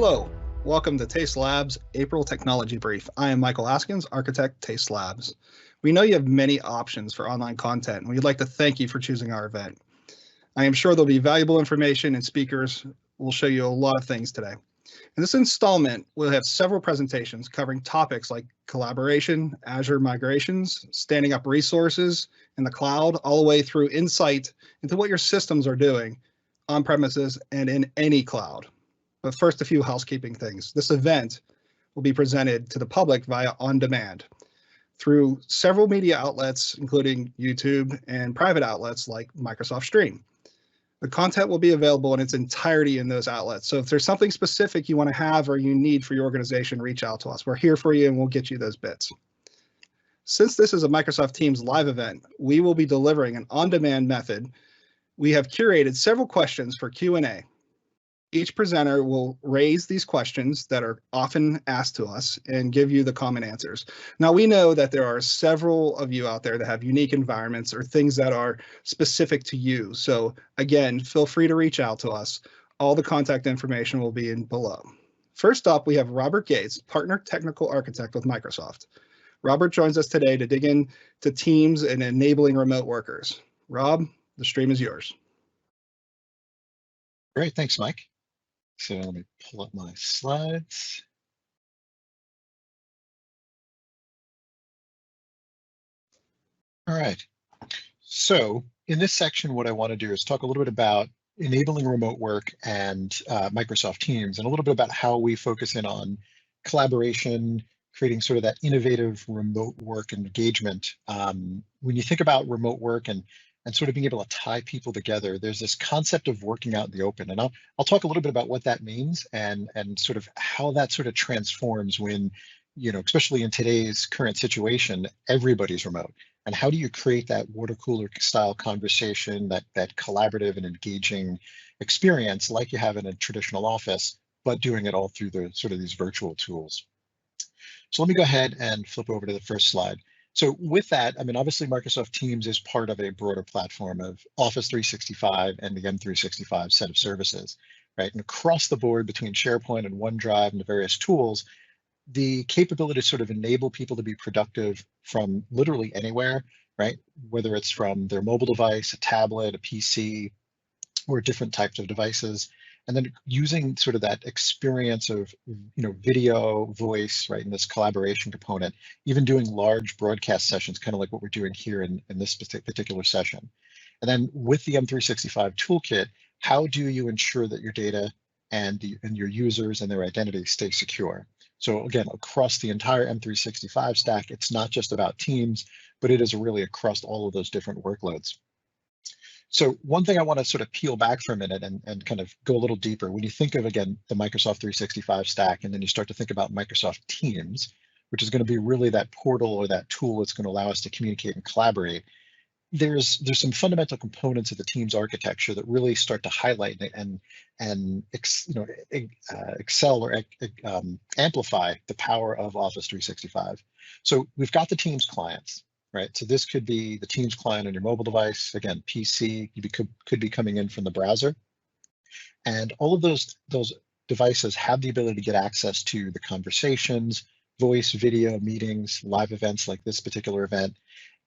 Hello, welcome to TASE Labs April Technology Brief. I am Michael Askins, Architect, TASE Labs. We know you have many options for online content, and we'd like to thank you for choosing our event. I am sure there'll be valuable information and speakers will show you a lot of things today. In this installment, we'll have several presentations covering topics like collaboration, Azure migrations, standing up resources in the cloud, all the way through insight into what your systems are doing on premises and in any cloud. But first, a few housekeeping things. This event will be presented to the public via on-demand through several media outlets, including YouTube and private outlets like Microsoft Stream. The content will be available in its entirety in those outlets. So if there's something specific you want to have or you need for your organization, reach out to us. We're here for you and we'll get you those bits. Since this is a Microsoft Teams live event, we will be delivering an on-demand method. We have curated several questions for Q&A. Each presenter will raise these questions that are often asked to us and give you the common answers. Now, we know that there are several of you out there that have unique environments or things that are specific to you. So again, feel free to reach out to us. All the contact information will be in below. First up, we have Robert Gates, Partner Technical Architect with Microsoft. Robert joins us today to dig into Teams and enabling remote workers. Rob, the stream is yours. Great, thanks, Mike. So let me pull up my slides. All right. So in this section, what I want to do is talk a little bit about enabling remote work and Microsoft Teams, and a little bit about how we focus in on collaboration, creating sort of that innovative remote work engagement. When you think about remote work and sort of being able to tie people together, there's this concept of working out in the open. And I'll talk a little bit about what that means and sort of how that sort of transforms when, you know, especially in today's current situation, everybody's remote. And how do you create that water cooler style conversation, that collaborative and engaging experience like you have in a traditional office, but doing it all through the sort of these virtual tools. So let me go ahead and flip over to the first slide. So with that, I mean, obviously Microsoft Teams is part of a broader platform of Office 365 and the M365 set of services, right? And across the board between SharePoint and OneDrive and the various tools, the capability to sort of enable people to be productive from literally anywhere, right? Whether it's from their mobile device, a tablet, a PC, or different types of devices. And then using sort of that experience of, you know, video, voice, right, in this collaboration component, even doing large broadcast sessions, kind of like what we're doing here in this particular session. And then with the M365 toolkit, how do you ensure that your data and your users and their identity stay secure? So again, across the entire M365 stack, it's not just about Teams, but it is really across all of those different workloads. So one thing I want to sort of peel back for a minute and kind of go a little deeper. When you think of, again, the Microsoft 365 stack, and then you start to think about Microsoft Teams, which is going to be really that portal or that tool that's going to allow us to communicate and collaborate, there's some fundamental components of the Teams architecture that really start to highlight and excel or amplify the power of Office 365. So we've got the Teams clients. Right, so this could be the Teams client on your mobile device. Again, PC, you could be coming in from the browser. And all of those devices have the ability to get access to the conversations, voice, video, meetings, live events like this particular event.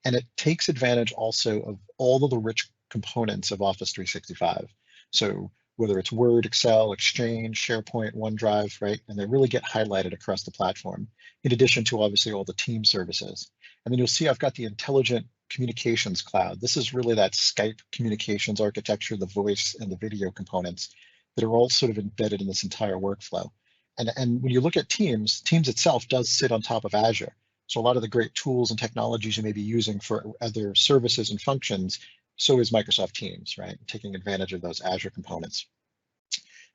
And it takes advantage also of all of the rich components of Office 365. So whether it's Word, Excel, Exchange, SharePoint, OneDrive, right? And they really get highlighted across the platform, in addition to obviously all the team services. And then you'll see I've got the Intelligent Communications Cloud. This is really that Skype communications architecture, the voice and the video components that are all sort of embedded in this entire workflow. And when you look at Teams, Teams itself does sit on top of Azure. So a lot of the great tools and technologies you may be using for other services and functions, so is Microsoft Teams, right? Taking advantage of those Azure components.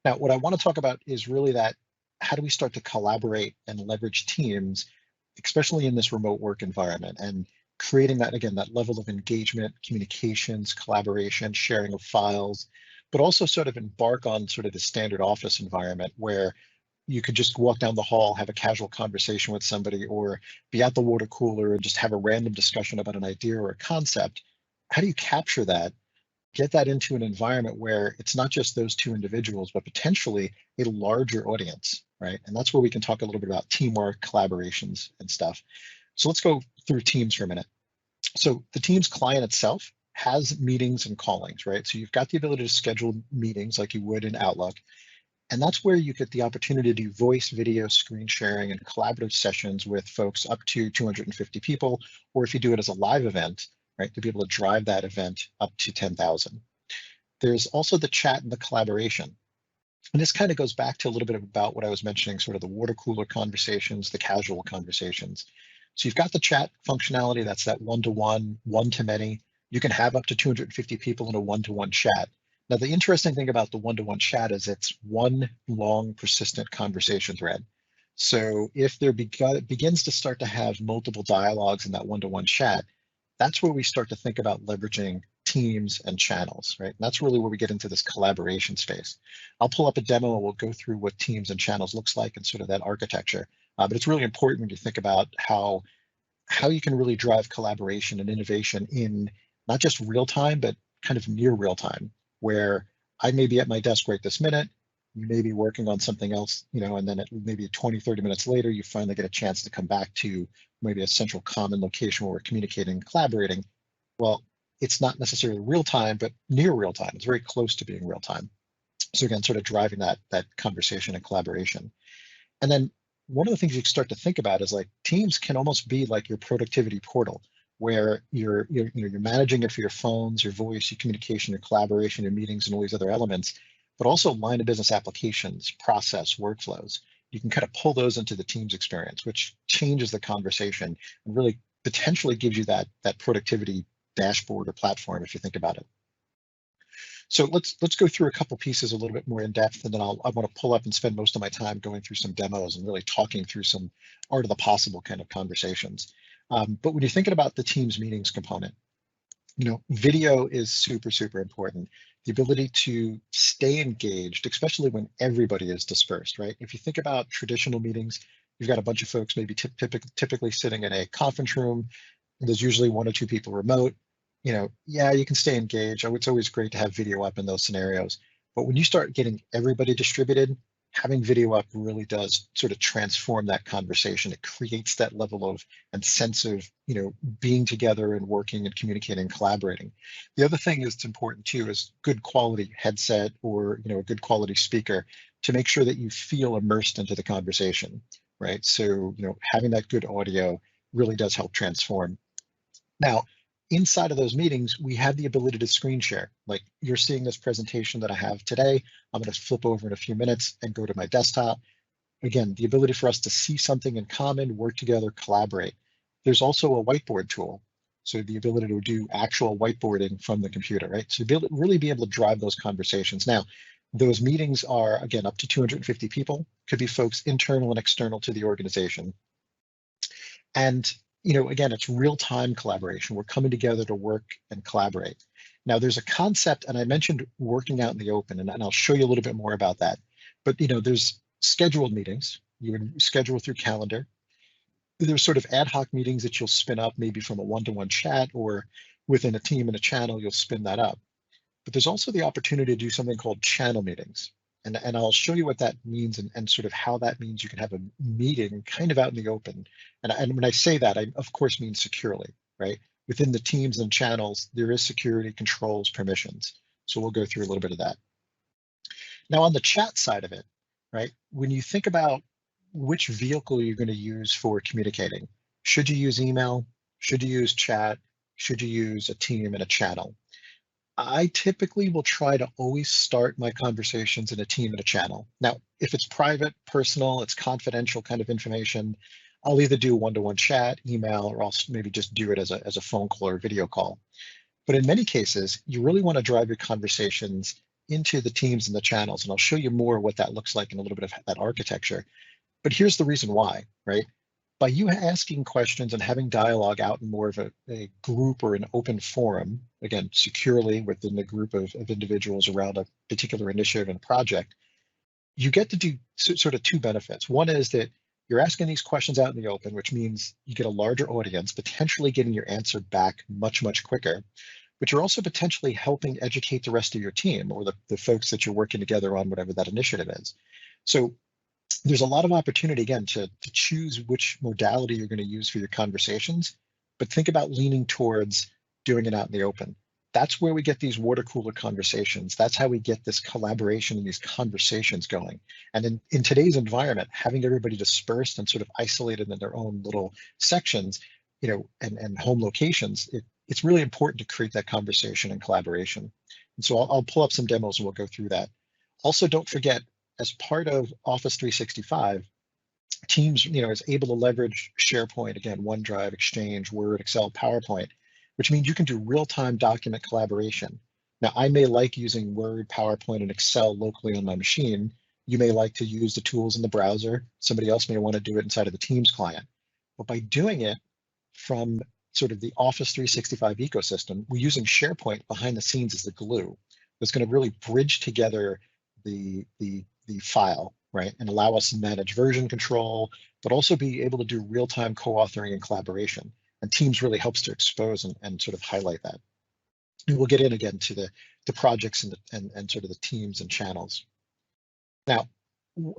Now, what I want to talk about is really that, how do we start to collaborate and leverage Teams, especially in this remote work environment, and creating that, again, that level of engagement, communications, collaboration, sharing of files, but also sort of embark on sort of the standard office environment where you could just walk down the hall, have a casual conversation with somebody, or be at the water cooler and just have a random discussion about an idea or a concept. How do you capture that get that into an environment where it's not just those two individuals, but potentially a larger audience, right? And that's where we can talk a little bit about teamwork, collaborations, and stuff. So let's go through Teams for a minute. So the Teams client itself has meetings and callings, right? So you've got the ability to schedule meetings like you would in Outlook. And that's where you get the opportunity to do voice, video, screen sharing, and collaborative sessions with folks up to 250 people, or if you do it as a live event, right, to be able to drive that event up to 10,000. There's also the chat and the collaboration. And this kind of goes back to a little bit about what I was mentioning, sort of the water cooler conversations, the casual conversations. So you've got the chat functionality, that's that one-to-one, one-to-many. You can have up to 250 people in a one-to-one chat. Now, the interesting thing about the one-to-one chat is it's one long, persistent conversation thread. So if there begins to start to have multiple dialogues in that one-to-one chat, that's where we start to think about leveraging teams and channels, right? And that's really where we get into this collaboration space. I'll pull up a demo and we'll go through what teams and channels looks like and sort of that architecture. But it's really important when you think about how you can really drive collaboration and innovation in not just real time, but kind of near real time, where I may be at my desk right this minute, you may be working on something else, and then maybe 20, 30 minutes later, you finally get a chance to come back to maybe a central common location where we're communicating and collaborating. Well, it's not necessarily real time, but near real time. It's very close to being real time. So again, sort of driving that conversation and collaboration. And then one of the things you start to think about is like Teams can almost be like your productivity portal, where you're managing it for your phones, your voice, your communication, your collaboration, your meetings, and all these other elements, but also line of business applications, process, workflows. You can kind of pull those into the Teams experience, which changes the conversation and really potentially gives you that productivity dashboard or platform if you think about it. So let's go through a couple pieces a little bit more in depth, and then I want to pull up and spend most of my time going through some demos and really talking through some art of the possible kind of conversations. But when you're thinking about the Teams meetings component, video is super, super important. The ability to stay engaged, especially when everybody is dispersed, right? If you think about traditional meetings, you've got a bunch of folks maybe typically sitting in a conference room, and there's usually one or two people remote. Yeah, you can stay engaged. It's always great to have video up in those scenarios. But when you start getting everybody distributed, having video up really does sort of transform that conversation. It creates that level of and sense of, being together and working and communicating and collaborating. The other thing that's important too is good quality headset or, a good quality speaker to make sure that you feel immersed into the conversation, right? So, having that good audio really does help transform. Now, inside of those meetings, we have the ability to screen share. Like you're seeing this presentation that I have today. I'm going to flip over in a few minutes and go to my desktop. Again, the ability for us to see something in common, work together, collaborate. There's also a whiteboard tool. So the ability to do actual whiteboarding from the computer, right? So really be able to drive those conversations. Now, those meetings are, again, up to 250 people, could be folks internal and external to the organization. And again, it's real-time collaboration. We're coming together to work and collaborate. Now, there's a concept, and I mentioned working out in the open, and I'll show you a little bit more about that. But there's scheduled meetings. You would schedule through calendar. There's sort of ad hoc meetings that you'll spin up, maybe from a one-to-one chat, or within a team and a channel, you'll spin that up. But there's also the opportunity to do something called channel meetings. And I'll show you what that means and sort of how that means you can have a meeting kind of out in the open. And when I say that, I of course mean securely, right? Within the teams and channels, there is security controls, permissions. So we'll go through a little bit of that. Now on the chat side of it, right? When you think about which vehicle you're going to use for communicating, should you use email? Should you use chat? Should you use a team and a channel? I typically will try to always start my conversations in a team and a channel. Now, if it's private, personal, it's confidential kind of information, I'll either do one-to-one chat, email, or I'll maybe just do it as a phone call or a video call. But in many cases, you really want to drive your conversations into the teams and the channels. And I'll show you more what that looks like in a little bit of that architecture. But here's the reason why, right? By you asking questions and having dialogue out in more of a group or an open forum, again, securely within the group of individuals around a particular initiative and project, you get to do sort of two benefits. One is that you're asking these questions out in the open, which means you get a larger audience, potentially getting your answer back much, much quicker. but you're also potentially helping educate the rest of your team or the folks that you're working together on whatever that initiative is. So there's a lot of opportunity, again, to choose which modality you're going to use for your conversations, but think about leaning towards doing it out in the open. That's where we get these water cooler conversations. That's how we get this collaboration and these conversations going. And in today's environment, having everybody dispersed and sort of isolated in their own little sections, and home locations, it's really important to create that conversation and collaboration. And so I'll pull up some demos and we'll go through that. Also, don't forget, as part of Office 365, Teams, is able to leverage SharePoint, again, OneDrive, Exchange, Word, Excel, PowerPoint, which means you can do real-time document collaboration. Now, I may like using Word, PowerPoint, and Excel locally on my machine. You may like to use the tools in the browser. Somebody else may want to do it inside of the Teams client. But by doing it from sort of the Office 365 ecosystem, we're using SharePoint behind the scenes as the glue that's going to really bridge together the file, right, and allow us to manage version control, but also be able to do real-time co-authoring and collaboration. And Teams really helps to expose and sort of highlight that. And we'll get in again to the projects and sort of the teams and channels. Now,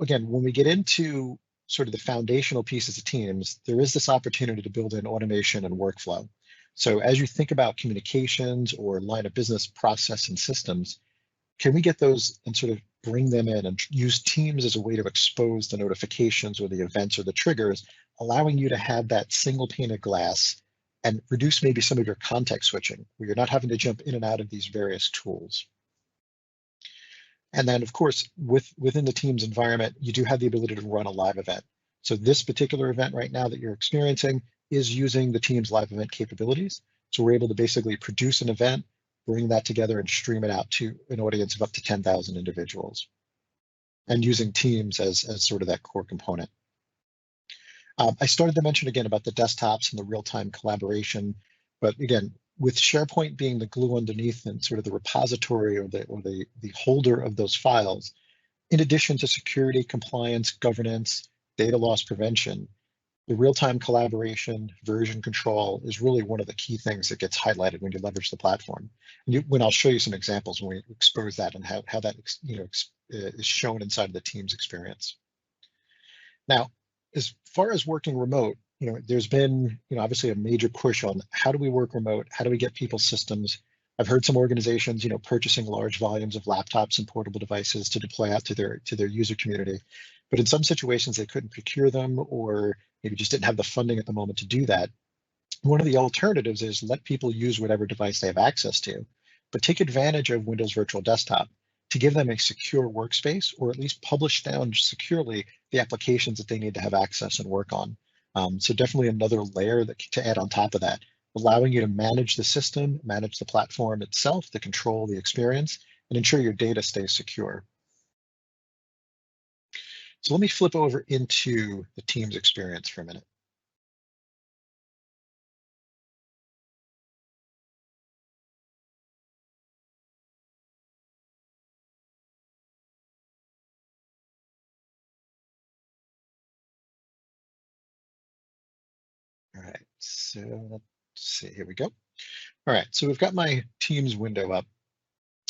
again, when we get into sort of the foundational pieces of Teams, there is this opportunity to build in automation and workflow. So as you think about communications or line of business process and systems, can we get those and sort of bring them in and use Teams as a way to expose the notifications or the events or the triggers, allowing you to have that single pane of glass and reduce maybe some of your context switching, where you're not having to jump in and out of these various tools. And then, of course, within the Teams environment, you do have the ability to run a live event. So this particular event right now that you're experiencing is using the Teams live event capabilities. So we're able to basically produce an event, bring that together and stream it out to an audience of up to 10,000 individuals, and using Teams as sort of that core component. I started to mention again about the desktops and the real-time collaboration, but again, with SharePoint being the glue underneath and sort of the repository or the holder of those files, in addition to security, compliance, governance, data loss prevention, the real-time collaboration, version control is really one of the key things that gets highlighted when you leverage the platform. And when I'll show you some examples when we expose that and how that is shown inside of the Teams experience. Now, as far as working remote, there's been obviously a major push on how do we work remote, how do we get people's systems. I've heard some organizations purchasing large volumes of laptops and portable devices to deploy out to their user community, but in some situations they couldn't procure them or maybe just didn't have the funding at the moment to do that. One of the alternatives is let people use whatever device they have access to, but take advantage of Windows Virtual Desktop to give them a secure workspace, or at least publish down securely the applications that they need to have access and work on. So definitely another layer to add on top of that, allowing you to manage the system, manage the platform itself, to control the experience, and ensure your data stays secure. So let me flip over into the Teams experience for a minute. All right, so let's see, here we go. All right, so we've got my Teams window up.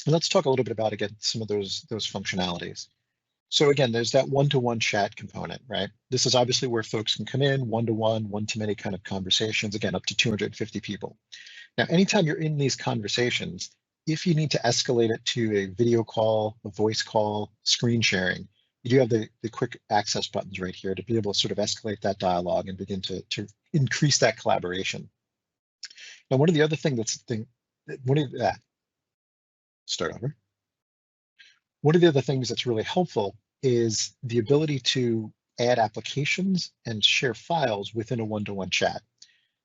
And let's talk a little bit about, again, some of those functionalities. So again, there's that one-to-one chat component, right? This is obviously where folks can come in one-to-one, one-to-many kind of conversations, again, up to 250 people. Now, anytime you're in these conversations, if you need to escalate it to a video call, a voice call, screen sharing, you do have the quick access buttons right here to be able to sort of escalate that dialogue and begin to increase that collaboration. Now, one of the other things start over. One of the other things that's really helpful is the ability to add applications and share files within a one-to-one chat.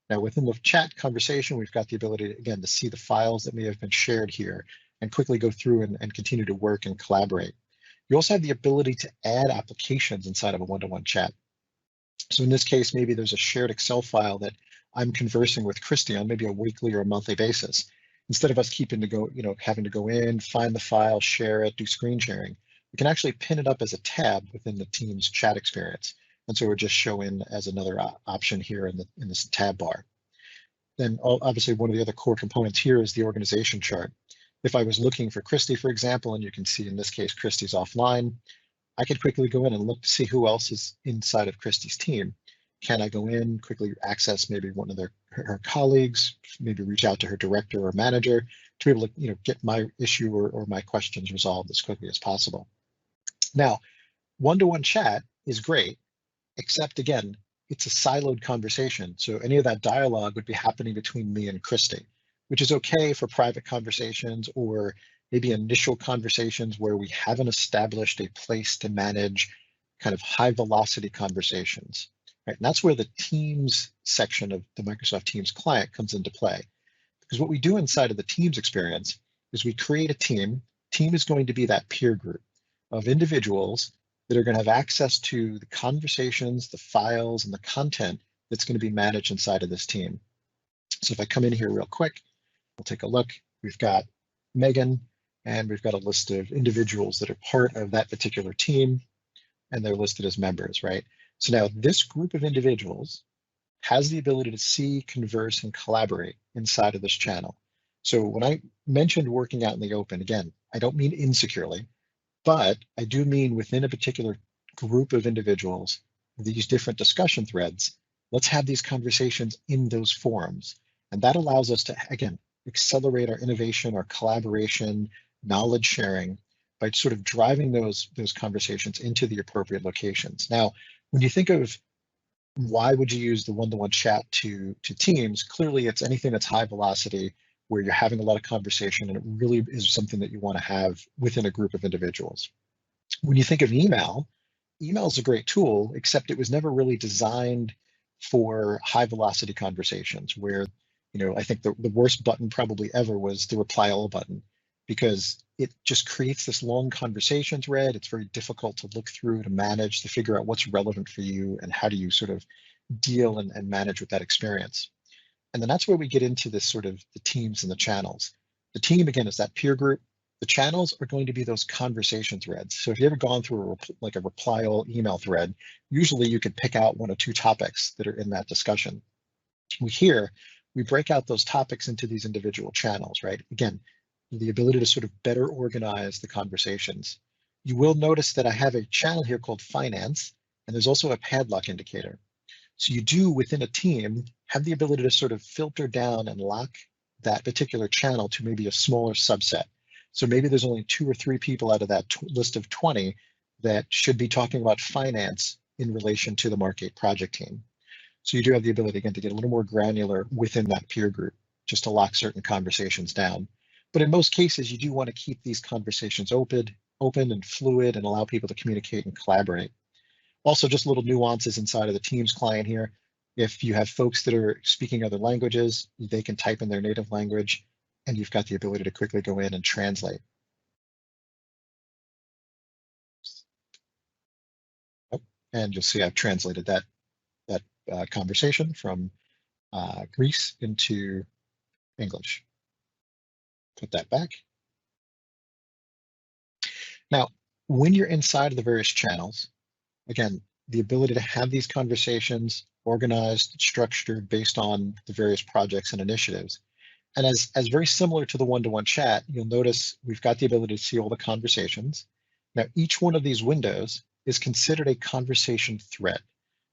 Now, within the chat conversation, we've got the ability, again, to see the files that may have been shared here and quickly go through and continue to work and collaborate. You also have the ability to add applications inside of a one-to-one chat. So in this case, maybe there's a shared Excel file that I'm conversing with Christy on maybe a weekly or a monthly basis. Instead of us having to go in, find the file, share it, do screen sharing, we can actually pin it up as a tab within the Teams chat experience. And so it would just show in as another option here in this tab bar. then obviously one of the other core components here is the organization chart. If I was looking for Christy, for example, and you can see in this case, Christy's offline, I could quickly go in and look to see who else is inside of Christy's team. Can I go in, quickly access maybe one of her colleagues, maybe reach out to her director or manager to be able to get my issue or my questions resolved as quickly as possible. Now, one-to-one chat is great, except again, it's a siloed conversation. So any of that dialogue would be happening between me and Christy, which is okay for private conversations or maybe initial conversations where we haven't established a place to manage kind of high velocity conversations, right? And that's where the Teams section of the Microsoft Teams client comes into play. Because what we do inside of the Teams experience is we create a team. Team is going to be that peer group of individuals that are going to have access to the conversations, the files, and the content that's going to be managed inside of this team. So if I come in here real quick, we'll take a look. We've got Megan, and we've got a list of individuals that are part of that particular team, and they're listed as members, right? So now this group of individuals has the ability to see, converse, and collaborate inside of this channel. So when I mentioned working out in the open, again, I don't mean insecurely, but I do mean within a particular group of individuals, these different discussion threads, let's have these conversations in those forums. And that allows us to, again, accelerate our innovation, our collaboration, knowledge sharing by sort of driving those conversations into the appropriate locations. Now, when you think of why would you use the one-to-one chat to Teams, clearly it's anything that's high velocity where you're having a lot of conversation and it really is something that you want to have within a group of individuals. When you think of email, email is a great tool, except it was never really designed for high velocity conversations where, I think the worst button probably ever was the reply all button, because it just creates this long conversation thread. It's very difficult to look through, to manage, to figure out what's relevant for you and how do you sort of deal and manage with that experience. And then that's where we get into this sort of the teams and the channels. The team, again, is that peer group. The channels are going to be those conversation threads. So if you've ever gone through a reply all email thread, usually you could pick out one or two topics that are in that discussion. We break out those topics into these individual channels, right? Again, the ability to sort of better organize the conversations. You will notice that I have a channel here called finance, and there's also a padlock indicator. So you do, within a team, have the ability to sort of filter down and lock that particular channel to maybe a smaller subset. So maybe there's only 2 or 3 people out of that list of 20 that should be talking about finance in relation to the Margate project team. So you do have the ability, again, to get a little more granular within that peer group, just to lock certain conversations down. But in most cases, you do want to keep these conversations open and fluid and allow people to communicate and collaborate. Also, just little nuances inside of the Teams client here. If you have folks that are speaking other languages, they can type in their native language, and you've got the ability to quickly go in and translate. Oh, and you'll see I've translated that conversation from Greece into English. Put that back. Now, when you're inside of the various channels, again, the ability to have these conversations organized, structured based on the various projects and initiatives. And as very similar to the one-to-one chat, you'll notice we've got the ability to see all the conversations. Now, each one of these windows is considered a conversation thread.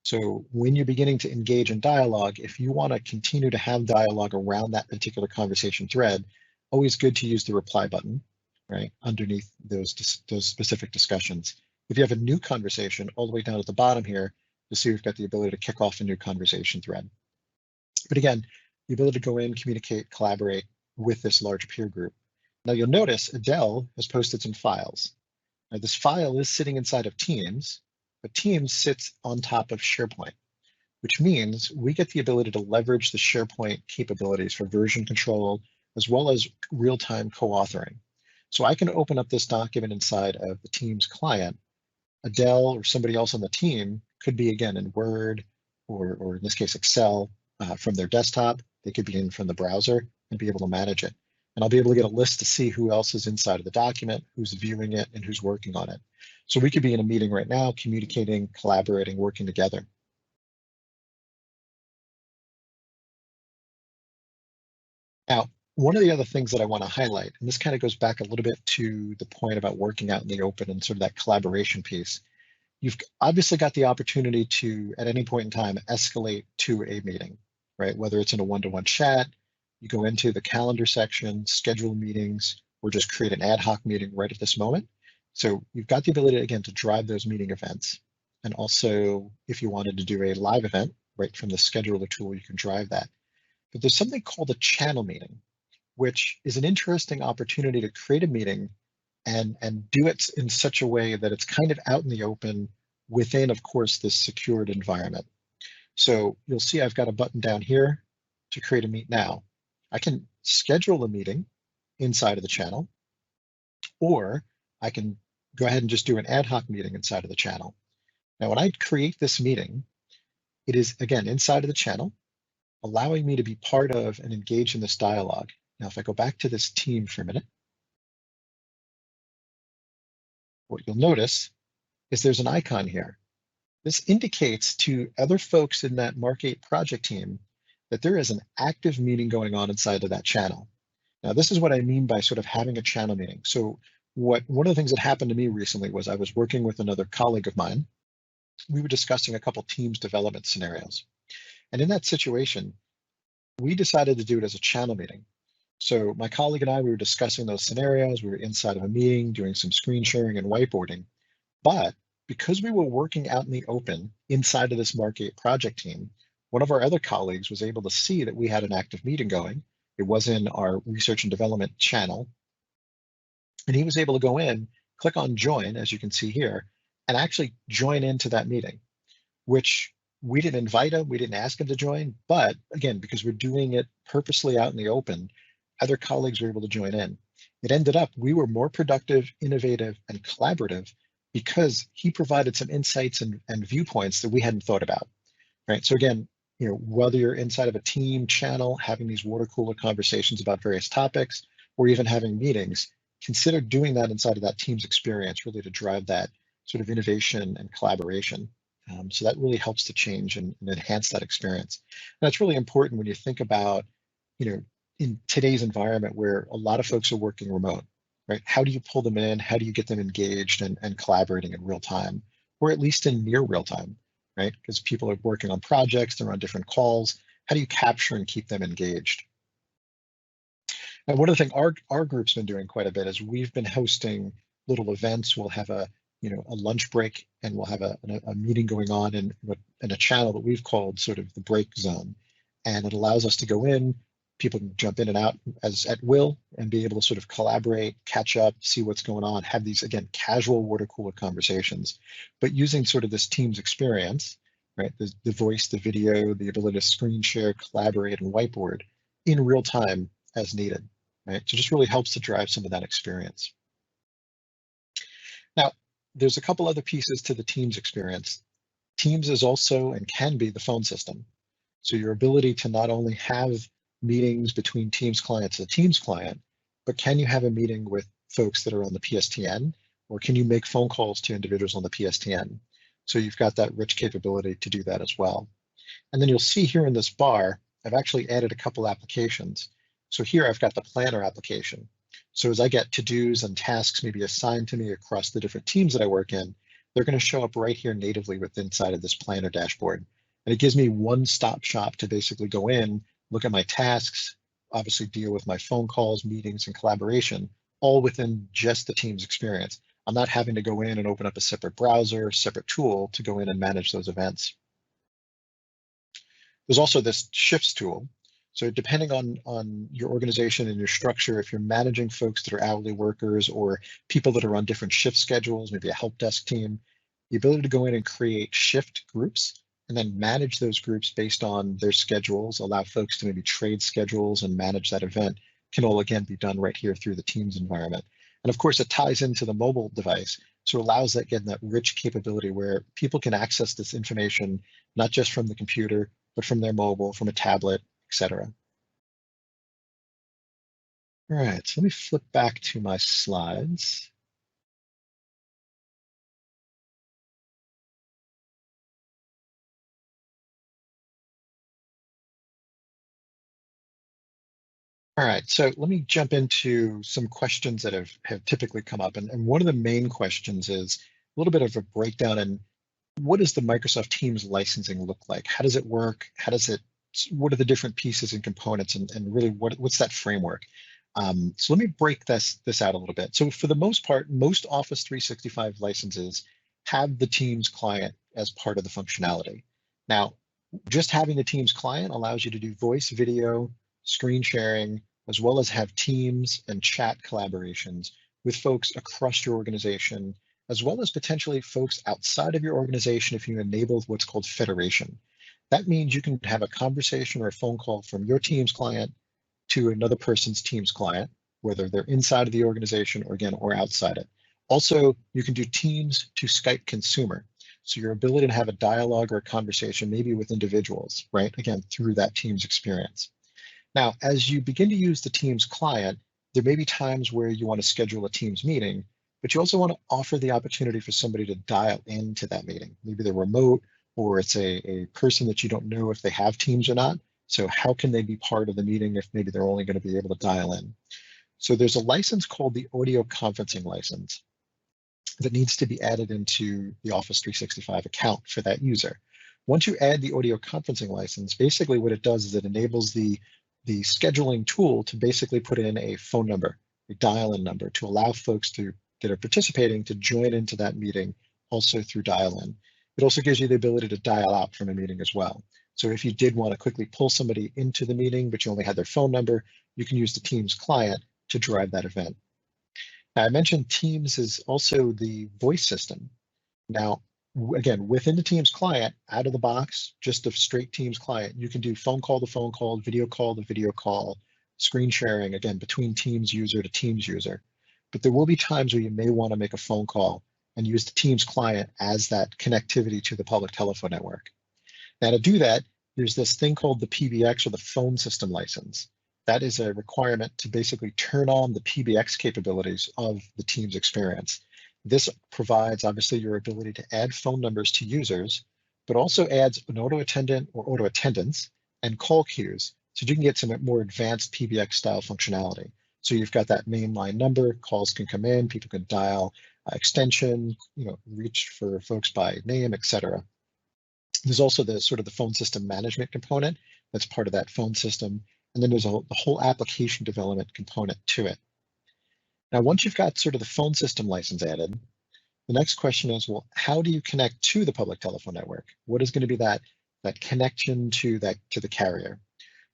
So when you're beginning to engage in dialogue, if you want to continue to have dialogue around that particular conversation thread, always good to use the reply button, right, underneath those specific discussions. If you have a new conversation, all the way down at the bottom here, you'll see we've got the ability to kick off a new conversation thread. But again, the ability to go in, communicate, collaborate with this large peer group. Now you'll notice Adele has posted some files. Now this file is sitting inside of Teams, but Teams sits on top of SharePoint, which means we get the ability to leverage the SharePoint capabilities for version control, as well as real-time co-authoring. So I can open up this document inside of the Teams client. Adele or somebody else on the team could be, again, in Word or in this case, Excel from their desktop. They could be in from the browser and be able to manage it. And I'll be able to get a list to see who else is inside of the document, who's viewing it, and who's working on it. So we could be in a meeting right now, communicating, collaborating, working together. Now, one of the other things that I want to highlight, and this kind of goes back a little bit to the point about working out in the open and sort of that collaboration piece. You've obviously got the opportunity to, at any point in time, escalate to a meeting, right? Whether it's in a one-to-one chat, you go into the calendar section, schedule meetings, or just create an ad hoc meeting right at this moment. So you've got the ability, again, to drive those meeting events. And also, if you wanted to do a live event, right from the scheduler tool, you can drive that. But there's something called a channel meeting, which is an interesting opportunity to create a meeting and do it in such a way that it's kind of out in the open within, of course, this secured environment. So you'll see I've got a button down here to create a meet now. I can schedule a meeting inside of the channel, or I can go ahead and just do an ad hoc meeting inside of the channel. Now, when I create this meeting, it is, again, inside of the channel, allowing me to be part of and engage in this dialogue. Now, if I go back to this team for a minute, what you'll notice is there's an icon here. This indicates to other folks in that Mark8 project team that there is an active meeting going on inside of that channel. Now, this is what I mean by sort of having a channel meeting. So one of the things that happened to me recently was I was working with another colleague of mine. We were discussing a couple teams development scenarios. And in that situation, we decided to do it as a channel meeting. So my colleague and I, we were discussing those scenarios. We were inside of a meeting, doing some screen sharing and whiteboarding. But because we were working out in the open inside of this Mark8 project team, one of our other colleagues was able to see that we had an active meeting going. It was in our research and development channel. And he was able to go in, click on join, as you can see here, and actually join into that meeting, which we didn't invite him, we didn't ask him to join, but again, because we're doing it purposely out in the open, other colleagues were able to join in. It ended up, we were more productive, innovative, and collaborative because he provided some insights and viewpoints that we hadn't thought about, right? So again, whether you're inside of a team channel, having these water cooler conversations about various topics, or even having meetings, consider doing that inside of that team's experience, really to drive that sort of innovation and collaboration. So that really helps to change and enhance that experience. And that's really important when you think about, in today's environment where a lot of folks are working remote, right? How do you pull them in? How do you get them engaged and collaborating in real time, or at least in near real time, right? Because people are working on projects, they're on different calls. How do you capture and keep them engaged? And one of the things our group's been doing quite a bit is we've been hosting little events. We'll have a lunch break, and we'll have a meeting going on in a channel that we've called sort of the break zone. And it allows us to go in, people can jump in and out as at will and be able to sort of collaborate, catch up, see what's going on, have these, again, casual water cooler conversations, but using sort of this team's experience, right? The voice, the video, the ability to screen share, collaborate, and whiteboard in real time as needed, right? So just really helps to drive some of that experience. Now, there's a couple other pieces to the Teams experience. Teams is also and can be the phone system. So your ability to not only have meetings between Teams clients and a Teams client, but can you have a meeting with folks that are on the PSTN, or can you make phone calls to individuals on the PSTN? So you've got that rich capability to do that as well. And then you'll see here in this bar, I've actually added a couple applications. So here I've got the planner application. So as I get to-dos and tasks maybe assigned to me across the different teams that I work in, they're going to show up right here natively within inside of this planner dashboard. And it gives me one-stop shop to basically go in, look at my tasks, obviously deal with my phone calls, meetings, and collaboration, all within just the Teams experience. I'm not having to go in and open up a separate browser, separate tool to go in and manage those events. There's also this shifts tool. So depending on your organization and your structure, if you're managing folks that are hourly workers or people that are on different shift schedules, maybe a help desk team, the ability to go in and create shift groups and then manage those groups based on their schedules, allow folks to maybe trade schedules and manage that event can all again be done right here through the Teams environment. And of course, it ties into the mobile device. So it allows that, again, that rich capability where people can access this information, not just from the computer, but from their mobile, from a tablet, etc. All right, so let me flip back to my slides. All right, so let me jump into some questions that have typically come up. And one of the main questions is a little bit of a breakdown in what does the Microsoft Teams licensing look like? How does it work? What are the different pieces and components, and really what's that framework? So let me break this out a little bit. So for the most part, most Office 365 licenses have the Teams client as part of the functionality. Now, just having the Teams client allows you to do voice, video, screen sharing, as well as have Teams and chat collaborations with folks across your organization, as well as potentially folks outside of your organization if you enable what's called federation. That means you can have a conversation or a phone call from your Teams client to another person's Teams client, whether they're inside of the organization or outside it. Also, you can do Teams to Skype consumer. So your ability to have a dialogue or a conversation maybe with individuals, right? Again, through that Teams experience. Now, as you begin to use the Teams client, there may be times where you want to schedule a Teams meeting, but you also want to offer the opportunity for somebody to dial into that meeting. Maybe they're remote, or it's a person that you don't know if they have Teams or not. So how can they be part of the meeting if maybe they're only going to be able to dial in? So there's a license called the audio conferencing license that needs to be added into the Office 365 account for that user. Once you add the audio conferencing license, basically what it does is it enables the scheduling tool to basically put in a phone number, a dial-in number, to allow folks that are participating to join into that meeting also through dial-in. It also gives you the ability to dial out from a meeting as well. So if you did want to quickly pull somebody into the meeting, but you only had their phone number, you can use the Teams client to drive that event. Now, I mentioned Teams is also the voice system. Now, again, within the Teams client, out of the box, just a straight Teams client, you can do phone call to phone call, video call to video call, screen sharing, again, between Teams user to Teams user. But there will be times where you may want to make a phone call and use the Teams client as that connectivity to the public telephone network. Now, to do that, there's this thing called the PBX, or the phone system license. That is a requirement to basically turn on the PBX capabilities of the Teams experience. This provides, obviously, your ability to add phone numbers to users, but also adds an auto attendant or auto attendants and call queues, so you can get some more advanced PBX style functionality. So you've got that mainline number, calls can come in, people can dial extension, reach for folks by name, etc. There's also the sort of the phone system management component that's part of that phone system. And then there's the whole application development component to it. Now, once you've got sort of the phone system license added, the next question is, well, how do you connect to the public telephone network? What is going to be that connection to the carrier?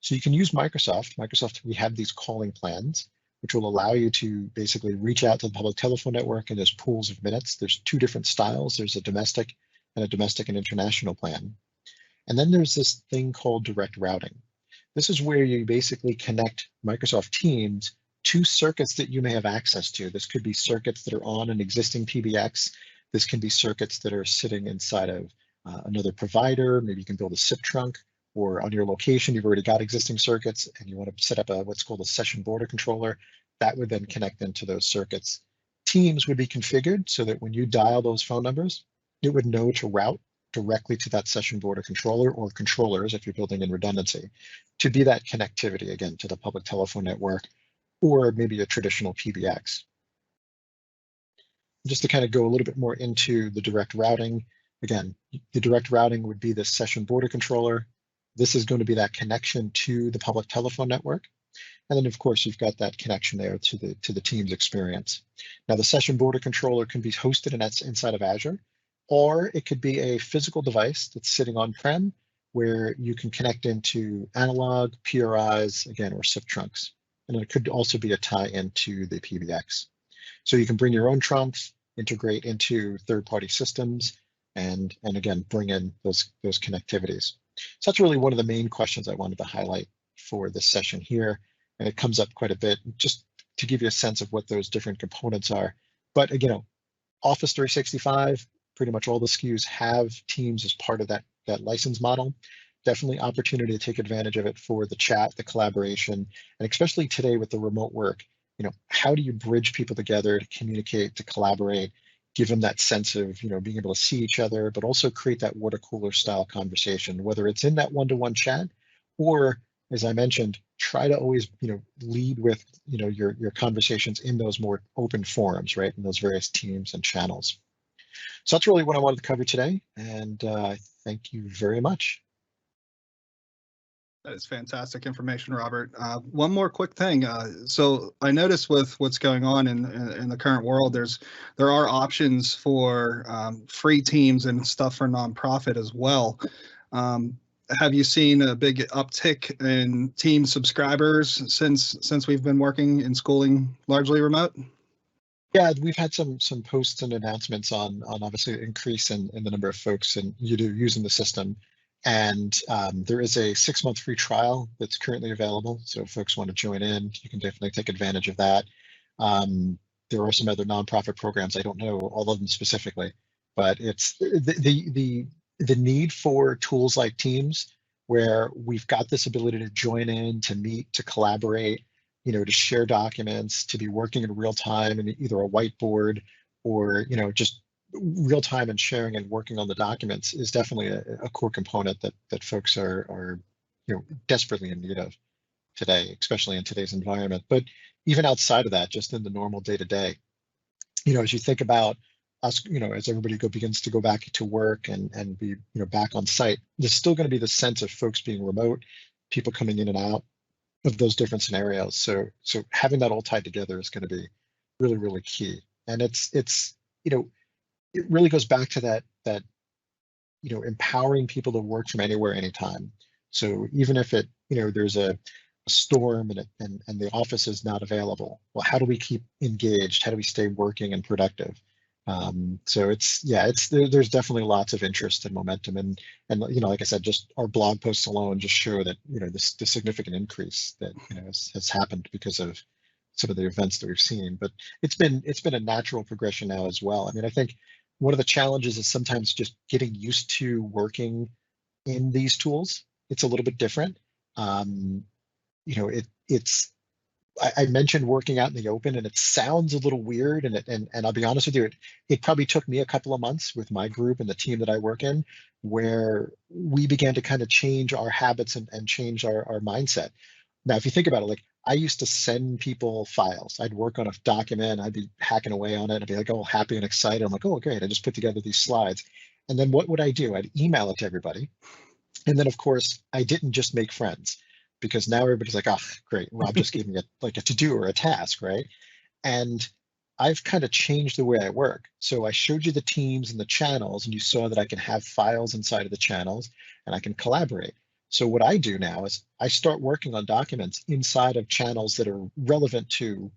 So you can use Microsoft. We have these calling plans, which will allow you to basically reach out to the public telephone network, and there's pools of minutes. There's two different styles. There's a domestic and international plan. And then there's this thing called direct routing. This is where you basically connect Microsoft Teams to circuits that you may have access to. This could be circuits that are on an existing PBX. This can be circuits that are sitting inside of another provider. Maybe you can build a SIP trunk, or on your location, you've already got existing circuits and you want to set up what's called a session border controller. That would then connect into those circuits. Teams would be configured so that when you dial those phone numbers, it would know to route directly to that session border controller, or controllers if you're building in redundancy, to be that connectivity, again, to the public telephone network, or maybe a traditional PBX. Just to kind of go a little bit more into the direct routing, again, the direct routing would be the session border controller. This is going to be that connection to the public telephone network. And then, of course, you've got that connection there to the Teams experience. Now, the session border controller can be hosted inside of Azure, or it could be a physical device that's sitting on-prem where you can connect into analog, PRIs, again, or SIP trunks. And it could also be a tie-in to the PBX. So you can bring your own trunks, integrate into third-party systems, and again, bring in those connectivities. So that's really one of the main questions I wanted to highlight for this session here. And it comes up quite a bit, just to give you a sense of what those different components are. But again, Office 365, pretty much all the SKUs have Teams as part of that license model. Definitely opportunity to take advantage of it for the chat, the collaboration, and especially today with the remote work. How do you bridge people together to communicate, to collaborate, give them that sense of being able to see each other, but also create that water cooler style conversation, whether it's in that one-to-one chat or as I mentioned, try to always, lead with, your conversations in those more open forums, right? In those various teams and channels. So that's really what I wanted to cover today. And thank you very much. That is fantastic information, Robert. One more quick thing. So I noticed with what's going on in the current world, there are options for free teams and stuff for nonprofit as well. Have you seen a big uptick in team subscribers since we've been working in schooling largely remote? Yeah, we've had some posts and announcements on obviously increase in the number of folks and using the system. And there is a 6-month free trial that's currently available. So if folks want to join in, you can definitely take advantage of that. There are some other nonprofit programs. I don't know all of them specifically, but it's the need for tools like Teams, where we've got this ability to join in, to meet, to collaborate, to share documents, to be working in real time in either a whiteboard or, just real time and sharing and working on the documents is definitely a core component that folks are desperately in need of today, especially in today's environment. But even outside of that, just in the normal day-to-day, as you think about us, as everybody begins to go back to work and be back on site, there's still going to be the sense of folks being remote, people coming in and out of those different scenarios. So having that all tied together is going to be really, really key. And it's it really goes back to that empowering people to work from anywhere, anytime. So even if there's a storm and the office is not available, well, how do we keep engaged? How do we stay working and productive? So there's definitely lots of interest and momentum, and like I said, just our blog posts alone just show that the significant increase that has happened because of some of the events that we've seen. But it's been a natural progression now as well. I mean, I think one of the challenges is sometimes just getting used to working in these tools. It's a little bit different. I mentioned working out in the open, and it sounds a little weird, and I'll be honest with you, it probably took me a couple of months with my group and the team that I work in, where we began to kind of change our habits and change our mindset. Now, if you think about it, like I used to send people files. I'd work on a document, I'd be hacking away on it, I'd be like all happy and excited. I'm like, oh, great, I just put together these slides. And then what would I do? I'd email it to everybody. And then, of course, I didn't just make friends, because now everybody's like, oh, great, Rob just gave me a to-do or a task, right? And I've kind of changed the way I work. So I showed you the teams and the channels, and you saw that I can have files inside of the channels and I can collaborate. So what I do now is I start working on documents inside of channels that are relevant to,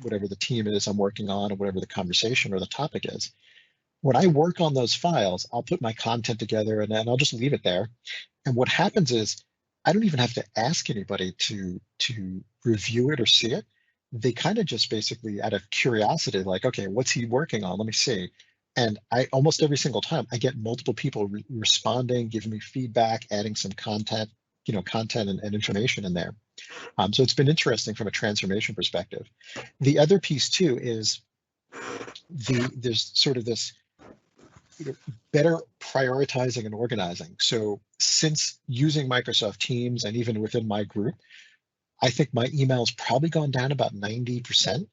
whatever the team is I'm working on, or whatever the conversation or the topic is. When I work on those files, I'll put my content together and then I'll just leave it there. And what happens is I don't even have to ask anybody to review it or see it. They kind of just basically, out of curiosity, like, okay, what's he working on? Let me see. And I almost every single time I get multiple people responding, giving me feedback, adding some content, and information in there. So it's been interesting from a transformation perspective. The other piece too is there's sort of this better prioritizing and organizing. So since using Microsoft Teams and even within my group, I think my email's probably gone down about 90%,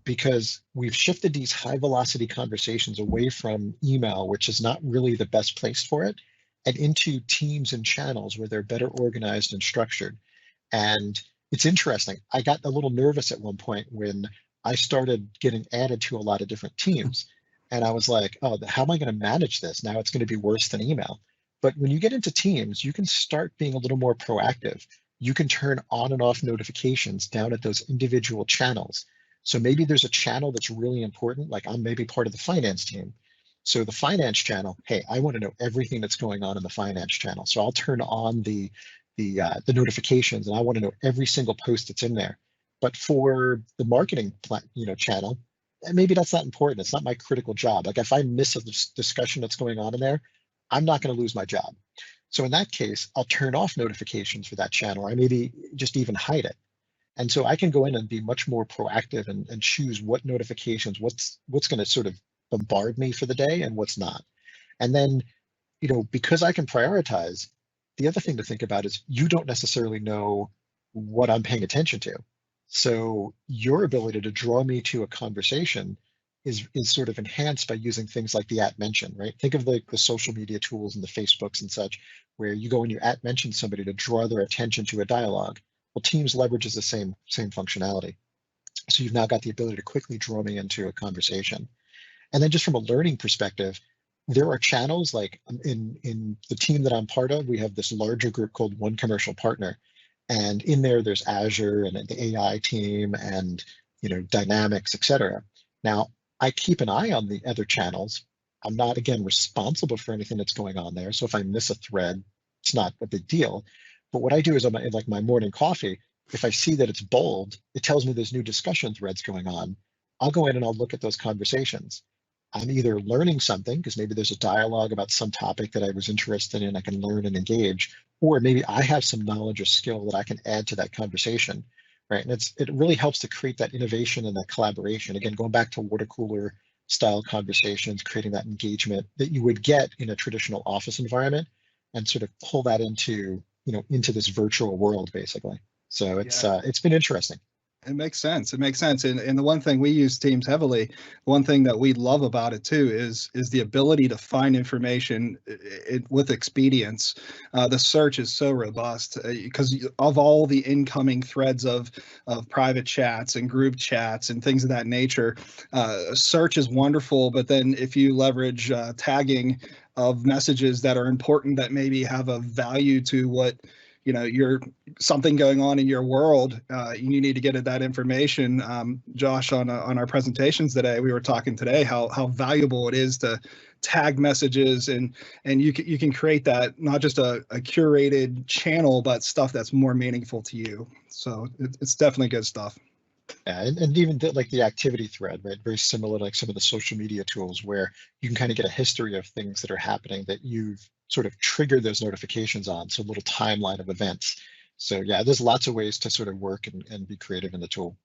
because we've shifted these high velocity conversations away from email, which is not really the best place for it, and into teams and channels where they're better organized and structured. And it's interesting. I got a little nervous at one point when I started getting added to a lot of different teams. And I was like, oh, how am I going to manage this? Now it's going to be worse than email. But when you get into Teams, you can start being a little more proactive. You can turn on and off notifications down at those individual channels. So maybe there's a channel that's really important, like I'm maybe part of the finance team. So the finance channel, hey, I want to know everything that's going on in the finance channel. So I'll turn on the notifications, and I want to know every single post that's in there. But for the marketing channel, maybe that's not important. It's not my critical job. Like if I miss a discussion that's going on in there, I'm not going to lose my job. So in that case, I'll turn off notifications for that channel, or maybe just even hide it. And so I can go in and be much more proactive and choose what notifications, what's going to sort of bombard me for the day and what's not. And then, because I can prioritize, the other thing to think about is you don't necessarily know what I'm paying attention to. So your ability to draw me to a conversation is sort of enhanced by using things like the @mention, right? Think of the social media tools and the Facebooks and such, where you go and you @mention somebody to draw their attention to a dialogue. Well, Teams leverages the same functionality. So you've now got the ability to quickly draw me into a conversation. And then just from a learning perspective, there are channels like in the team that I'm part of, we have this larger group called One Commercial Partner. And in there's Azure and the AI team and Dynamics, et cetera. Now, I keep an eye on the other channels. I'm not, again, responsible for anything that's going on there. So if I miss a thread, it's not a big deal. But what I do is on my morning coffee, if I see that it's bold, it tells me there's new discussion threads going on. I'll go in and I'll look at those conversations. I'm either learning something because maybe there's a dialogue about some topic that I was interested in, I can learn and engage, or maybe I have some knowledge or skill that I can add to that conversation, right? And it really helps to create that innovation and that collaboration. Again, going back to water cooler style conversations, creating that engagement that you would get in a traditional office environment and sort of pull that into this virtual world, basically. So it's been interesting. It makes sense. It makes sense. And the one thing we use Teams heavily, one thing that we love about it too is the ability to find information with expedience. The search is so robust because of all the incoming threads of private chats and group chats and things of that nature. Search is wonderful, but then if you leverage tagging of messages that are important that maybe have a value to what you're something going on in your world, you need to get at that information. Josh, on our presentations today, we were talking today how valuable it is to tag messages and you can create that, not just a curated channel, but stuff that's more meaningful to you. So it's definitely good stuff. Yeah, and even the activity thread, right? Very similar to like some of the social media tools where you can kind of get a history of things that are happening that you've sort of triggered those notifications on. So a little timeline of events. So yeah, there's lots of ways to sort of work and be creative in the tool.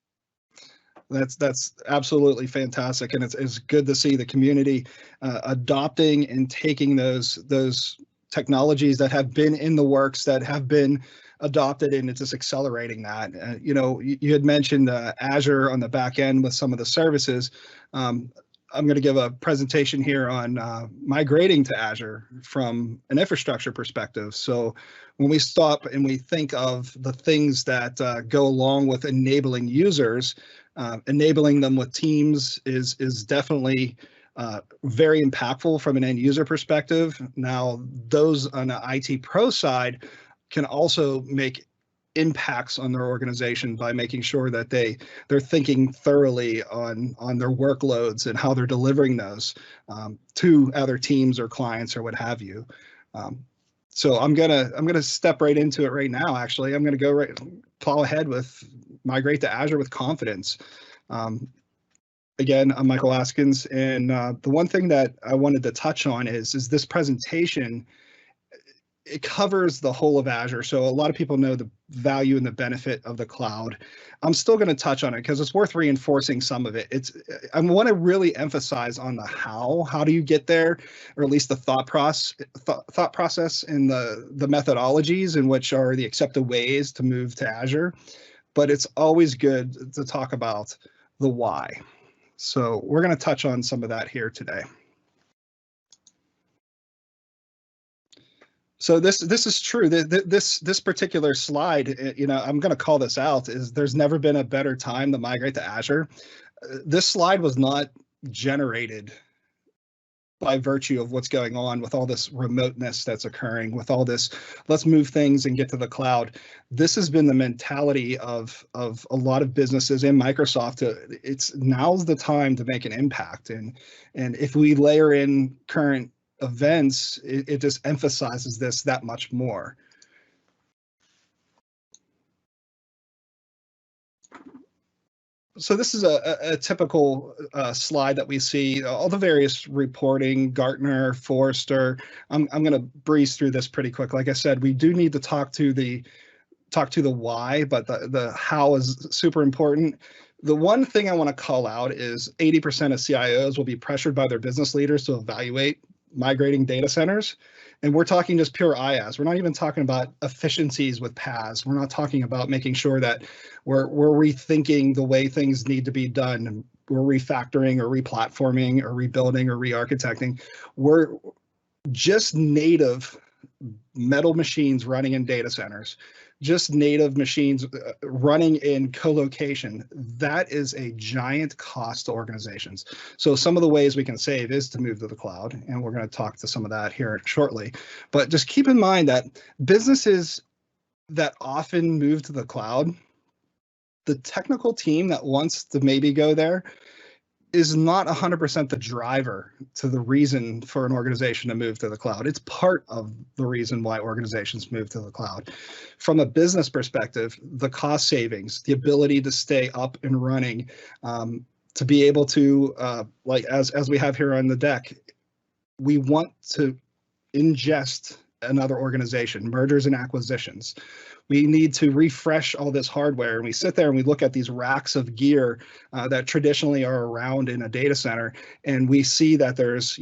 That's absolutely fantastic, and it's good to see the community adopting and taking those technologies that have been in the works, that have been adopted, and it's just accelerating that. You had mentioned Azure on the back end with some of the services. I'm going to give a presentation here on migrating to Azure from an infrastructure perspective. So when we stop and we think of the things that go along with enabling users, enabling them with Teams is definitely very impactful from an end user perspective. Now, those on the IT pro side can also make impacts on their organization by making sure that they're thinking thoroughly on their workloads and how they're delivering those to other teams or clients or what have you. So I'm gonna step right into it right now. Actually, I'm gonna plow ahead with migrate to Azure with confidence. Again, I'm Michael Askins, and the one thing that I wanted to touch on is this presentation. It covers the whole of Azure. So a lot of people know the value and the benefit of the cloud. I'm still going to touch on it because it's worth reinforcing some of it. I want to really emphasize on the how. How do you get there, or at least the thought process and the methodologies in which are the accepted ways to move to Azure. But it's always good to talk about the why. So we're going to touch on some of that here today. So this is true. This particular slide, I'm going to call this out, is there's never been a better time to migrate to Azure. This slide was not generated by virtue of what's going on with all this remoteness that's occurring, with all this, let's move things and get to the cloud. This has been the mentality of a lot of businesses in Microsoft. It's now's the time to make an impact. And if we layer in current events, it just emphasizes this that much more. So this is a typical slide that we see, all the various reporting, Gartner, Forrester. I'm going to breeze through this pretty quick. Like I said, we do need to talk to the why, but the how is super important. The one thing I want to call out is 80% of CIOs will be pressured by their business leaders to evaluate migrating data centers. And we're talking just pure IaaS. We're not even talking about efficiencies with PaaS. We're not talking about making sure that we're rethinking the way things need to be done. We're refactoring or replatforming or rebuilding or re-architecting. We're just native metal machines running in data centers, just native machines running in co-location. That is a giant cost to organizations. So some of the ways we can save is to move to the cloud, and we're going to talk to some of that here shortly. But just keep in mind that businesses that often move to the cloud, the technical team that wants to maybe go there is not 100% the driver to the reason for an organization to move to the cloud. It's part of the reason why organizations move to the cloud. From a business perspective, the cost savings, the ability to stay up and running, to be able to, like as we have here on the deck, we want to ingest another organization, mergers and acquisitions. We need to refresh all this hardware, and we sit there and we look at these racks of gear that traditionally are around in a data center, and we see that there's,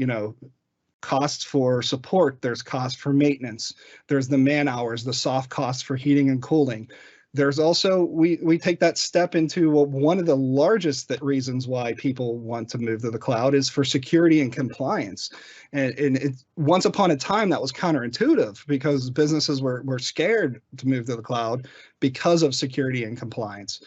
costs for support, there's cost for maintenance, there's the man hours, the soft costs for heating and cooling. There's also, we take that step into one of the largest reasons why people want to move to the cloud is for security and compliance. And it, once upon a time, that was counterintuitive because businesses were scared to move to the cloud because of security and compliance.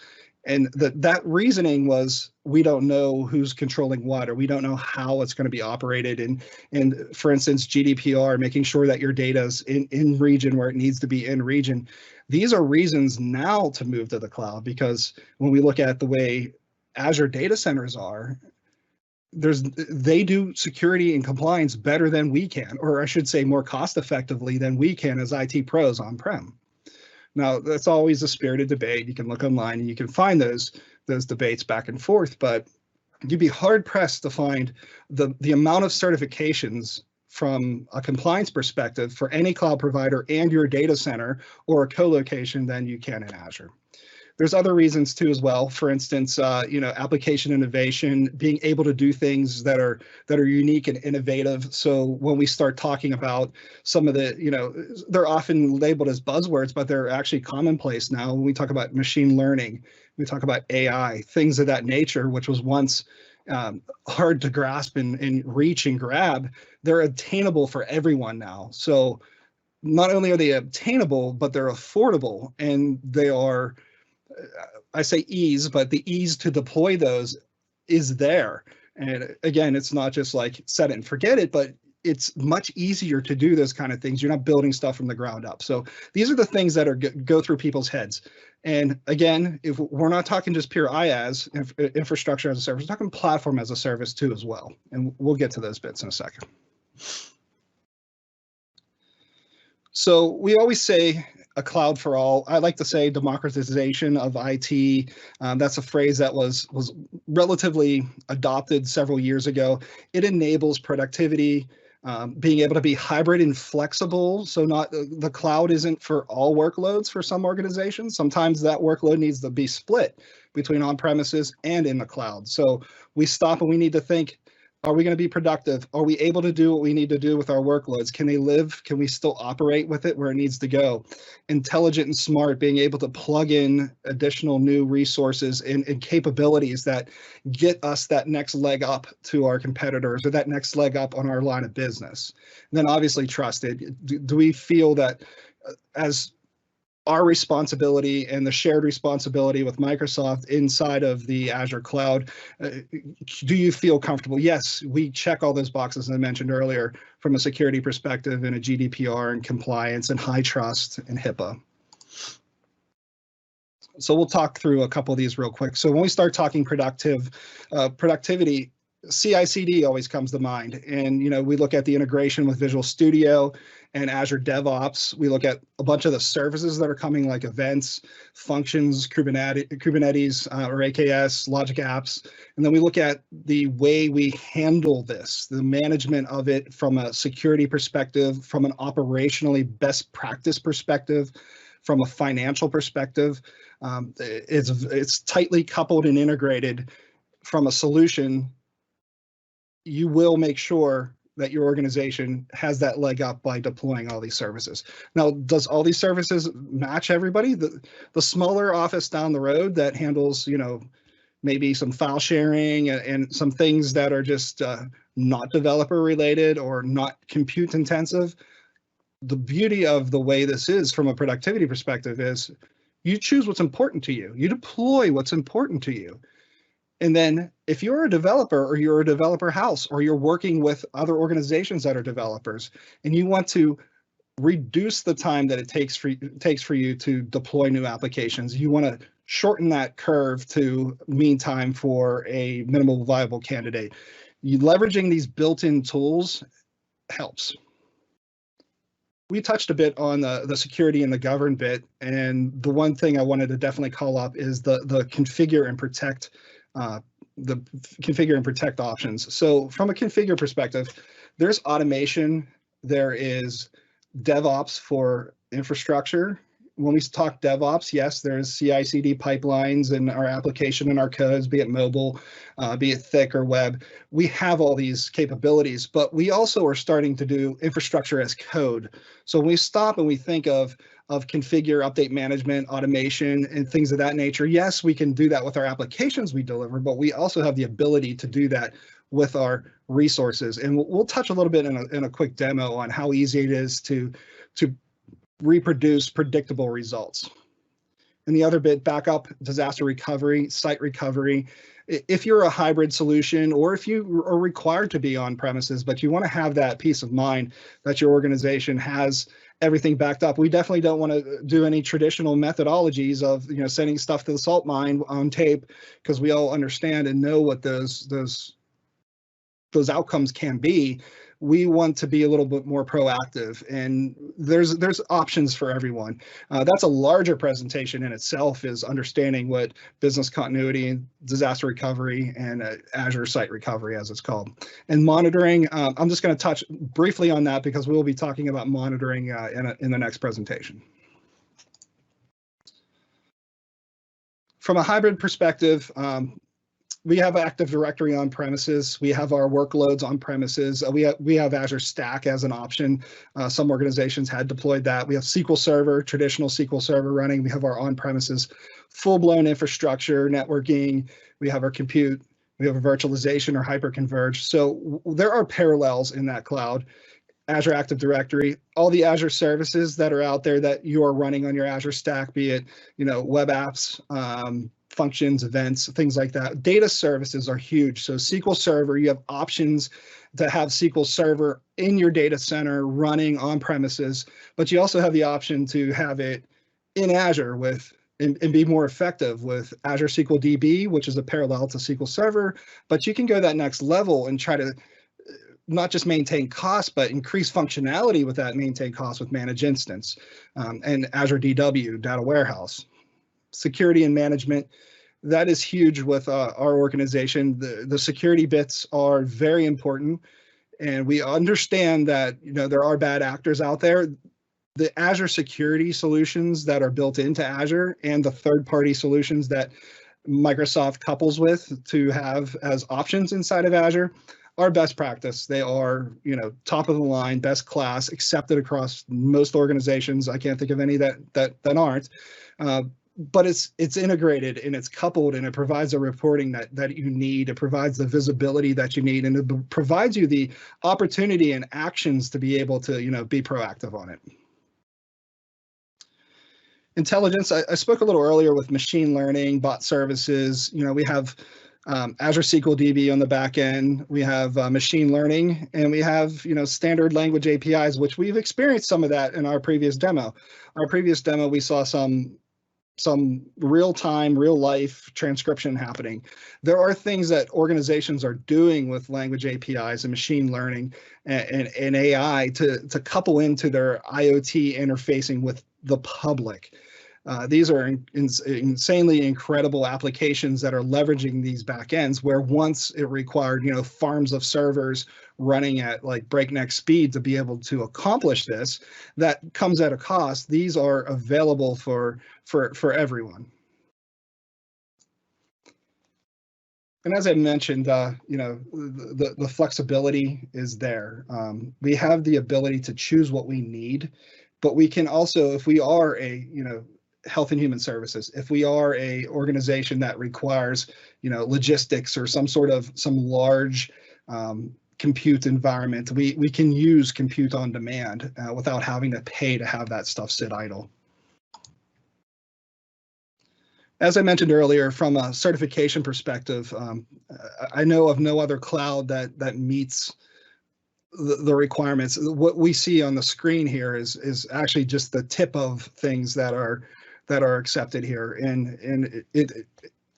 And that reasoning was, we don't know who's controlling what, or we don't know how it's going to be operated. And for instance, GDPR, making sure that your data is in region where it needs to be in region. These are reasons now to move to the cloud, because when we look at the way Azure data centers are, they do security and compliance better than we can, or I should say more cost effectively than we can as IT pros on-prem. Now, that's always a spirited debate. You can look online and you can find those debates back and forth, but you'd be hard pressed to find the amount of certifications from a compliance perspective for any cloud provider and your data center or a co-location than you can in Azure. There's other reasons too as well. For instance, application innovation, being able to do things that are unique and innovative. So when we start talking about some of the, they're often labeled as buzzwords, but they're actually commonplace now. When we talk about machine learning, we talk about AI, things of that nature, which was once hard to grasp and reach and grab. They're attainable for everyone now. So not only are they obtainable, but they're affordable, and they are, I say ease, but the ease to deploy those is there. And again, it's not just like set it and forget it, but it's much easier to do those kind of things. You're not building stuff from the ground up. So these are the things that are go through people's heads. And again, if we're not talking just pure IaaS, infrastructure as a service, we're talking platform as a service too as well. And we'll get to those bits in a second. So we always say a cloud for all. I like to say democratization of IT. That's a phrase that was relatively adopted several years ago. It enables productivity, being able to be hybrid and flexible. So not the cloud isn't for all workloads for some organizations. Sometimes that workload needs to be split between on-premises and in the cloud. So we stop and we need to think, are we going to be productive? Are we able to do what we need to do with our workloads? Can they live? Can we still operate with it where it needs to go? Intelligent and smart, being able to plug in additional new resources and capabilities that get us that next leg up to our competitors, or that next leg up on our line of business. And then obviously trusted. Do we feel that as our responsibility and the shared responsibility with Microsoft inside of the Azure cloud, do you feel comfortable? Yes, we check all those boxes I mentioned earlier from a security perspective and a GDPR and compliance and high trust and HIPAA. So we'll talk through a couple of these real quick. So when we start talking productivity, CI/CD always comes to mind. And, we look at the integration with Visual Studio and Azure DevOps. We look at a bunch of the services that are coming, like events, functions, Kubernetes or AKS, Logic Apps. And then we look at the way we handle this, the management of it from a security perspective, from an operationally best practice perspective, from a financial perspective. It's tightly coupled and integrated from a solution. You will make sure that your organization has that leg up by deploying all these services. Now, does all these services match everybody? The smaller office down the road that handles, maybe some file sharing and some things that are just not developer related or not compute intensive. The beauty of the way this is from a productivity perspective is you choose what's important to you. You deploy what's important to you. And then if you're a developer or you're a developer house or you're working with other organizations that are developers and you want to reduce the time that it takes for you to deploy new applications, you want to shorten that curve to mean time for a minimal viable candidate. Leveraging these built-in tools helps. We touched a bit on the security and the govern bit, and the one thing I wanted to definitely call up is the configure and protect options. So from a configure perspective, there's automation, there is DevOps for infrastructure. When we talk DevOps, yes, there's CI/CD pipelines in our application and our codes, be it mobile, be it thick or web. We have all these capabilities, but we also are starting to do infrastructure as code. So when we stop and we think of configure, update management, automation, and things of that nature, yes, we can do that with our applications we deliver, but we also have the ability to do that with our resources. And we'll touch a little bit in a quick demo on how easy it is to reproduce predictable results. And the other bit, backup, disaster recovery, site recovery. If you're a hybrid solution or if you are required to be on premises, but you want to have that peace of mind that your organization has everything backed up, we definitely don't want to do any traditional methodologies of sending stuff to the salt mine on tape, because we all understand and know what those outcomes can be. We want to be a little bit more proactive, and there's options for everyone. That's a larger presentation in itself, is understanding what business continuity and disaster recovery and Azure site recovery, as it's called. And monitoring, I'm just going to touch briefly on that because we'll be talking about monitoring in the next presentation. From a hybrid perspective, we have Active Directory on premises. We have our workloads on premises. We have Azure Stack as an option. Some organizations had deployed that. We have SQL Server, traditional SQL Server running. We have our on-premises full-blown infrastructure, networking. We have our compute. We have a virtualization or hyperconverged. So there are parallels in that cloud. Azure Active Directory, all the Azure services that are out there that you are running on your Azure Stack, be it web apps, functions, events, things like that. Data services are huge. So SQL Server, you have options to have SQL Server in your data center running on premises, but you also have the option to have it in Azure and be more effective with Azure SQL DB, which is a parallel to SQL Server. But you can go that next level and try to not just maintain cost, but increase functionality with that maintained cost with Managed Instance and Azure DW, Data Warehouse. Security and management, that is huge with our organization. The security bits are very important, and we understand that there are bad actors out there. The Azure security solutions that are built into Azure and the third-party solutions that Microsoft couples with to have as options inside of Azure are best practice. They are, top of the line, best class, accepted across most organizations. I can't think of any that aren't. But it's integrated and it's coupled, and it provides a reporting that you need. It provides the visibility that you need, and it provides you the opportunity and actions to be able to be proactive on it. Intelligence, I spoke a little earlier with machine learning, bot services. We have Azure SQL DB on the back end. We have machine learning, and we have standard language APIs, which we've experienced some of that in our previous demo. Our previous demo, we saw some real-time, real-life transcription happening. There are things that organizations are doing with language APIs and machine learning and AI to couple into their IoT interfacing with the public. These are insanely incredible applications that are leveraging these backends, where once it required, farms of servers running at like breakneck speed to be able to accomplish this. That comes at a cost. These are available for everyone. And as I mentioned, the flexibility is there. We have the ability to choose what we need, but we can also, if we are a, Health and Human Services, if we are a organization that requires, logistics or some large compute environment, we can use compute on demand without having to pay to have that stuff sit idle. As I mentioned earlier, from a certification perspective, I know of no other cloud that meets the requirements. What we see on the screen here is actually just the tip of things that are accepted here, and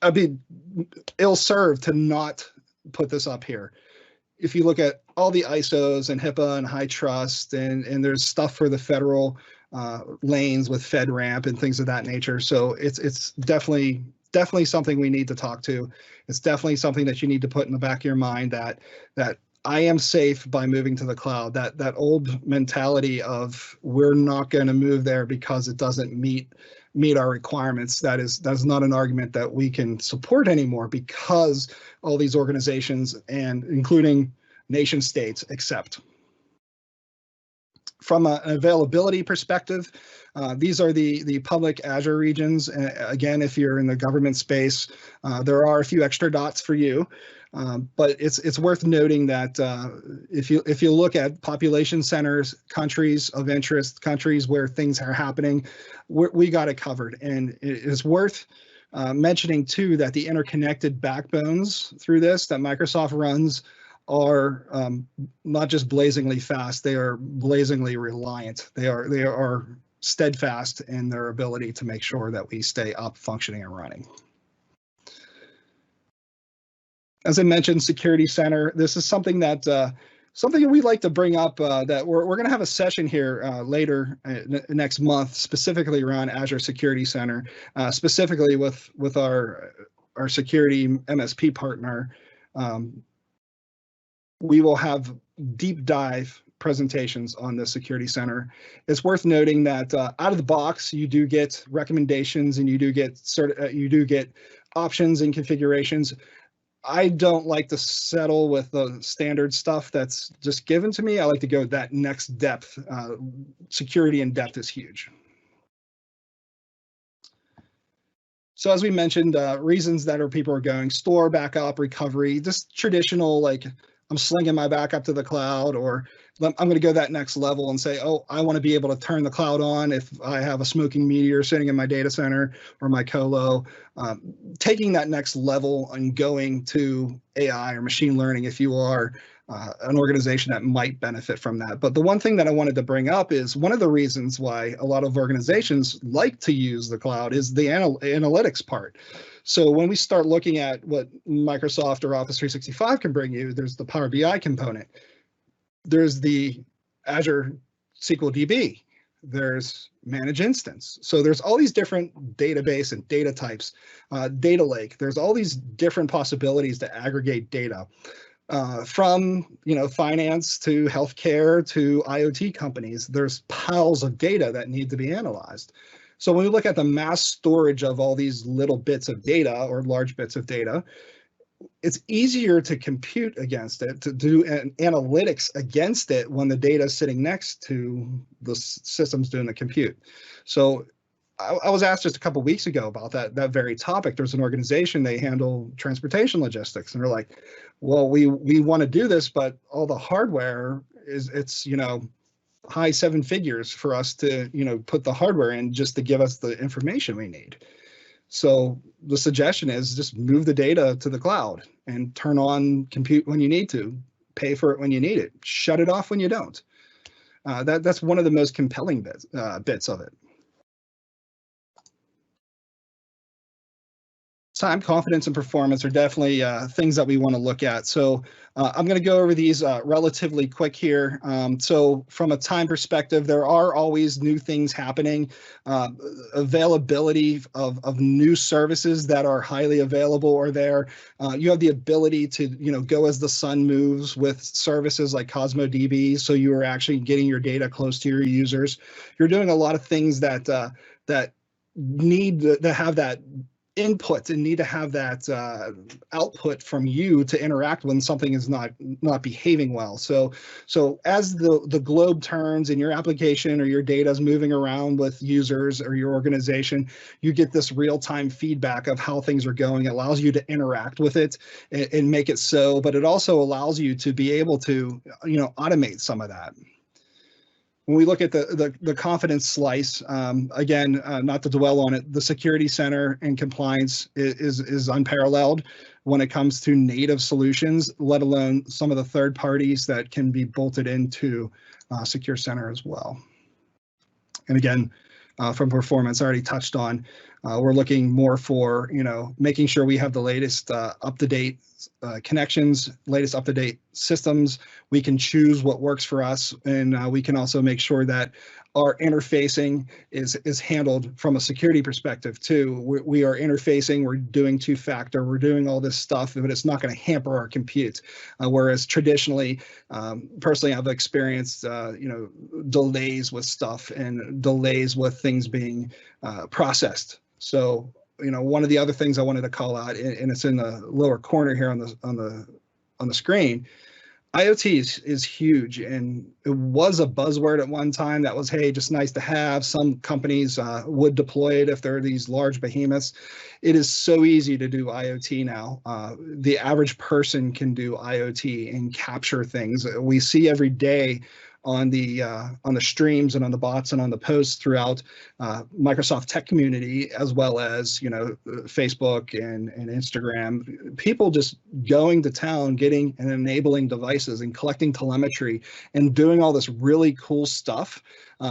I'd be ill-served to not put this up here. If you look at all the ISOs and HIPAA and HITRUST, and there's stuff for the federal lanes with FedRAMP and things of that nature. So it's definitely something we need to talk to. It's definitely something that you need to put in the back of your mind that I am safe by moving to the cloud. That old mentality of we're not going to move there because it doesn't meet our requirements. That is not an argument that we can support anymore, because all these organizations, and including nation states, accept. From an availability perspective, these are the public Azure regions. Again, if you're in the government space, there are a few extra dots for you. But it's worth noting that if you look at population centers, countries of interest, countries where things are happening, we got it covered. And it is worth mentioning too that the interconnected backbones through this that Microsoft runs are not just blazingly fast; they are blazingly reliant. They are steadfast in their ability to make sure that we stay up, functioning, and running. As I mentioned, Security Center. This is something that we'd like to bring up. That we're going to have a session here later next month, specifically around Azure Security Center, specifically with our security MSP partner. We will have deep dive presentations on the Security Center. It's worth noting that out of the box, you do get recommendations and you do get options and configurations. I don't like to settle with the standard stuff that's just given to me. I like to go that next depth. Security in depth is huge. So as we mentioned, reasons that people are going: store, backup, recovery, just traditional, like I'm slinging my backup to the cloud, or I'm going to go that next level and say, oh, I want to be able to turn the cloud on if I have a smoking meteor sitting in my data center or my colo. Taking that next level and going to AI or machine learning if you are an organization that might benefit from that. But the one thing that I wanted to bring up is one of the reasons why a lot of organizations like to use the cloud is the analytics part. So when we start looking at what Microsoft or Office 365 can bring you, there's the Power BI component. There's the Azure SQL DB. There's Manage Instance. So there's all these different database and data types, data lake. There's all these different possibilities to aggregate data. From finance to healthcare to IoT companies, there's piles of data that need to be analyzed. So when we look at the mass storage of all these little bits of data or large bits of data, it's easier to compute against it, to do analytics against it when the data is sitting next to the systems doing the compute. So I was asked just a couple of weeks ago about that very topic. There's an organization, they handle transportation logistics, and they're like, well, we want to do this, but all the hardware it's high seven figures for us to put the hardware in just to give us the information we need. So the suggestion is just move the data to the cloud and turn on compute when you need to, pay for it when you need it, shut it off when you don't. That's one of the most compelling bits of it. Time, confidence, and performance are definitely things that we want to look at. So I'm going to go over these relatively quick here. So from a time perspective, there are always new things happening. Availability of new services that are highly available are there. You have the ability to go as the sun moves with services like Cosmo DB, so you are actually getting your data close to your users. You're doing a lot of things that need to have that input and need to have that output from you to interact when something is not behaving well. So as the globe turns and your application or your data is moving around with users or your organization, you get this real-time feedback of how things are going. It allows you to interact with it and make it so, but it also allows you to be able to, automate some of that. When we look at the confidence slice, again, not to dwell on it, the security center and compliance is unparalleled when it comes to native solutions, let alone some of the third parties that can be bolted into Secure Center as well. And again, from performance, I already touched on, we're looking more for, making sure we have the latest up-to-date connections, latest up-to-date systems. We can choose what works for us, and we can also make sure that our interfacing is handled from a security perspective too. We are interfacing, we're doing two-factor, we're doing all this stuff, but it's not going to hamper our compute. Whereas traditionally, personally, I've experienced delays with stuff and delays with things being processed. So one of the other things I wanted to call out, and it's in the lower corner here on the screen, IoT is huge, and it was a buzzword at one time that was, hey, just nice to have. Some companies would deploy it if they're these large behemoths. It is so easy to do IoT now. The average person can do IoT and capture things. We see every day on the streams and on the bots and on the posts throughout Microsoft tech community, as well as Facebook and Instagram, people just going to town, getting and enabling devices and collecting telemetry and doing all this really cool stuff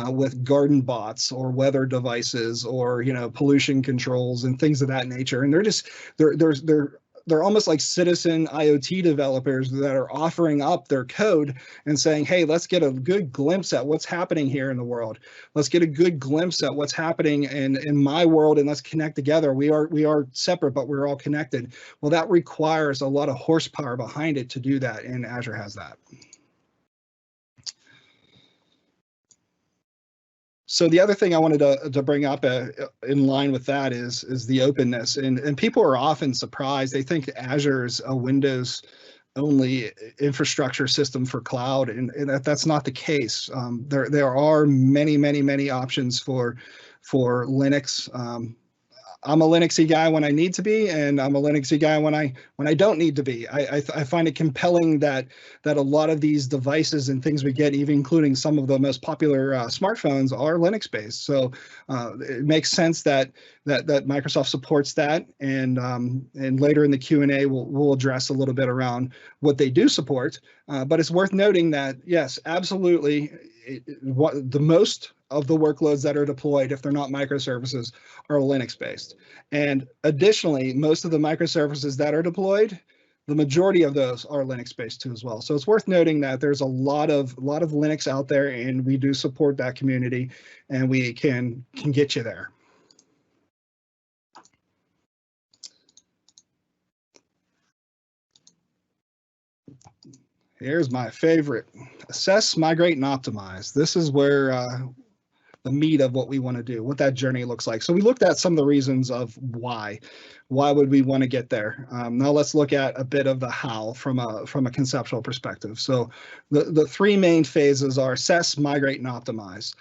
with garden bots or weather devices or pollution controls and things of that nature. And they're almost like citizen IoT developers that are offering up their code and saying, hey, let's get a good glimpse at what's happening here in the world. Let's get a good glimpse at what's happening in my world, and let's connect together. We are separate, but we're all connected. Well, that requires a lot of horsepower behind it to do that, and Azure has that. So the other thing I wanted to bring up in line with that is the openness, and people are often surprised. They think Azure is a Windows only infrastructure system for cloud, and that's not the case. There are many options for Linux. I'm a Linuxy guy when I need to be, and I'm a Linuxy guy when I don't need to be. I find it compelling that a lot of these devices and things we get, even including some of the most popular smartphones, are Linux based. So it makes sense that Microsoft supports that, and later in the Q&A we'll address a little bit around what they do support. But it's worth noting that yes, absolutely, the most of the workloads that are deployed, if they're not microservices, are Linux based. And additionally, most of the microservices that are deployed, the majority of those are Linux based too as well. So it's worth noting that there's a lot of Linux out there, and we do support that community, and we can get you there. Here's my favorite: assess, migrate, and optimize. This is where the meat of what we want to do, what that journey looks like. So we looked at some of the reasons of why would we want to get there. Now let's look at a bit of the how from a conceptual perspective. So the three main phases are assess, migrate, and optimize.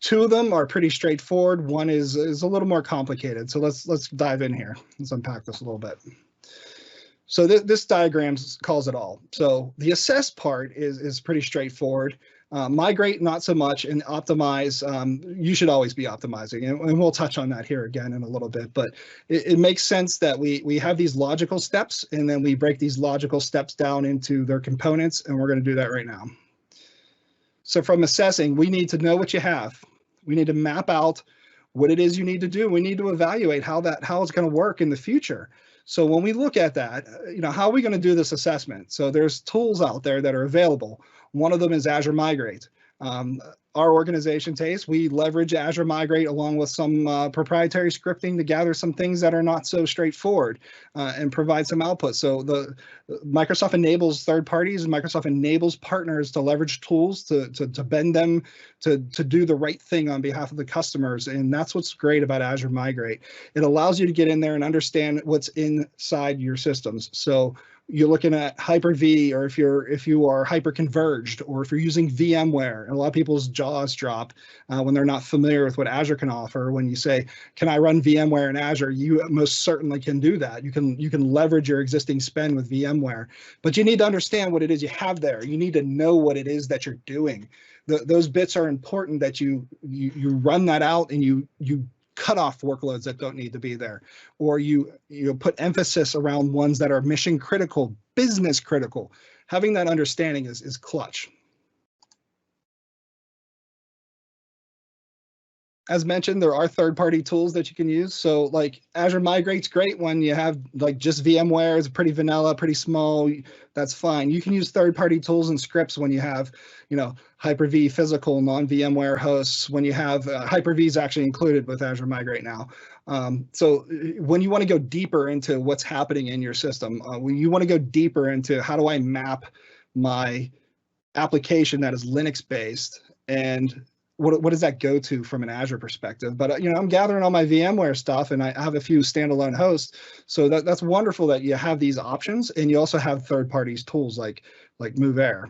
Two of them are pretty straightforward. One is a little more complicated. So let's dive in here. Let's unpack this a little bit. So this diagram calls it all. So the assess part is pretty straightforward. Migrate, not so much, and optimize, you should always be optimizing, and we'll touch on that here again in a little bit, but it makes sense that we have these logical steps, and then we break these logical steps down into their components, and we're going to do that right now. So from assessing, we need to know what you have. We need to map out what it is you need to do. We need to evaluate how it's going to work in the future. So when we look at that, how are we going to do this assessment? So there's tools out there that are available. One of them is Azure Migrate. Our organization, TASE, we leverage Azure Migrate along with some proprietary scripting to gather some things that are not so straightforward and provide some output. So the Microsoft enables third parties and Microsoft enables partners to leverage tools to bend them to do the right thing on behalf of the customers. And that's what's great about Azure Migrate. It allows you to get in there and understand what's inside your systems. So you're looking at Hyper-V, or if you are hyper-converged, or if you're using VMware. And a lot of people's jaws drop when they're not familiar with what Azure can offer. When you say, "Can I run VMware in Azure?" You most certainly can do that. You can leverage your existing spend with VMware, but you need to understand what it is you have there. You need to know what it is that you're doing. Those bits are important, that you run that out and you cut off workloads that don't need to be there, or you put emphasis around ones that are mission critical, business critical. Having that understanding is clutch. As mentioned, there are third-party tools that you can use. So like Azure Migrate's great when you have like just VMware. It's pretty vanilla, pretty small. That's fine. You can use third-party tools and scripts when you have, Hyper-V physical non-VMware hosts. When you have Hyper-V is actually included with Azure Migrate now. So when you want to go deeper into what's happening in your system, when you want to go deeper into how do I map my application that is Linux-based, and what does that go to from an Azure perspective? But I'm gathering all my VMware stuff, and I have a few standalone hosts. So that's wonderful that you have these options, and you also have third parties tools like MoveAir.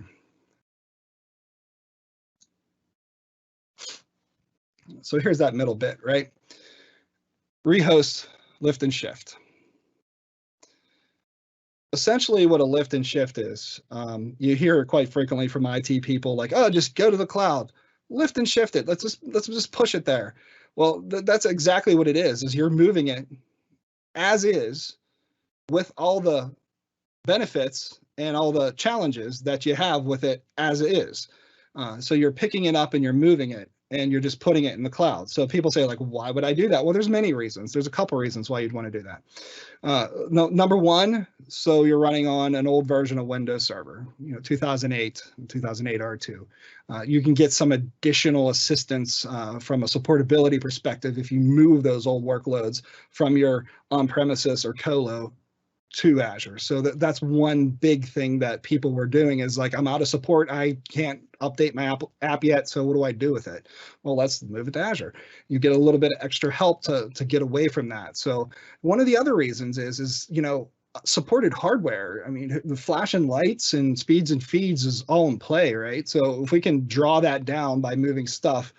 So here's that middle bit, right? Rehost, lift and shift. Essentially what a lift and shift is, you hear it quite frequently from IT people like, "Oh, just go to the cloud. Lift and shift it. Let's just push it there." Well, that's exactly what it is you're moving it as is with all the benefits and all the challenges that you have with it as is. So you're picking it up and you're moving it, and you're just putting it in the cloud. So people say like, "Why would I do that?" Well, there's many reasons. There's a couple reasons why you'd want to do that. Number one, so you're running on an old version of Windows Server, 2008 R2. You can get some additional assistance from a supportability perspective if you move those old workloads from your on-premises or colo to Azure. So that's one big thing that people were doing is like, "I'm out of support. I can't update my app yet. So what do I do with it?" Well, let's move it to Azure. You get a little bit of extra help to get away from that. So one of the other reasons is supported hardware. I mean, the flashing lights and speeds and feeds is all in play, right? So if we can draw that down by moving stuff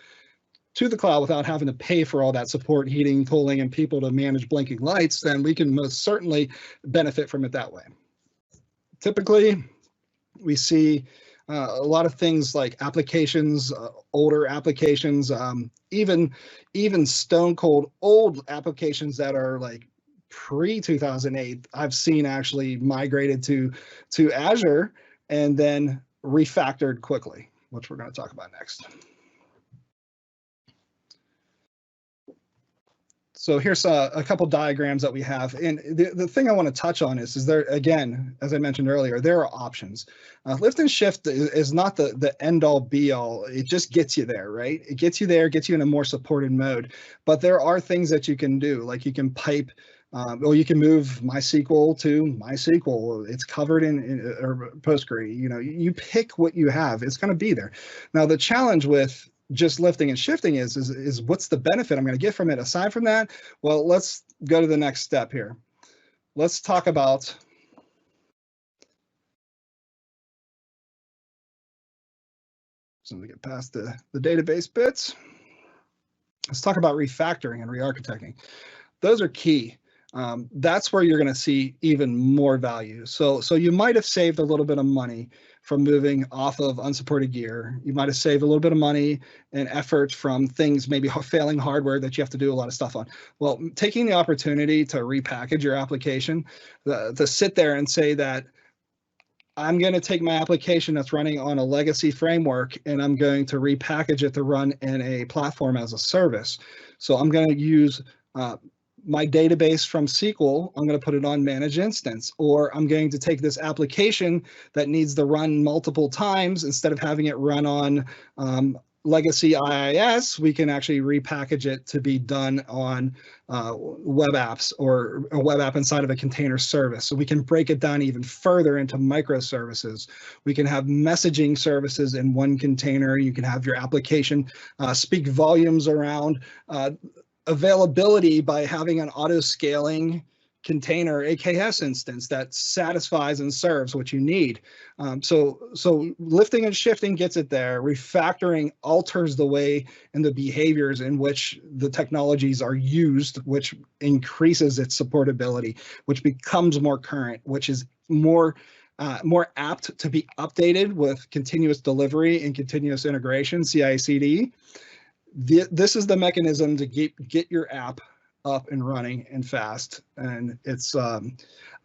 to the cloud without having to pay for all that support, heating, cooling, and people to manage blinking lights, then we can most certainly benefit from it that way. Typically, we see a lot of things like applications, older applications, even stone cold old applications that are like pre-2008, I've seen actually migrated to Azure and then refactored quickly, which we're going to talk about next. So here's a couple diagrams that we have. And the thing I want to touch on is there, again, as I mentioned earlier, there are options. Lift and shift is not the end all be all. It just gets you there, right? It gets you there, gets you in a more supported mode. But there are things that you can do, like you can pipe, or you can move MySQL to MySQL. It's covered in or Postgre. You pick what you have. It's going to be there. Now, the challenge with just lifting and shifting is what's the benefit I'm going to get from it aside from that? Well, let's go to the next step here. Let's talk about so we get past the database bits. Let's talk about refactoring and re-architecting. Those are key. That's where you're going to see even more value. So you might have saved a little bit of money from moving off of unsupported gear. You might have saved a little bit of money and effort from things, maybe failing hardware that you have to do a lot of stuff on. Well, taking the opportunity to repackage your application, to sit there and say that I'm going to take my application that's running on a legacy framework and I'm going to repackage it to run in a platform as a service. So I'm going to use my database from SQL, I'm going to put it on managed instance, or I'm going to take this application that needs to run multiple times. Instead of having it run on legacy IIS, we can actually repackage it to be done on web apps or a web app inside of a container service. So we can break it down even further into microservices. We can have messaging services in one container. You can have your application speak volumes around availability by having an auto-scaling container AKS instance that satisfies and serves what you need. So lifting and shifting gets it there. Refactoring alters the way and the behaviors in which the technologies are used, which increases its supportability, which becomes more current, which is more apt to be updated with continuous delivery and continuous integration, CI/CD. This is the mechanism to get your app up and running and fast. And it's, I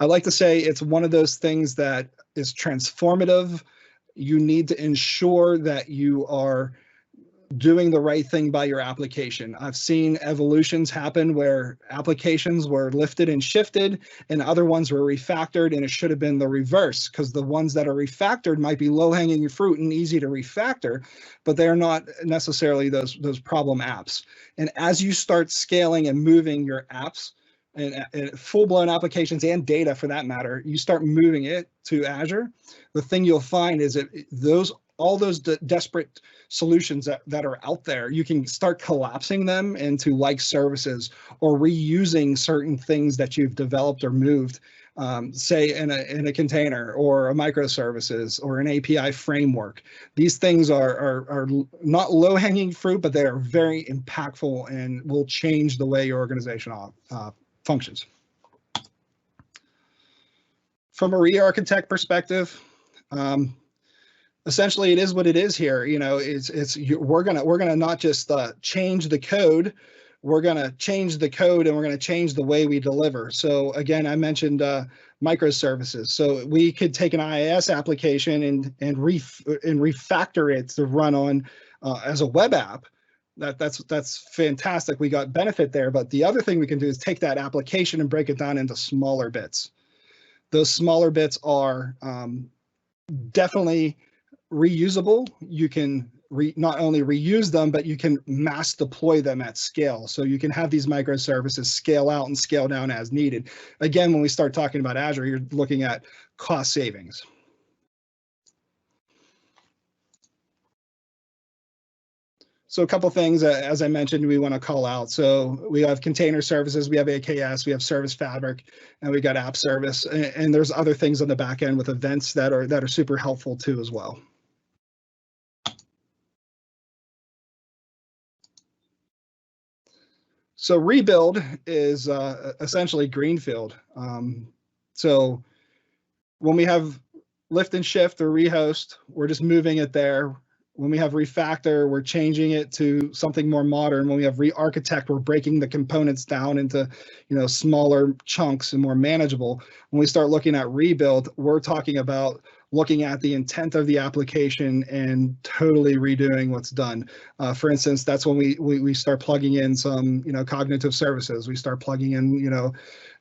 like to say it's one of those things that is transformative. You need to ensure that you are doing the right thing by your application. I've seen evolutions happen where applications were lifted and shifted and other ones were refactored, and it should have been the reverse, because the ones that are refactored might be low-hanging fruit and easy to refactor, but they're not necessarily those problem apps. And as you start scaling and moving your apps and full-blown applications and data for that matter, you start moving it to Azure, the thing you'll find is that all those desperate solutions that are out there, you can start collapsing them into like services or reusing certain things that you've developed or moved, say in a container or a microservices or an API framework. These things are not low-hanging fruit, but they are very impactful and will change the way your organization functions. From a re-architect perspective, essentially, it is what it is here. You know, we're gonna not just change the code, we're gonna change the code and we're gonna change the way we deliver. So again, I mentioned microservices. So we could take an IIS application and refactor it to run on as a web app. That's fantastic. We got benefit there. But the other thing we can do is take that application and break it down into smaller bits. Those smaller bits are definitely reusable. You can not only reuse them, but you can mass deploy them at scale. So you can have these microservices scale out and scale down as needed. Again, when we start talking about Azure, you're looking at cost savings. So a couple things, as I mentioned, we want to call out. So we have container services, we have AKS, we have Service Fabric, and we got App Service, and there's other things on the back end with events that are super helpful too as well. So rebuild is essentially greenfield. So when we have lift and shift or rehost, we're just moving it there. When we have refactor, we're changing it to something more modern. When we have re-architect, we're breaking the components down into, smaller chunks and more manageable. When we start looking at rebuild, we're talking about looking at the intent of the application and totally redoing what's done. For instance, that's when we start plugging in some, cognitive services. We start plugging in,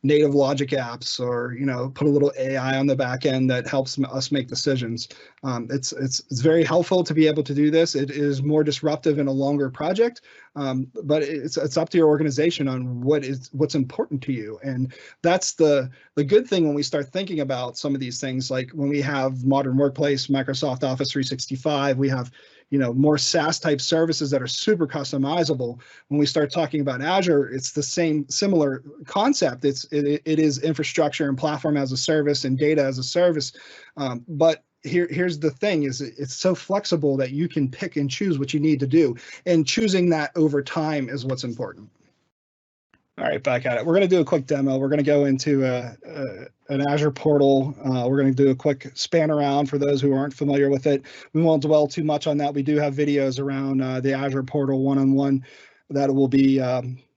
native logic apps, or put a little AI on the back end that helps us make decisions. It's very helpful to be able to do this. It is more disruptive in a longer project, but it's up to your organization on what's important to you. And that's the good thing when we start thinking about some of these things, like when we have Modern Workplace, Microsoft Office 365, we have more SaaS type services that are super customizable. When we start talking about Azure, it's the similar concept. It is infrastructure and platform as a service and data as a service. But here's the thing: is it's so flexible that you can pick and choose what you need to do, and choosing that over time is what's important. All right, back at it. We're going to do a quick demo. We're going to go into an Azure portal. We're going to do a quick span around for those who aren't familiar with it. We won't dwell too much on that. We do have videos around the Azure portal one-on-one that will be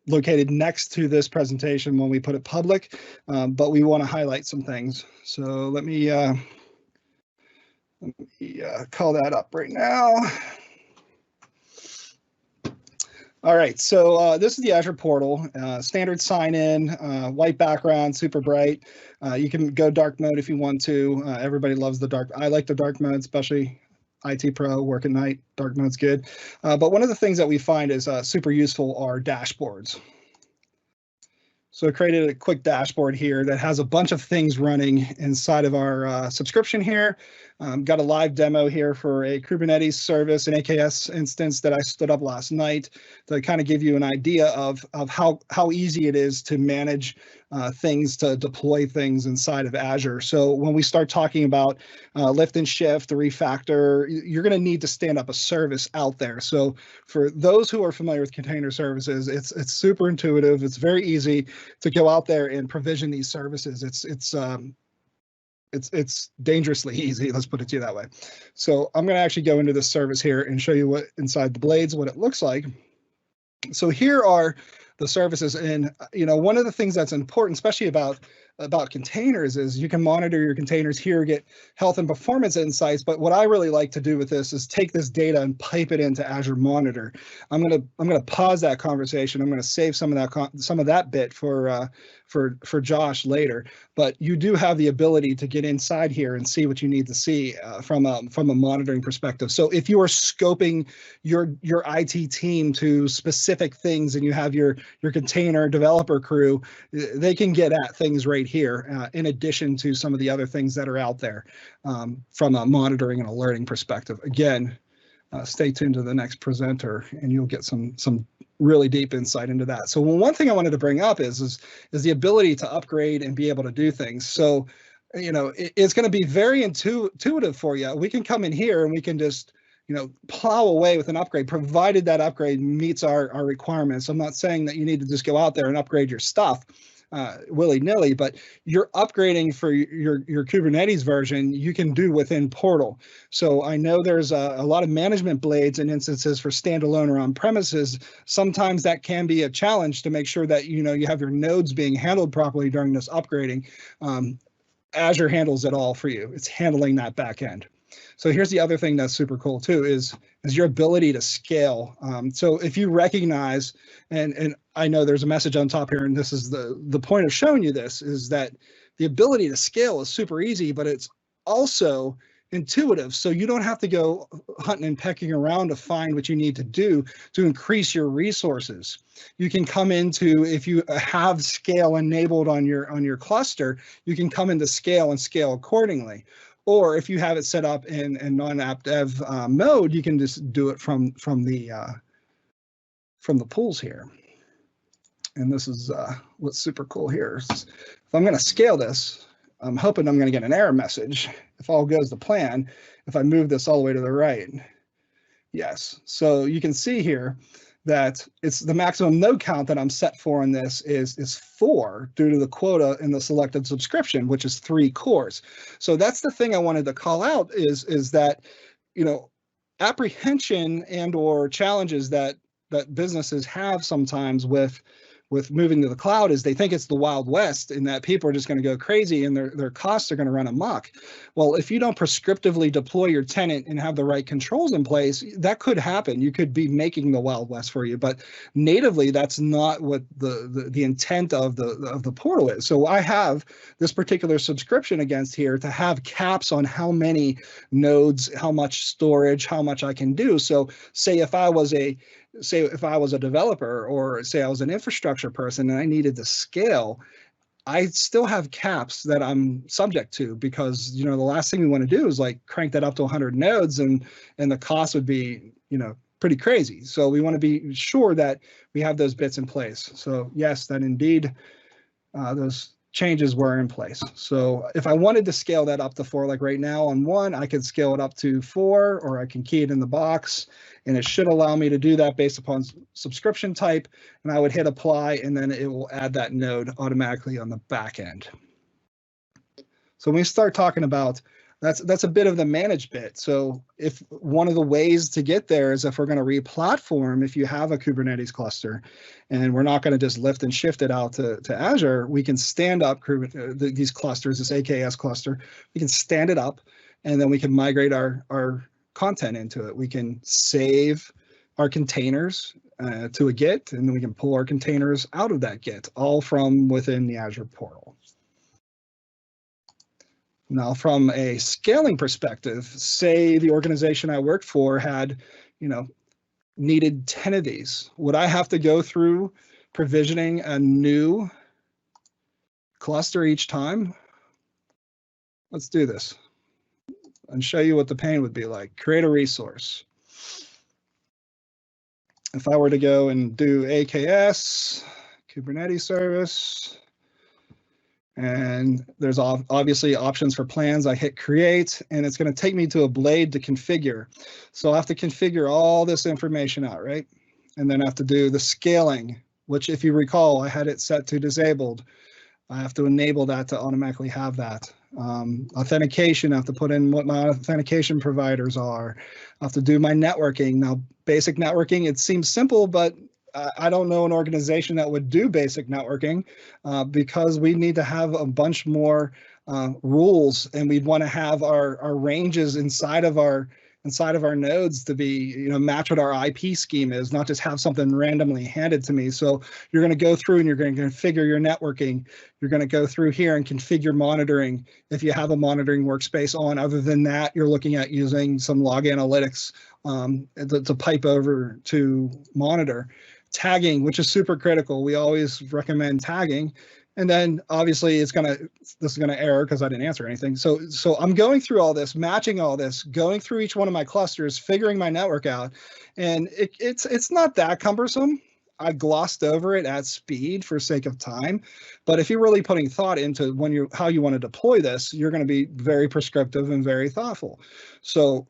located next to this presentation when we put it public, but we want to highlight some things. So let me call that up right now. All right, so this is the Azure portal, standard sign-in, white background, super bright. You can go dark mode if you want to. Everybody loves the dark. I like the dark mode, especially IT pro, work at night. Dark mode's good. But one of the things that we find is super useful are dashboards. So I created a quick dashboard here that has a bunch of things running inside of our subscription here. Got a live demo here for a Kubernetes service, an AKS instance that I stood up last night to kind of give you an idea of how easy it is to manage things, to deploy things inside of Azure. So when we start talking about lift and shift, the refactor, you're going to need to stand up a service out there. So for those who are familiar with container services, it's super intuitive. It's very easy to go out there and provision these services. It's dangerously easy, let's put it to you that way. So I'm going to actually go into this service here and show you what inside the blades, what it looks like. So here are the services, and one of the things that's important, especially about containers, is you can monitor your containers here, get health and performance insights. But what I really like to do with this is take this data and pipe it into Azure Monitor. I'm gonna pause that conversation. I'm gonna save some of that bit for Josh later. But you do have the ability to get inside here and see what you need to see from a monitoring perspective. So if you are scoping your IT team to specific things, and you have your container developer crew, they can get at things right here, in addition to some of the other things that are out there from a monitoring and alerting perspective. Again, stay tuned to the next presenter, and you'll get some really deep insight into that. So one thing I wanted to bring up is the ability to upgrade and be able to do things. So it's going to be very intuitive for you. We can come in here and we can just plow away with an upgrade, provided that upgrade meets our requirements. I'm not saying that you need to just go out there and upgrade your stuff willy-nilly, but you're upgrading for your Kubernetes version, you can do within Portal. So I know there's a lot of management blades and instances for standalone or on premises. Sometimes that can be a challenge to make sure that you have your nodes being handled properly during this upgrading. Azure handles it all for you. It's handling that back end. So here's the other thing that's super cool too, is your ability to scale. So if you recognize, and I know there's a message on top here, and this is the point of showing you this, is that the ability to scale is super easy, but it's also intuitive. So you don't have to go hunting and pecking around to find what you need to do to increase your resources. You can come into, if you have scale enabled on your cluster, you can come into scale and scale accordingly. Or if you have it set up in non-app dev mode, you can just do it from the pools here. And this is what's super cool here. If I'm going to scale this, I'm hoping I'm going to get an error message if all goes to plan, if I move this all the way to the right. Yes. So you can see here that it's the maximum node count that I'm set for in this is 4 due to the quota in the selected subscription, which is 3 cores. So that's the thing I wanted to call out is that, apprehension and or challenges that businesses have sometimes with moving to the cloud is they think it's the Wild West, and that people are just going to go crazy and their costs are going to run amok. Well, if you don't prescriptively deploy your tenant and have the right controls in place, that could happen. You could be making the Wild West for you, but natively, that's not what the intent of the portal is. So I have this particular subscription against here to have caps on how many nodes, how much storage, how much I can do. So say if I was a developer, or say I was an infrastructure person and I needed to scale, I still have caps that I'm subject to, because the last thing we want to do is like crank that up to 100 nodes, and the cost would be pretty crazy. So we want to be sure that we have those bits in place. So yes, that indeed those changes were in place. So if I wanted to scale that up to 4, like right now on 1, I could scale it up to 4, or I can key it in the box, and it should allow me to do that based upon subscription type. And I would hit apply, and then it will add that node automatically on the back end. So when we start talking about, that's a bit of the managed bit. So if one of the ways to get there is if we're going to re-platform, if you have a Kubernetes cluster and we're not going to just lift and shift it out to Azure, we can stand up these clusters, this AKS cluster, we can stand it up, and then we can migrate our content into it. We can save our containers to a Git, and then we can pull our containers out of that Git, all from within the Azure portal. Now, from a scaling perspective, say the organization I worked for had, needed 10 of these. Would I have to go through provisioning a new cluster each time? Let's do this and show you what the pain would be like. Create a resource. If I were to go and do AKS, Kubernetes service, and there's obviously options for plans. I hit create, and it's going to take me to a blade to configure. So I have to configure all this information out, right? And then I have to do the scaling, which, if you recall, I had it set to disabled. I have to enable that to automatically have that. Authentication, I have to put in what my authentication providers are. I have to do my networking. Now, basic networking, it seems simple, but I don't know an organization that would do basic networking because we need to have a bunch more rules, and we'd want to have our ranges inside of our nodes to be, match what our IP scheme is, not just have something randomly handed to me. So you're going to go through and you're going to configure your networking. You're going to go through here and configure monitoring if you have a monitoring workspace on. Other than that, you're looking at using some log analytics to pipe over to monitor. Tagging, which is super critical. We always recommend tagging. And then obviously this is gonna error because I didn't answer anything. So I'm going through all this, matching all this, going through each one of my clusters, figuring my network out. And it's not that cumbersome. I glossed over it at speed for sake of time. But if you're really putting thought into how you want to deploy this, you're going to be very prescriptive and very thoughtful. So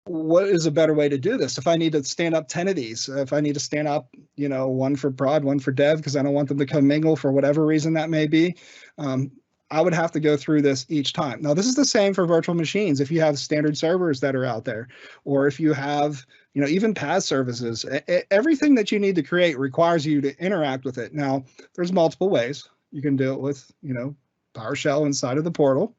what is a better way to do this? If I need to stand up 10 of these, if I need to stand up, one for prod, one for dev, because I don't want them to commingle for whatever reason that may be, I would have to go through this each time. Now, this is the same for virtual machines. If you have standard servers that are out there, or if you have, even PaaS services, everything that you need to create requires you to interact with it. Now, there's multiple ways. You can do it with, PowerShell inside of the portal.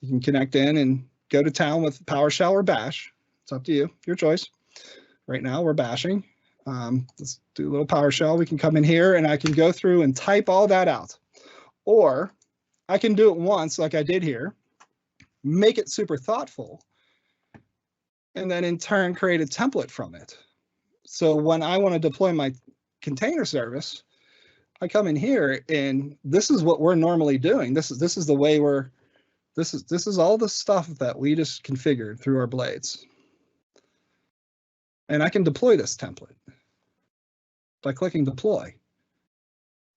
You can connect in and go to town with PowerShell or Bash. It's up to you, your choice. Right now we're bashing. Let's do a little PowerShell. We can come in here and I can go through and type all that out. Or I can do it once like I did here, make it super thoughtful, and then in turn create a template from it. So when I want to deploy my container service, I come in here and this is what we're normally doing. This is the way this is all the stuff that we just configured through our blades. And I can deploy this template by clicking deploy.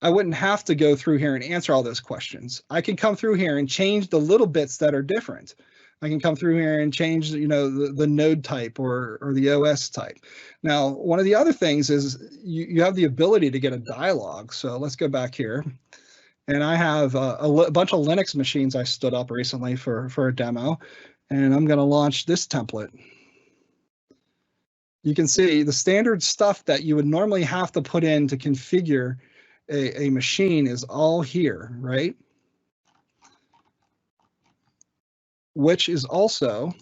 I wouldn't have to go through here and answer all those questions. I can come through here and change the little bits that are different. I can come through here and change, the node type or the OS type. Now, one of the other things is you have the ability to get a dialogue. So let's go back here. And I have a bunch of Linux machines I stood up recently for a demo, and I'm going to launch this template. You can see the standard stuff that you would normally have to put in to configure a machine is all here, right? Which is also,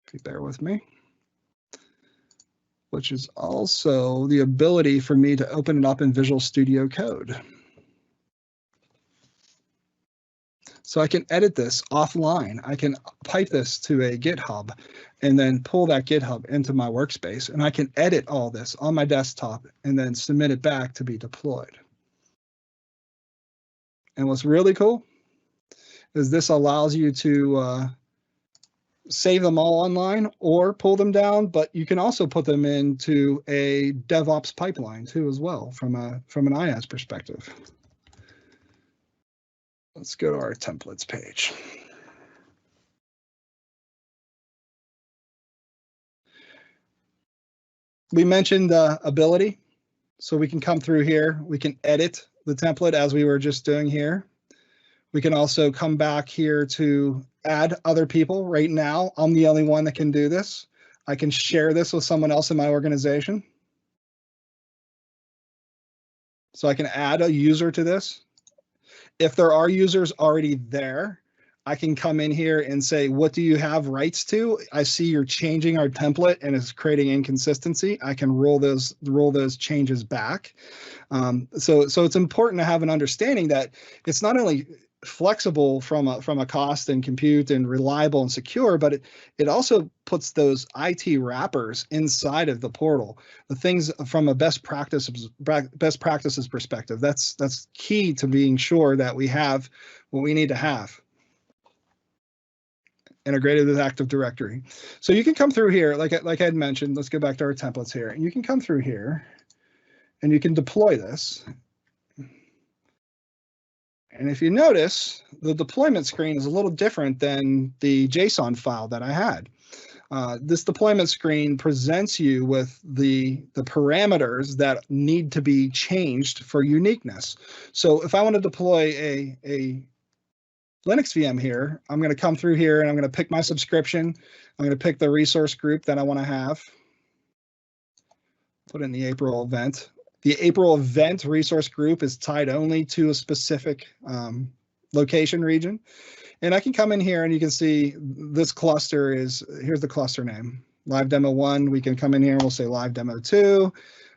if you bear with me, which is also the ability for me to open it up in Visual Studio Code. So I can edit this offline. I can pipe this to a GitHub and then pull that GitHub into my workspace. And I can edit all this on my desktop and then submit it back to be deployed. And what's really cool is this allows you to save them all online or pull them down, but you can also put them into a DevOps pipeline too as well from an IaaS perspective. Let's go to our templates page. We mentioned ability, so we can come through here. We can edit the template as we were just doing here. We can also come back here to add other people. Right now, I'm the only one that can do this. I can share this with someone else in my organization. So I can add a user to this. If there are users already there, I can come in here and say, what do you have rights to? I see you're changing our template and it's creating inconsistency. I can roll those changes back. So it's important to have an understanding that it's not only flexible from a cost and compute and reliable and secure, but it also puts those IT wrappers inside of the portal. The things from a best practices perspective. That's key to being sure that we have what we need to have. Integrated with Active Directory. So you can come through here, like I had mentioned, let's go back to our templates here. And you can come through here and you can deploy this. And if you notice, the deployment screen is a little different than the JSON file that I had. This deployment screen presents you with the parameters that need to be changed for uniqueness. So if I want to deploy a Linux VM here, I'm going to come through here and I'm going to pick my subscription. I'm going to pick the resource group that I want to have. Put in the April event. The April event resource group is tied only to a specific location region. And I can come in here and you can see this cluster here's the cluster name. Live Demo 1, we can come in here and we'll say Live Demo 2.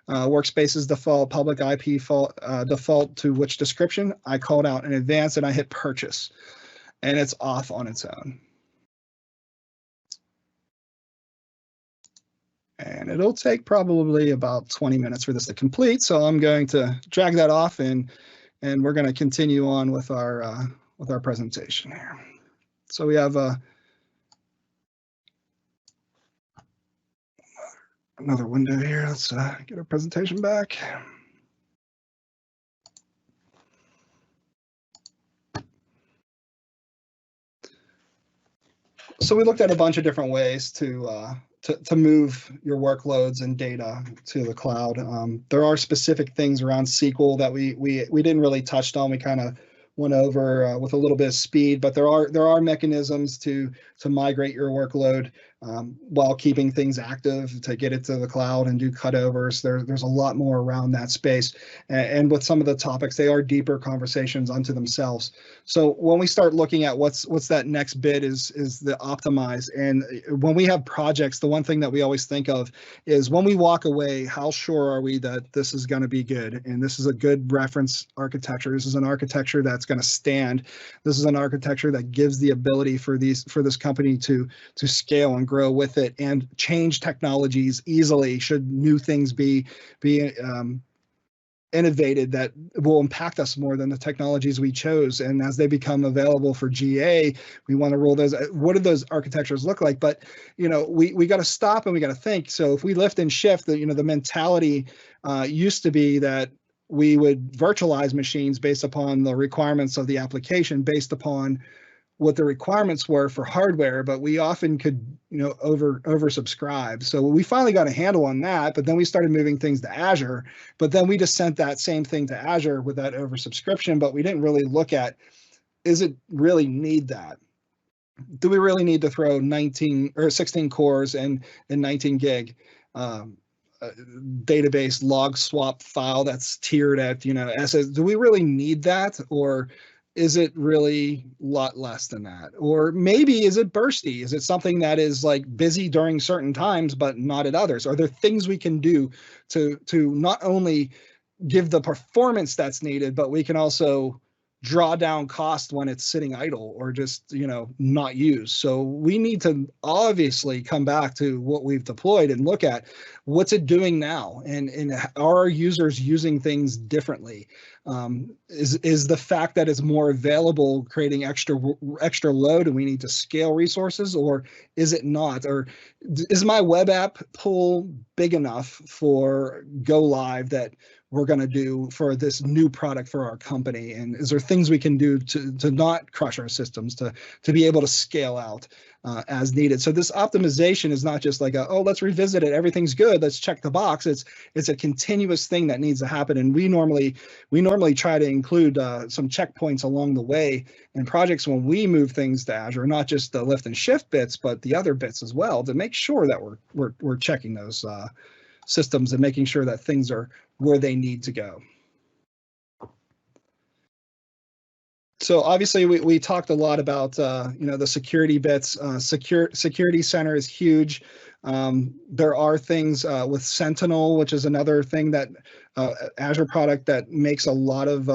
Workspaces default, public IP default to which description. I called out in advance and I hit purchase. And it's off on its own. And it'll take probably about 20 minutes for this to complete. So I'm going to drag that off and we're going to continue on with our presentation here. So we have another window here. Let's get our presentation back. So we looked at a bunch of different ways to move your workloads and data to the cloud. There are specific things around SQL that we didn't really touch on. We kind of went over with a little bit of speed, but there are mechanisms to migrate your workload while keeping things active to get it to the cloud and do cutovers. There's a lot more around that space, and with some of the topics, they are deeper conversations unto themselves. So when we start looking at what's that next bit is the optimize. And when we have projects, the one thing that we always think of is when we walk away, how sure are we that this is going to be good? And this is a good reference architecture. This is an architecture that's going to stand. This is an architecture that gives the ability for this company to scale and grow with it and change technologies easily should new things be innovated that will impact us more than the technologies we chose. And as they become available for GA, we want to roll those. What do those architectures look like? But we got to stop and we got to think. So if we lift and shift, the mentality used to be that we would virtualize machines based upon the requirements of the application, based upon what the requirements were for hardware, but we often could, oversubscribe. So we finally got a handle on that, but then we started moving things to Azure, but then we just sent that same thing to Azure with that oversubscription, but we didn't really look at, is it really need that? Do we really need to throw 19 or 16 cores and 19 gig database log swap file that's tiered at, SS? Do we really need that? Or is it really a lot less than that? Or maybe is it bursty? Is it something that is like busy during certain times, but not at others? Are there things we can do to not only give the performance that's needed, but we can also draw down cost when it's sitting idle or just, not used? So we need to obviously come back to what we've deployed and look at what's it doing now, and are our users using things differently? Is the fact that it's more available creating extra load and we need to scale resources, or is it not? Or is my web app pool big enough for go live that we're going to do for this new product for our company? And is there things we can do to not crush our systems, to be able to scale out as needed? So this optimization is not just like let's revisit it, everything's good, let's check the box. It's a continuous thing that needs to happen, and we normally try to include some checkpoints along the way in projects when we move things to Azure, not just the lift and shift bits, but the other bits as well, to make sure that we're checking those systems and making sure that things are where they need to go. So obviously we talked a lot about the security bits. Security Center is huge. There are things with Sentinel, which is another thing that Azure product that makes a lot of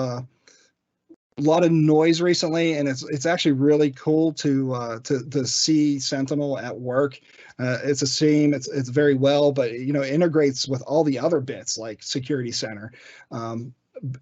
noise recently, and it's actually really cool to see Sentinel at work. It's a shame it's very well, but it integrates with all the other bits like Security Center.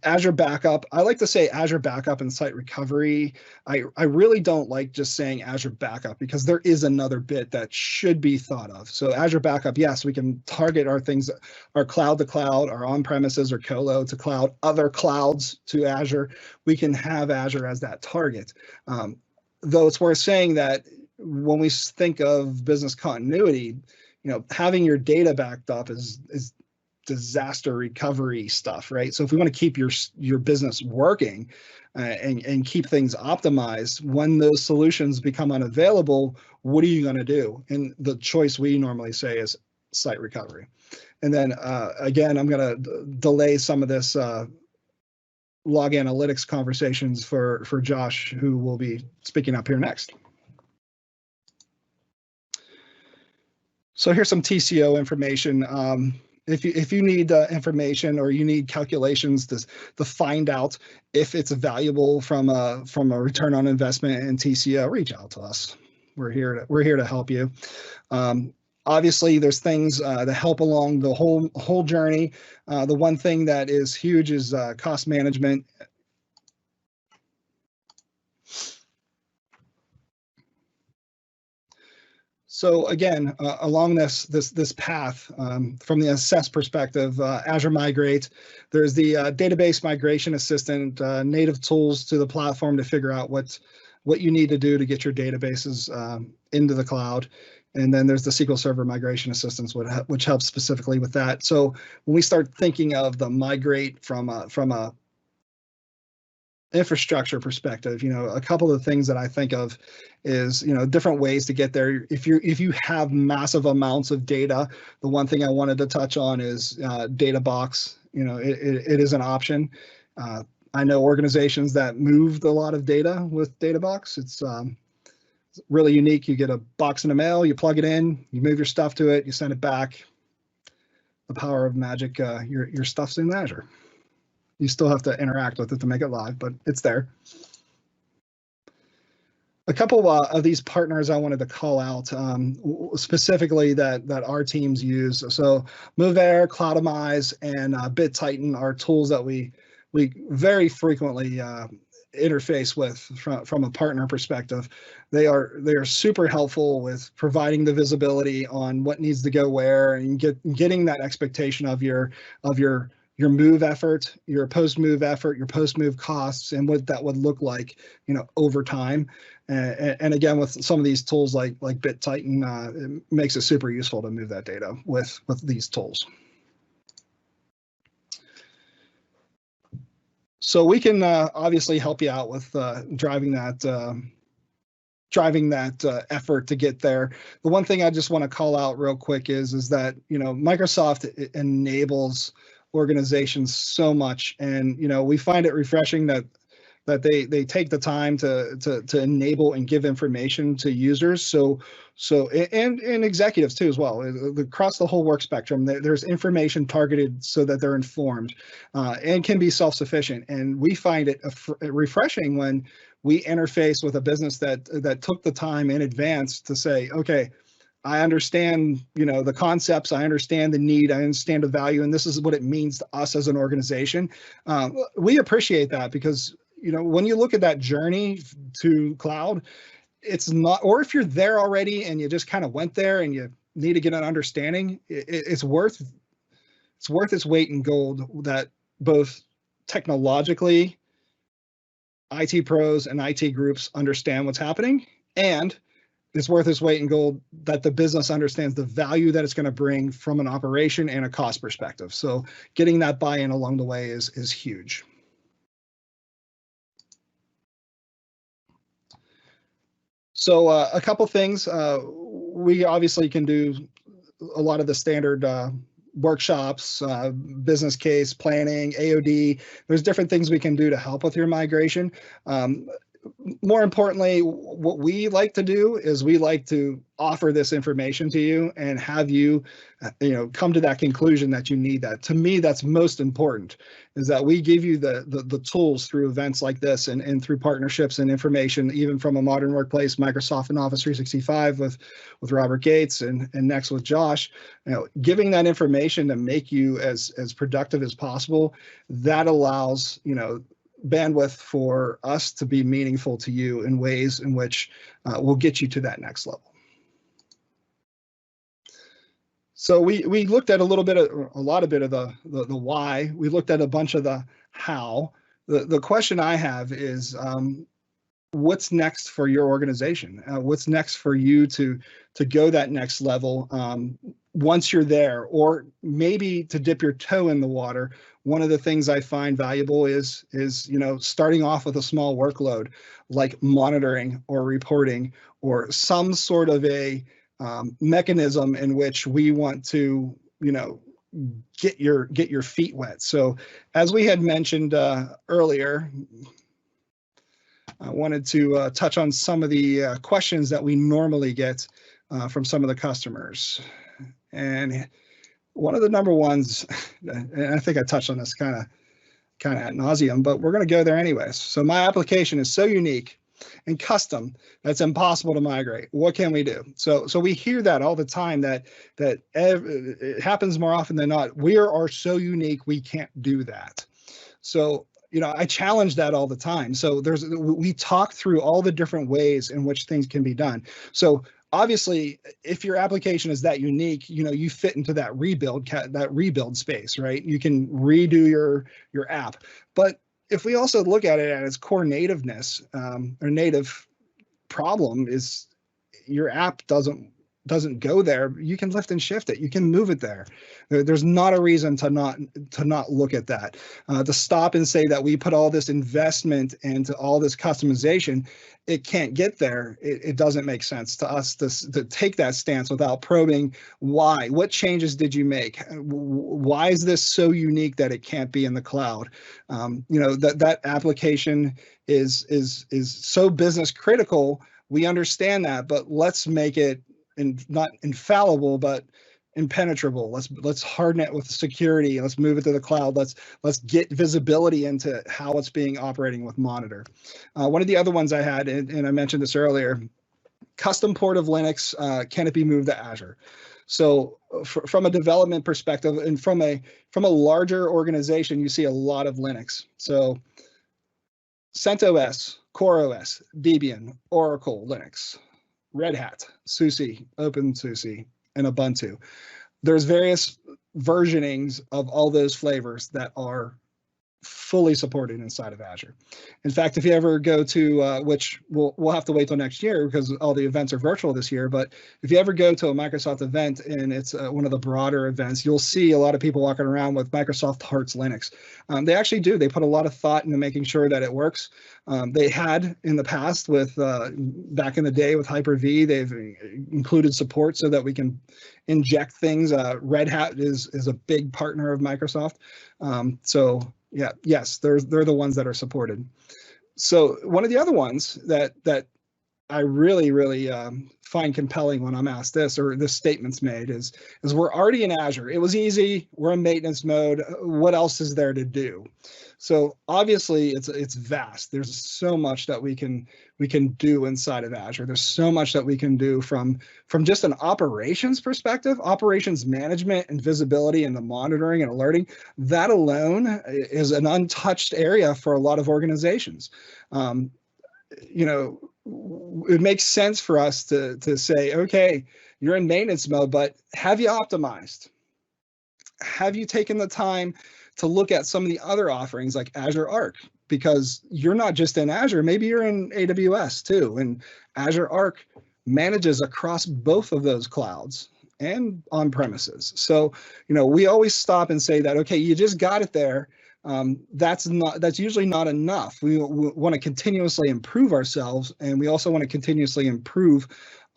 Azure Backup. I like to say Azure Backup and Site Recovery. I really don't like just saying Azure Backup because there is another bit that should be thought of. So Azure Backup, yes, we can target our things, our cloud to cloud, our on-premises or colo to cloud, other clouds to Azure. We can have Azure as that target. Though it's worth saying that when we think of business continuity, having your data backed up is disaster recovery stuff, right? So if we want to keep your business working and keep things optimized, when those solutions become unavailable, what are you going to do? And the choice we normally say is site recovery. And then again, I'm going to delay some of this log analytics conversations for Josh, who will be speaking up here next. So here's some TCO information. If you need information or you need calculations to find out if it's valuable from a return on investment in TCO, reach out to us. We're here to help you. Obviously, there's things that help along the whole journey. The one thing that is huge is cost management. So again, along this path, from the assess perspective, Azure Migrate, there's the database migration assistant, native tools to the platform to figure out what you need to do to get your databases into the cloud. And then there's the SQL Server migration assistance, which helps specifically with that. So when we start thinking of the migrate from a infrastructure perspective, a couple of things that I think of is different ways to get there. If you have massive amounts of data, the one thing I wanted to touch on is data box. It is an option. I know organizations that moved a lot of data with data box. It's really unique. You get a box in the mail, you plug it in, you move your stuff to it, you send it back. The power of magic. Your stuff's in Azure. You still have to interact with it to make it live, but it's there. A couple of these partners I wanted to call out specifically that our teams use. So MoveAir, Cloudimize, and BitTitan are tools that we very frequently interface with from a partner perspective. They are super helpful with providing the visibility on what needs to go where and getting that expectation of your move effort, your post-move effort, your post-move costs, and what that would look like, over time. And again, with some of these tools like BitTitan, it makes it super useful to move that data with these tools. So we can obviously help you out with driving that effort to get there. The one thing I just want to call out real quick is that Microsoft enables organizations so much, and we find it refreshing that they take the time to enable and give information to users. So and executives too as well. Across the whole work spectrum, there's information targeted so that they're informed and can be self-sufficient. And we find it refreshing when we interface with a business that took the time in advance to say, okay, I understand, the concepts, I understand the need, I understand the value, and this is what it means to us as an organization. We appreciate that because, when you look at that journey to cloud, it's not, or if you're there already and you just kind of went there and you need to get an understanding, it's worth its weight in gold that both technologically, IT pros and IT groups understand what's happening, and it's worth its weight in gold that the business understands the value that it's going to bring from an operation and a cost perspective. So getting that buy-in along the way is huge. So a couple things. We obviously can do a lot of the standard workshops, business case planning, AOD. There's different things we can do to help with your migration. More importantly, what we like to do is we like to offer this information to you and have you, come to that conclusion that you need that. To me, that's most important, is that we give you the tools through events like this and through partnerships and information, even from a Modern Workplace, Microsoft and Office 365 with Robert Gates and next with Josh, giving that information to make you as productive as possible. That allows, bandwidth for us to be meaningful to you in ways in which will get you to that next level. So we looked at a lot of the why. We looked at a bunch of the how. The question I have is, what's next for your organization? What's next for you to go that next level once you're there, or maybe to dip your toe in the water? One of the things I find valuable is starting off with a small workload, like monitoring or reporting, or some sort of a mechanism in which we want to get your feet wet. So as we had mentioned earlier, I wanted to touch on some of the questions that we normally get from some of the customers. And one of the number ones, and I think I touched on this kind of ad nauseum, but we're going to go there anyways. So my application is so unique and custom that's impossible to migrate. What can we do? So we hear that all the time, that it happens more often than not. We are so unique, we can't do that. So I challenge that all the time. So we talk through all the different ways in which things can be done. So obviously, if your application is that unique, you fit into that rebuild space, right? You can redo your app. But if we also look at it at its core nativeness, or native problem is your app doesn't go there, you can lift and shift it. You can move it there. There's not a reason to not look at that. To stop and say that we put all this investment into all this customization, it can't get there. It doesn't make sense to us to take that stance without probing why. What changes did you make? Why is this so unique that it can't be in the cloud? That application is so business critical. We understand that, but let's make it not infallible, but impenetrable. Let's harden it with security. Let's move it to the cloud. Let's get visibility into how it's being operating with Monitor. One of the other ones I had, and I mentioned this earlier, custom port of Linux, can it be moved to Azure? So from a development perspective and from a larger organization, you see a lot of Linux. So CentOS, CoreOS, Debian, Oracle Linux, Red Hat, SUSE, OpenSUSE, and Ubuntu. There's various versionings of all those flavors that are fully supported inside of Azure. In fact, if you ever go to, which we'll have to wait till next year because all the events are virtual this year, but if you ever go to a Microsoft event and it's one of the broader events, you'll see a lot of people walking around with Microsoft Hearts Linux. They actually do. They put a lot of thought into making sure that it works. They had in the past with, back in the day with Hyper-V, they've included support so that we can inject things. Red Hat is a big partner of Microsoft. So yeah, yes, they're the ones that are supported. So one of the other ones that I really find compelling when I'm asked this, or this statement's made, is we're already in Azure. It was easy. We're in maintenance mode. What else is there to do? So obviously it's vast. There's so much that we can do inside of Azure. There's so much that we can do from just an operations perspective, operations management and visibility and the monitoring and alerting. That alone is an untouched area for a lot of organizations. It makes sense for us to say, okay, you're in maintenance mode, but have you optimized? Have you taken the time to look at some of the other offerings like Azure Arc? Because you're not just in Azure, maybe you're in AWS too, and Azure Arc manages across both of those clouds and on premises. So, we always stop and say that, okay, you just got it there. That's usually not enough. We want to continuously improve ourselves, and we also want to continuously improve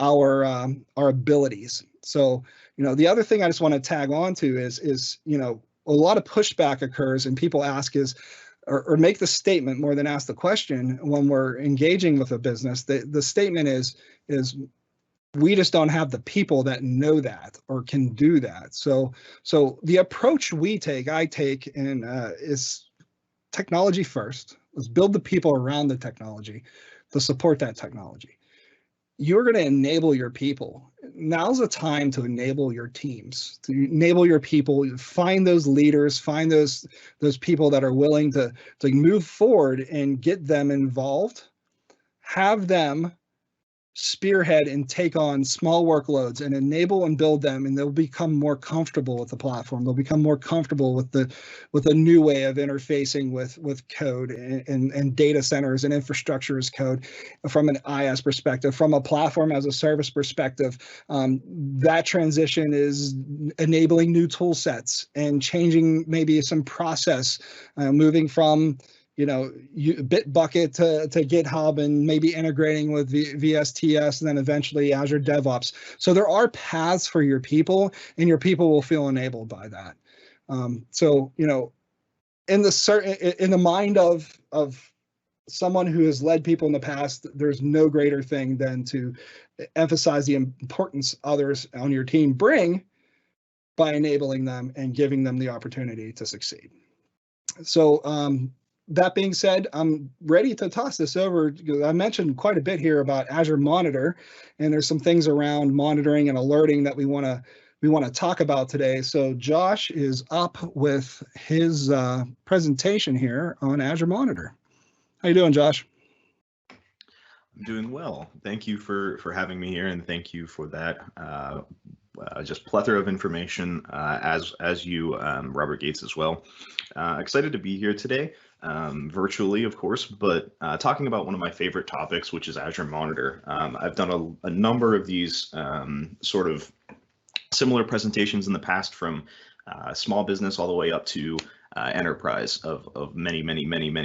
our abilities. So, The other thing I just want to tag on to is a lot of pushback occurs, and people ask or make the statement more than ask the question when we're engaging with a business. The statement is we just don't have the people that know that or can do that. So the approach I take is technology first. Let's build the people around the technology to support that technology. You're going to enable your people. Now's the time to enable your teams, to enable your people, find those leaders, find those people that are willing to move forward and get them involved, have them spearhead and take on small workloads and enable and build them, and they'll become more comfortable with the platform. They'll become more comfortable with a new way of interfacing with code and data centers and infrastructure as code from an IaaS perspective, from a platform as a service perspective. That transition is enabling new tool sets and changing maybe some process, moving from Bitbucket to GitHub, and maybe integrating with VSTS, and then eventually Azure DevOps. So there are paths for your people, and your people will feel enabled by that. In the mind of someone who has led people in the past, there's no greater thing than to emphasize the importance others on your team bring by enabling them and giving them the opportunity to succeed. So that being said, I'm ready to toss this over. I mentioned quite a bit here about Azure Monitor, and there's some things around monitoring and alerting that we want to talk about today. So Josh is up with his presentation here on Azure Monitor. How you doing, Josh? I'm doing well. Thank you for having me here, and thank you for that just plethora of information, as you, Robert Gates, as well. Excited to be here today. Virtually, of course, but talking about one of my favorite topics, which is Azure Monitor. I've done a number of these sort of similar presentations in the past, from small business all the way up to enterprise of many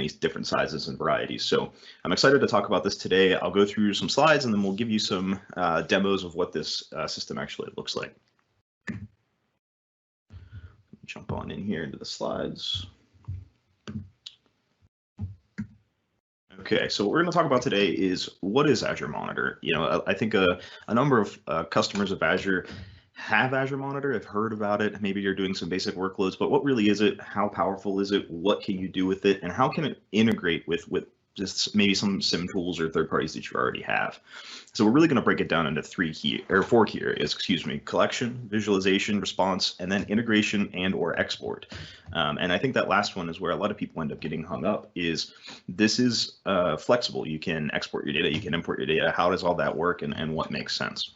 different sizes and varieties. So I'm excited to talk about this today. I'll go through some slides, and then we'll give you some demos of what this system actually looks like. Jump on in here into the slides. Okay, so what we're going to talk about today is, what is Azure Monitor? I think a number of customers of Azure have Azure Monitor, have heard about it. Maybe you're doing some basic workloads, but what really is it? How powerful is it? What can you do with it? And how can it integrate with just maybe some SIM tools or third parties that you already have? So we're really going to break it down into four key areas, collection, visualization, response, and then integration and or export. And I think that last one is where a lot of people end up getting hung up. This is flexible. You can export your data, you can import your data. How does all that work, and what makes sense?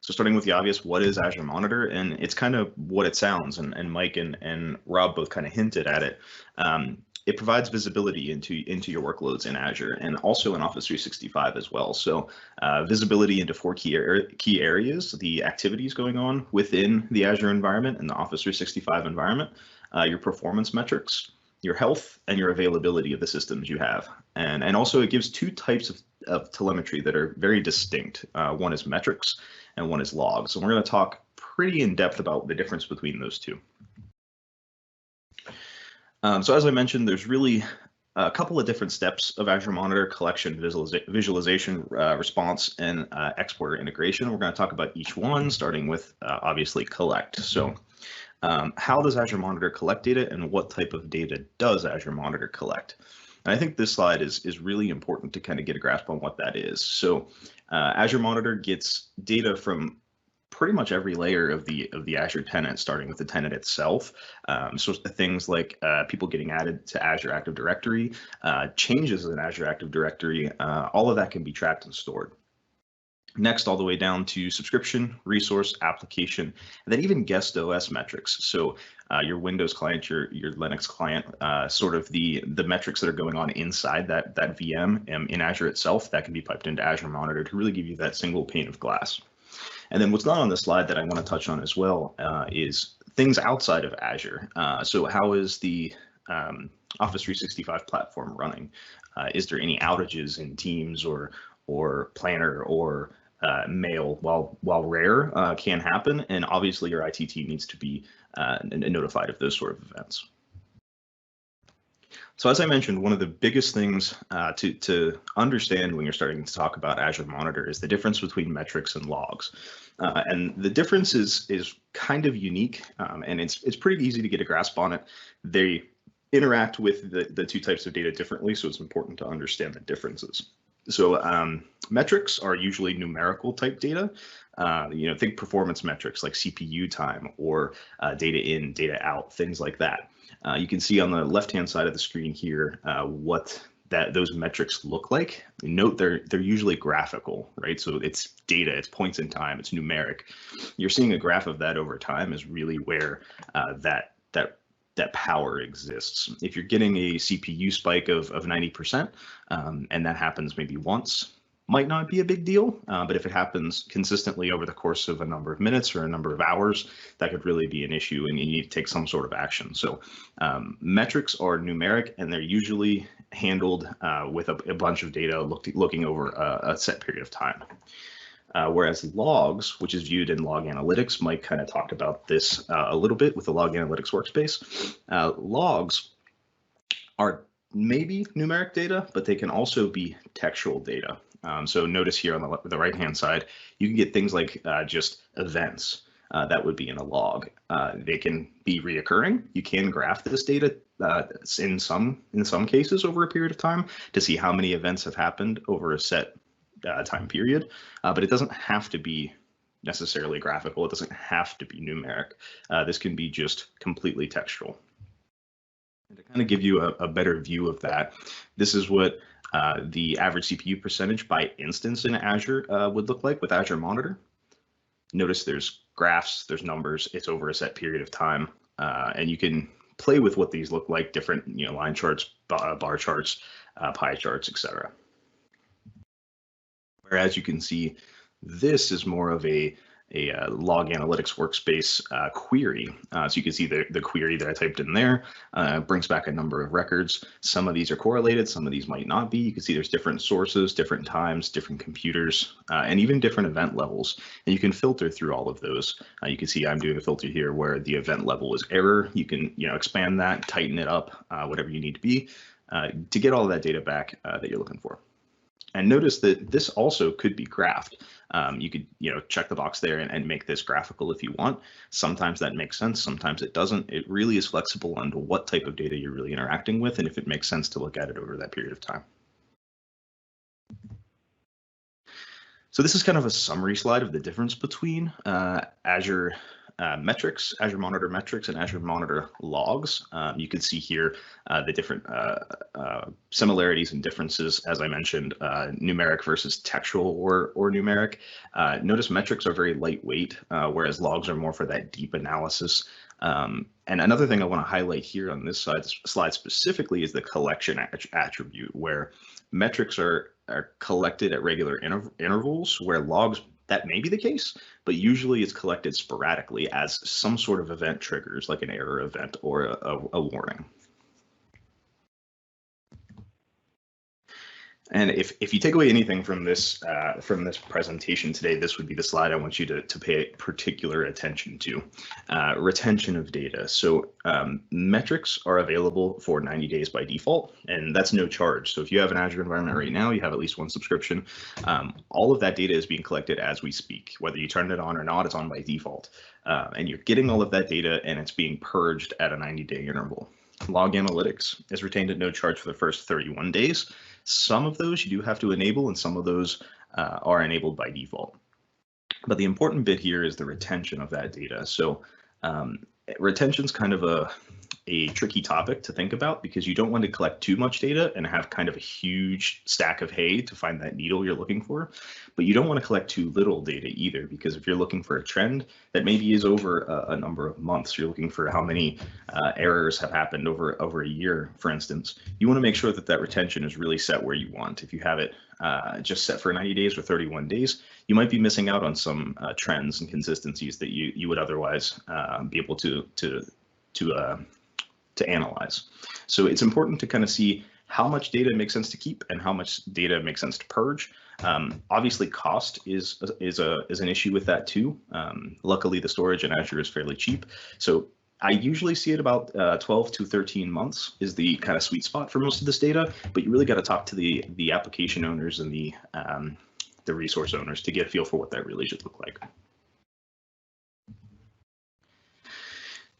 So starting with the obvious, what is Azure Monitor? And it's kind of what it sounds, and Mike and Rob both kind of hinted at it. It provides visibility into your workloads in Azure, and also in Office 365 as well. So visibility into four key areas: the activities going on within the Azure environment and the Office 365 environment, your performance metrics, your health, and your availability of the systems you have. And also it gives two types of telemetry that are very distinct. One is metrics and one is logs. And we're going to talk pretty in depth about the difference between those two. So as I mentioned, there's really a couple of different steps of Azure Monitor: collection, visualization, response, and export or integration. We're going to talk about each one, starting with obviously collect. So how does Azure Monitor collect data, and what type of data does Azure Monitor collect? And I think this slide is really important to kind of get a grasp on what that is. So Azure Monitor gets data from pretty much every layer of the Azure tenant, starting with the tenant itself. So things like people getting added to Azure Active Directory, changes in Azure Active Directory, all of that can be tracked and stored. Next, all the way down to subscription, resource, application, and then even guest OS metrics. So your Windows client, your Linux client, sort of the metrics that are going on inside that VM in Azure itself, that can be piped into Azure Monitor to really give you that single pane of glass. And then what's not on the slide that I want to touch on as well is things outside of Azure. So how is the Office 365 platform running? Is there any outages in Teams or Planner or mail, while rare, can happen, and obviously your IT team needs to be notified of those sort of events. So as I mentioned, one of the biggest things to understand when you're starting to talk about Azure Monitor is the difference between metrics and logs. And the difference is kind of unique, and it's pretty easy to get a grasp on it. They interact with the two types of data differently, so it's important to understand the differences. So metrics are usually numerical type data. Think performance metrics like CPU time or data in, data out, things like that. You can see on the left-hand side of the screen here what those metrics look like. Note they're usually graphical, right? So it's data, it's points in time, it's numeric. You're seeing a graph of that over time is really where that power exists. If you're getting a CPU spike of 90%, and that happens maybe once, might not be a big deal, but if it happens consistently over the course of a number of minutes or a number of hours, that could really be an issue and you need to take some sort of action. So metrics are numeric and they're usually handled with a bunch of data looking over a set period of time. Whereas logs, which is viewed in log analytics, Mike kind of talked about this a little bit with the log analytics workspace. Logs are maybe numeric data, but they can also be textual data. So notice here on the right-hand side, you can get things like just events that would be in a log. They can be reoccurring. You can graph this data in some cases over a period of time to see how many events have happened over a set time period, but it doesn't have to be necessarily graphical. It doesn't have to be numeric. This can be just completely textual. And to kind of give you a better view of that, this is what the average CPU percentage by instance in Azure would look like with Azure Monitor. Notice there's graphs, there's numbers, it's over a set period of time, and you can play with what these look like, different line charts, bar charts, pie charts, etc. Whereas you can see this is more of a log analytics workspace query. So you can see the query that I typed in there brings back a number of records. Some of these are correlated, some of these might not be. You can see there's different sources, different times, different computers, and even different event levels. And you can filter through all of those. You can see I'm doing a filter here where the event level is error. You can expand that, tighten it up, whatever you need to be to get all of that data back that you're looking for. And notice that this also could be graphed. You could, check the box there and make this graphical if you want. Sometimes that makes sense, sometimes it doesn't. It really is flexible on what type of data you're really interacting with and if it makes sense to look at it over that period of time. So this is kind of a summary slide of the difference between Azure metrics, Azure Monitor metrics, and Azure Monitor logs. You can see here the different similarities and differences, as I mentioned, numeric versus textual or numeric. Notice metrics are very lightweight, whereas logs are more for that deep analysis. And another thing I want to highlight here on this slide specifically is the collection attribute, where metrics are collected at regular intervals, where logs, that may be the case, but usually it's collected sporadically as some sort of event triggers, like an error event or a warning. And if you take away anything from this presentation today, this would be the slide I want you to pay particular attention to. Retention of data. So metrics are available for 90 days by default, and that's no charge. So if you have an Azure environment right now, you have at least one subscription. All of that data is being collected as we speak. Whether you turn it on or not, it's on by default. And you're getting all of that data and it's being purged at a 90-day interval. Log analytics is retained at no charge for the first 31 days. Some of those you do have to enable, and some of those are enabled by default. But the important bit here is the retention of that data. So retention is kind of a tricky topic to think about, because you don't want to collect too much data and have kind of a huge stack of hay to find that needle you're looking for. But you don't want to collect too little data either, because if you're looking for a trend that maybe is over a number of months, you're looking for how many errors have happened over a year, for instance, you want to make sure that that retention is really set where you want. If you have it just set for 90 days or 31 days, you might be missing out on some trends and consistencies that you would otherwise be able to analyze. So it's important to kind of see how much data makes sense to keep and how much data makes sense to purge. Obviously, cost is an issue with that too. Luckily, the storage in Azure is fairly cheap, so I usually see it about 12 to 13 months is the kind of sweet spot for most of this data, but you really got to talk to the application owners and the resource owners to get a feel for what that really should look like.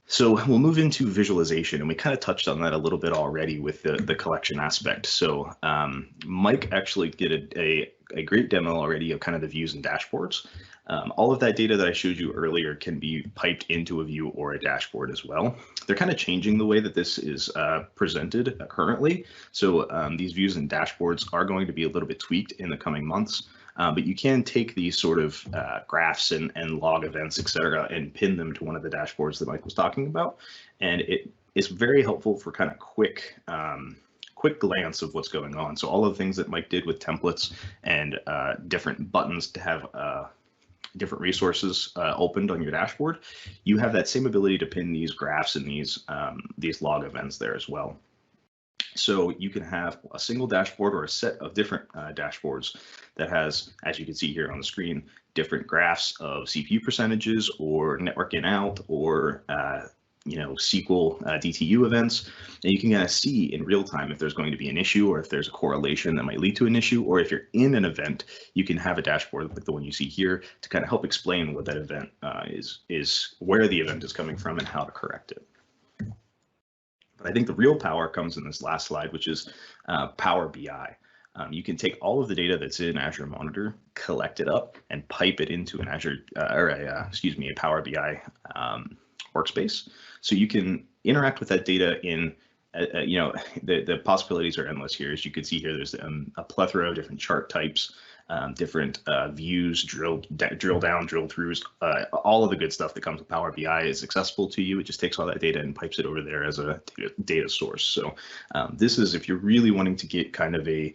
So we'll move into visualization, and we kind of touched on that a little bit already with the collection aspect. So Mike actually did a great demo already of kind of the views and dashboards. All of that data that I showed you earlier can be piped into a view or a dashboard as well. They're kind of changing the way that this is presented currently. So these views and dashboards are going to be a little bit tweaked in the coming months. But you can take these sort of graphs and log events, et cetera, and pin them to one of the dashboards that Mike was talking about. And it is very helpful for kind of quick glance of what's going on. So all of the things that Mike did with templates and different buttons to have different resources opened on your dashboard, you have that same ability to pin these graphs and these log events there as well. So you can have a single dashboard or a set of different dashboards that has, as you can see here on the screen, different graphs of CPU percentages or network in out or SQL DTU events. And you can kind of see in real time if there's going to be an issue or if there's a correlation that might lead to an issue, or if you're in an event, you can have a dashboard like the one you see here to kind of help explain what that event is, where the event is coming from and how to correct it. But I think the real power comes in this last slide, which is Power BI. You can take all of the data that's in Azure Monitor, collect it up, and pipe it into an Azure a Power BI workspace. So you can interact with that data in, the possibilities are endless here. As you can see here, there's a plethora of different chart types, different views, drill down, drill throughs, all of the good stuff that comes with Power BI is accessible to you. It just takes all that data and pipes it over there as a data source. So this is if you're really wanting to get kind of a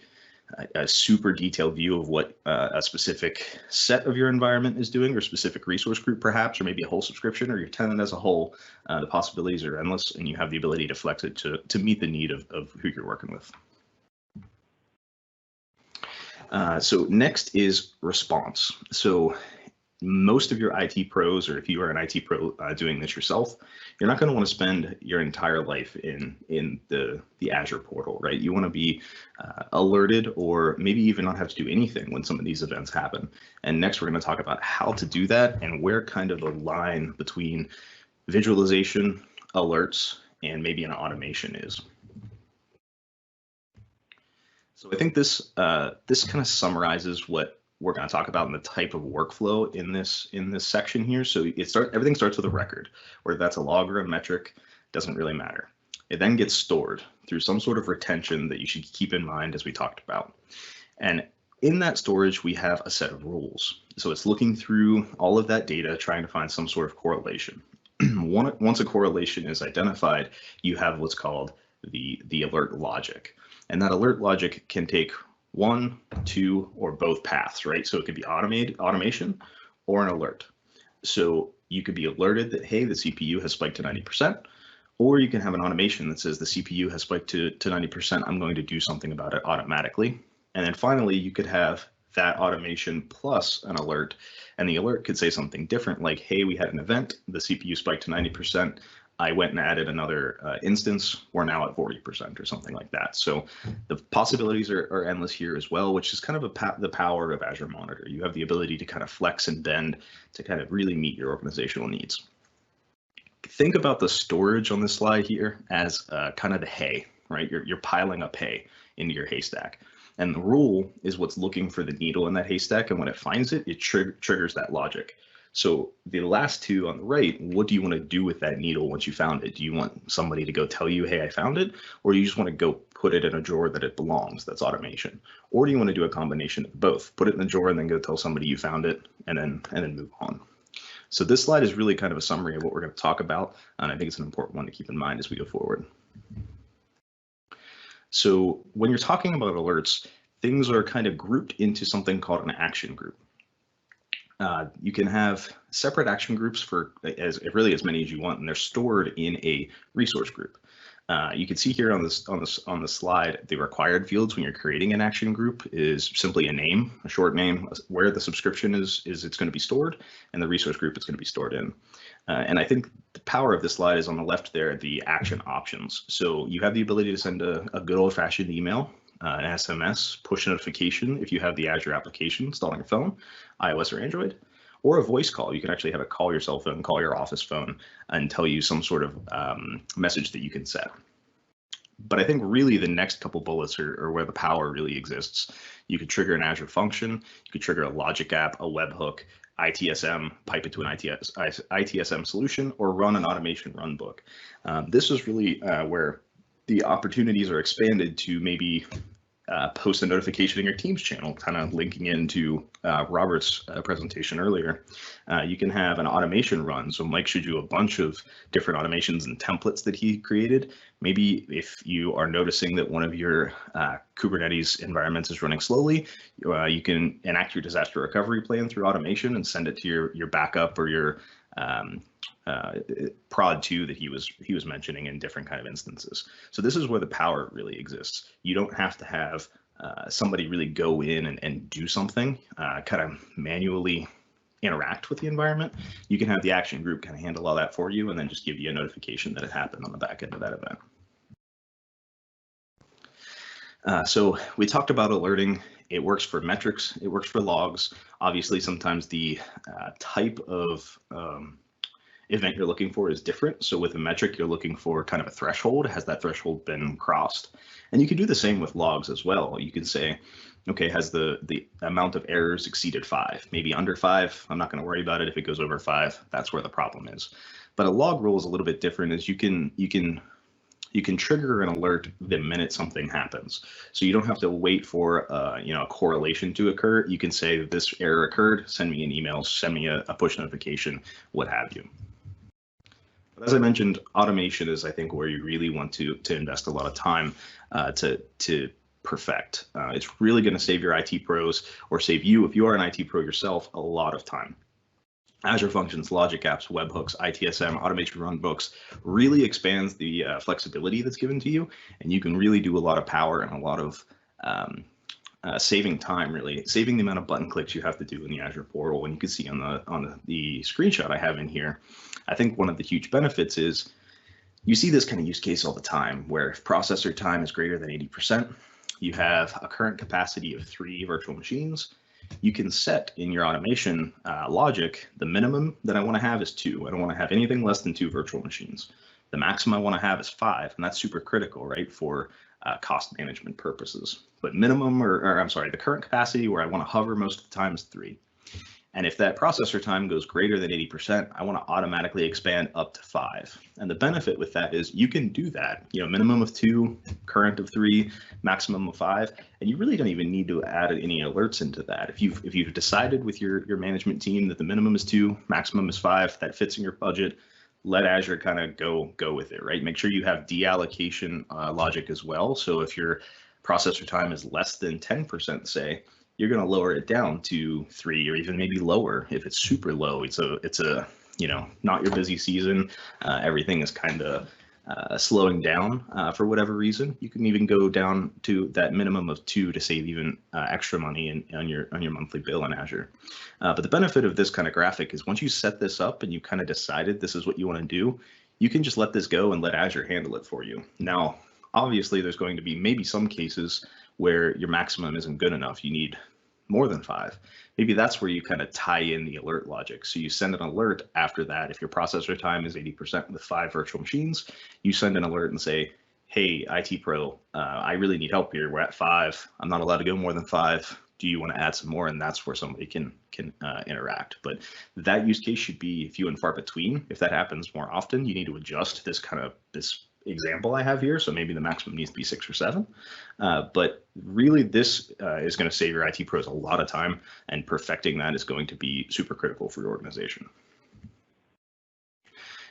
super detailed view of what a specific set of your environment is doing, or specific resource group perhaps, or maybe a whole subscription or your tenant as a whole. The possibilities are endless, and you have the ability to flex it to meet the need of who you're working with. So next is response. So most of your IT pros, or if you are an IT pro doing this yourself, you're not going to want to spend your entire life in the Azure portal, right? You want to be alerted, or maybe even not have to do anything when some of these events happen. And next, we're going to talk about how to do that and where kind of the line between visualization, alerts, and maybe an automation is. So I think this kind of summarizes what we're going to talk about in the type of workflow in this section here. So everything starts with a record, whether that's a log or a metric, doesn't really matter. It then gets stored through some sort of retention that you should keep in mind, as we talked about. And in that storage, we have a set of rules. So it's looking through all of that data, trying to find some sort of correlation. Once a correlation is identified, you have what's called the alert logic. And that alert logic can take one, two, or both paths, right? So it could be automation or an alert. So you could be alerted that, hey, the CPU has spiked to 90%, or you can have an automation that says the CPU has spiked to 90%, I'm going to do something about it automatically. And then finally, you could have that automation plus an alert, and the alert could say something different, like, hey, we had an event, the CPU spiked to 90%, I went and added another instance, we're now at 40% or something like that. So the possibilities are endless here as well, which is kind of the power of Azure Monitor. You have the ability to kind of flex and bend to kind of really meet your organizational needs. Think about the storage on this slide here as kind of the hay, right? You're piling up hay into your haystack. And the rule is what's looking for the needle in that haystack, and when it finds it, it triggers that logic. So the last two on the right, what do you want to do with that needle once you found it? Do you want somebody to go tell you, hey, I found it? Or do you just want to go put it in a drawer that it belongs? That's automation. Or do you want to do a combination of both? Put it in the drawer and then go tell somebody you found it, and then move on. So this slide is really kind of a summary of what we're going to talk about, and I think it's an important one to keep in mind as we go forward. So when you're talking about alerts, things are kind of grouped into something called an action group. You can have separate action groups for really as many as you want, and they're stored in a resource group. You can see here on the slide, the required fields when you're creating an action group is simply a name, a short name, where the subscription is it's going to be stored, and the resource group it's going to be stored in. And I think the power of this slide is on the left there, the action options. So you have the ability to send a good old-fashioned email, an SMS, push notification if you have the Azure application installed on your phone, iOS or Android, or a voice call. You can actually have it call your cell phone, call your office phone, and tell you some sort of message that you can set. But I think really the next couple bullets are where the power really exists. You could trigger an Azure function, you could trigger a logic app, a webhook, ITSM, pipe it to an ITSM solution, or run an automation runbook. This is really where the opportunities are expanded to maybe post a notification in your Teams channel, kind of linking into Robert's presentation earlier. You can have an automation run. So Mike showed you a bunch of different automations and templates that he created. Maybe if you are noticing that one of your Kubernetes environments is running slowly, you can enact your disaster recovery plan through automation and send it to your backup or your prod 2 that he was mentioning in different kind of instances. So this is where the power really exists. You don't have to have somebody really go in and do something, kind of manually interact with the environment. You can have the action group kind of handle all that for you and then just give you a notification that it happened on the back end of that event. So we talked about alerting. It works for metrics, it works for logs. Obviously, sometimes the type of event you're looking for is different. So with a metric, you're looking for kind of a threshold. Has that threshold been crossed? And you can do the same with logs as well. You can say, okay, has the amount of errors exceeded 5? Maybe under 5, I'm not going to worry about it. If it goes over 5, that's where the problem is. But a log rule is a little bit different, as you can trigger an alert the minute something happens. So you don't have to wait for a correlation to occur. You can say this error occurred, send me an email, send me a push notification, what have you. But as I mentioned, automation is, I think, where you really want to invest a lot of time to perfect. It's really going to save your IT pros, or save you, if you are an IT pro yourself, a lot of time. Azure Functions, Logic Apps, Webhooks, ITSM, Automation Runbooks really expands the flexibility that's given to you, and you can really do a lot of power and a lot of saving time, really saving the amount of button clicks you have to do in the Azure portal. And you can see on the screenshot I have in here, I think one of the huge benefits is you see this kind of use case all the time, where if processor time is greater than 80%, you have a current capacity of 3 virtual machines. You can set in your automation logic, the minimum that I want to have is 2. I don't want to have anything less than 2 virtual machines. The maximum I want to have is 5, and that's super critical, right, for cost management purposes. But minimum, or I'm sorry, the current capacity where I want to hover most of the time is 3. And if that processor time goes greater than 80%, I want to automatically expand up to 5. And the benefit with that is you can do that, minimum of 2, current of 3, maximum of 5, and you really don't even need to add any alerts into that. If you've decided with your management team that the minimum is 2, maximum is 5, that fits in your budget, let Azure kind of go with it, right? Make sure you have deallocation logic as well. So if your processor time is less than 10%, say, you're going to lower it down to 3, or even maybe lower if it's super low. It's a not your busy season. Everything is kind of slowing down for whatever reason. You can even go down to that minimum of 2 to save even extra money on your monthly bill in Azure. But the benefit of this kind of graphic is once you set this up and you kind of decided this is what you want to do, you can just let this go and let Azure handle it for you. Now, obviously, there's going to be maybe some cases where your maximum isn't good enough. You need more than 5. Maybe that's where you kind of tie in the alert logic. So you send an alert after that. If your processor time is 80% with 5 virtual machines, you send an alert and say, hey, IT pro, I really need help here. We're at 5. I'm not allowed to go more than 5. Do you want to add some more? And that's where somebody can interact. But that use case should be few and far between. If that happens more often, you need to adjust this example I have here. So maybe the maximum needs to be 6 or 7. But really, this is going to save your IT pros a lot of time, and perfecting that is going to be super critical for your organization.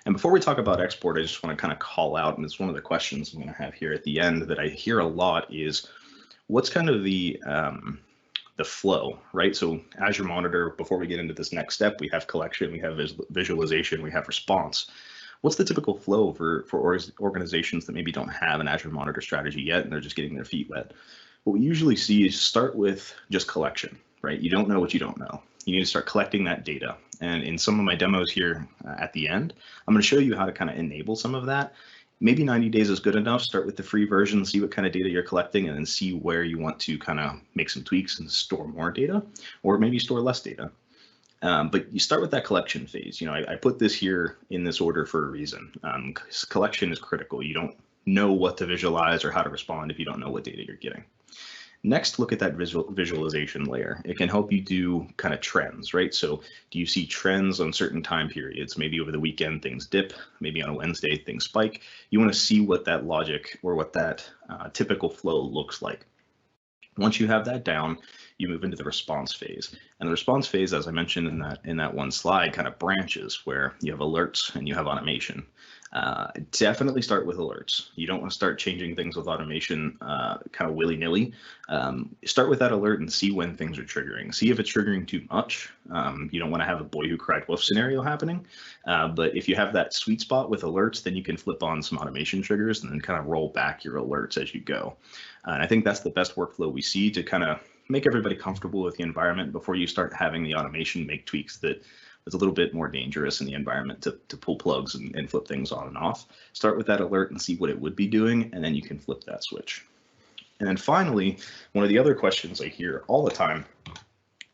And before we talk about export, I just want to kind of call out, and it's one of the questions I'm going to have here at the end that I hear a lot, is what's kind of the flow, right? So Azure Monitor, before we get into this next step, we have collection, we have visualization, we have response. what's the typical flow for organizations that maybe don't have an Azure Monitor strategy yet and they're just getting their feet wet? What we usually see is start with just collection, right? You don't know what you don't know. You need to start collecting that data. And in some of my demos here at the end, I'm going to show you how to kind of enable some of that. Maybe 90 days is good enough. Start with the free version, see what kind of data you're collecting, and then see where you want to kind of make some tweaks and store more data, or maybe store less data. But you start with that collection phase. You know, I put this here in this order for a reason. Collection is critical. You don't know what to visualize or how to respond if you don't know what data you're getting. Next, look at that visualization layer. It can help you do kind of trends, right? So do you see trends on certain time periods? Maybe over the weekend, things dip. Maybe on a Wednesday, things spike. You want to see what that logic or what that typical flow looks like. Once you have that down, you move into the response phase. And the response phase, as I mentioned in that one slide, kind of branches where you have alerts and you have automation. Definitely start with alerts. You don't want to start changing things with automation kind of willy-nilly. Start with that alert and see when things are triggering. See if it's triggering too much. You don't want to have a boy who cried wolf scenario happening. But if you have that sweet spot with alerts, then you can flip on some automation triggers and then kind of roll back your alerts as you go. And I think that's the best workflow we see to kind of make everybody comfortable with the environment before you start having the automation make tweaks that is a little bit more dangerous in the environment to pull plugs and flip things on and off. Start with that alert and see what it would be doing, and then you can flip that switch. And then finally, one of the other questions I hear all the time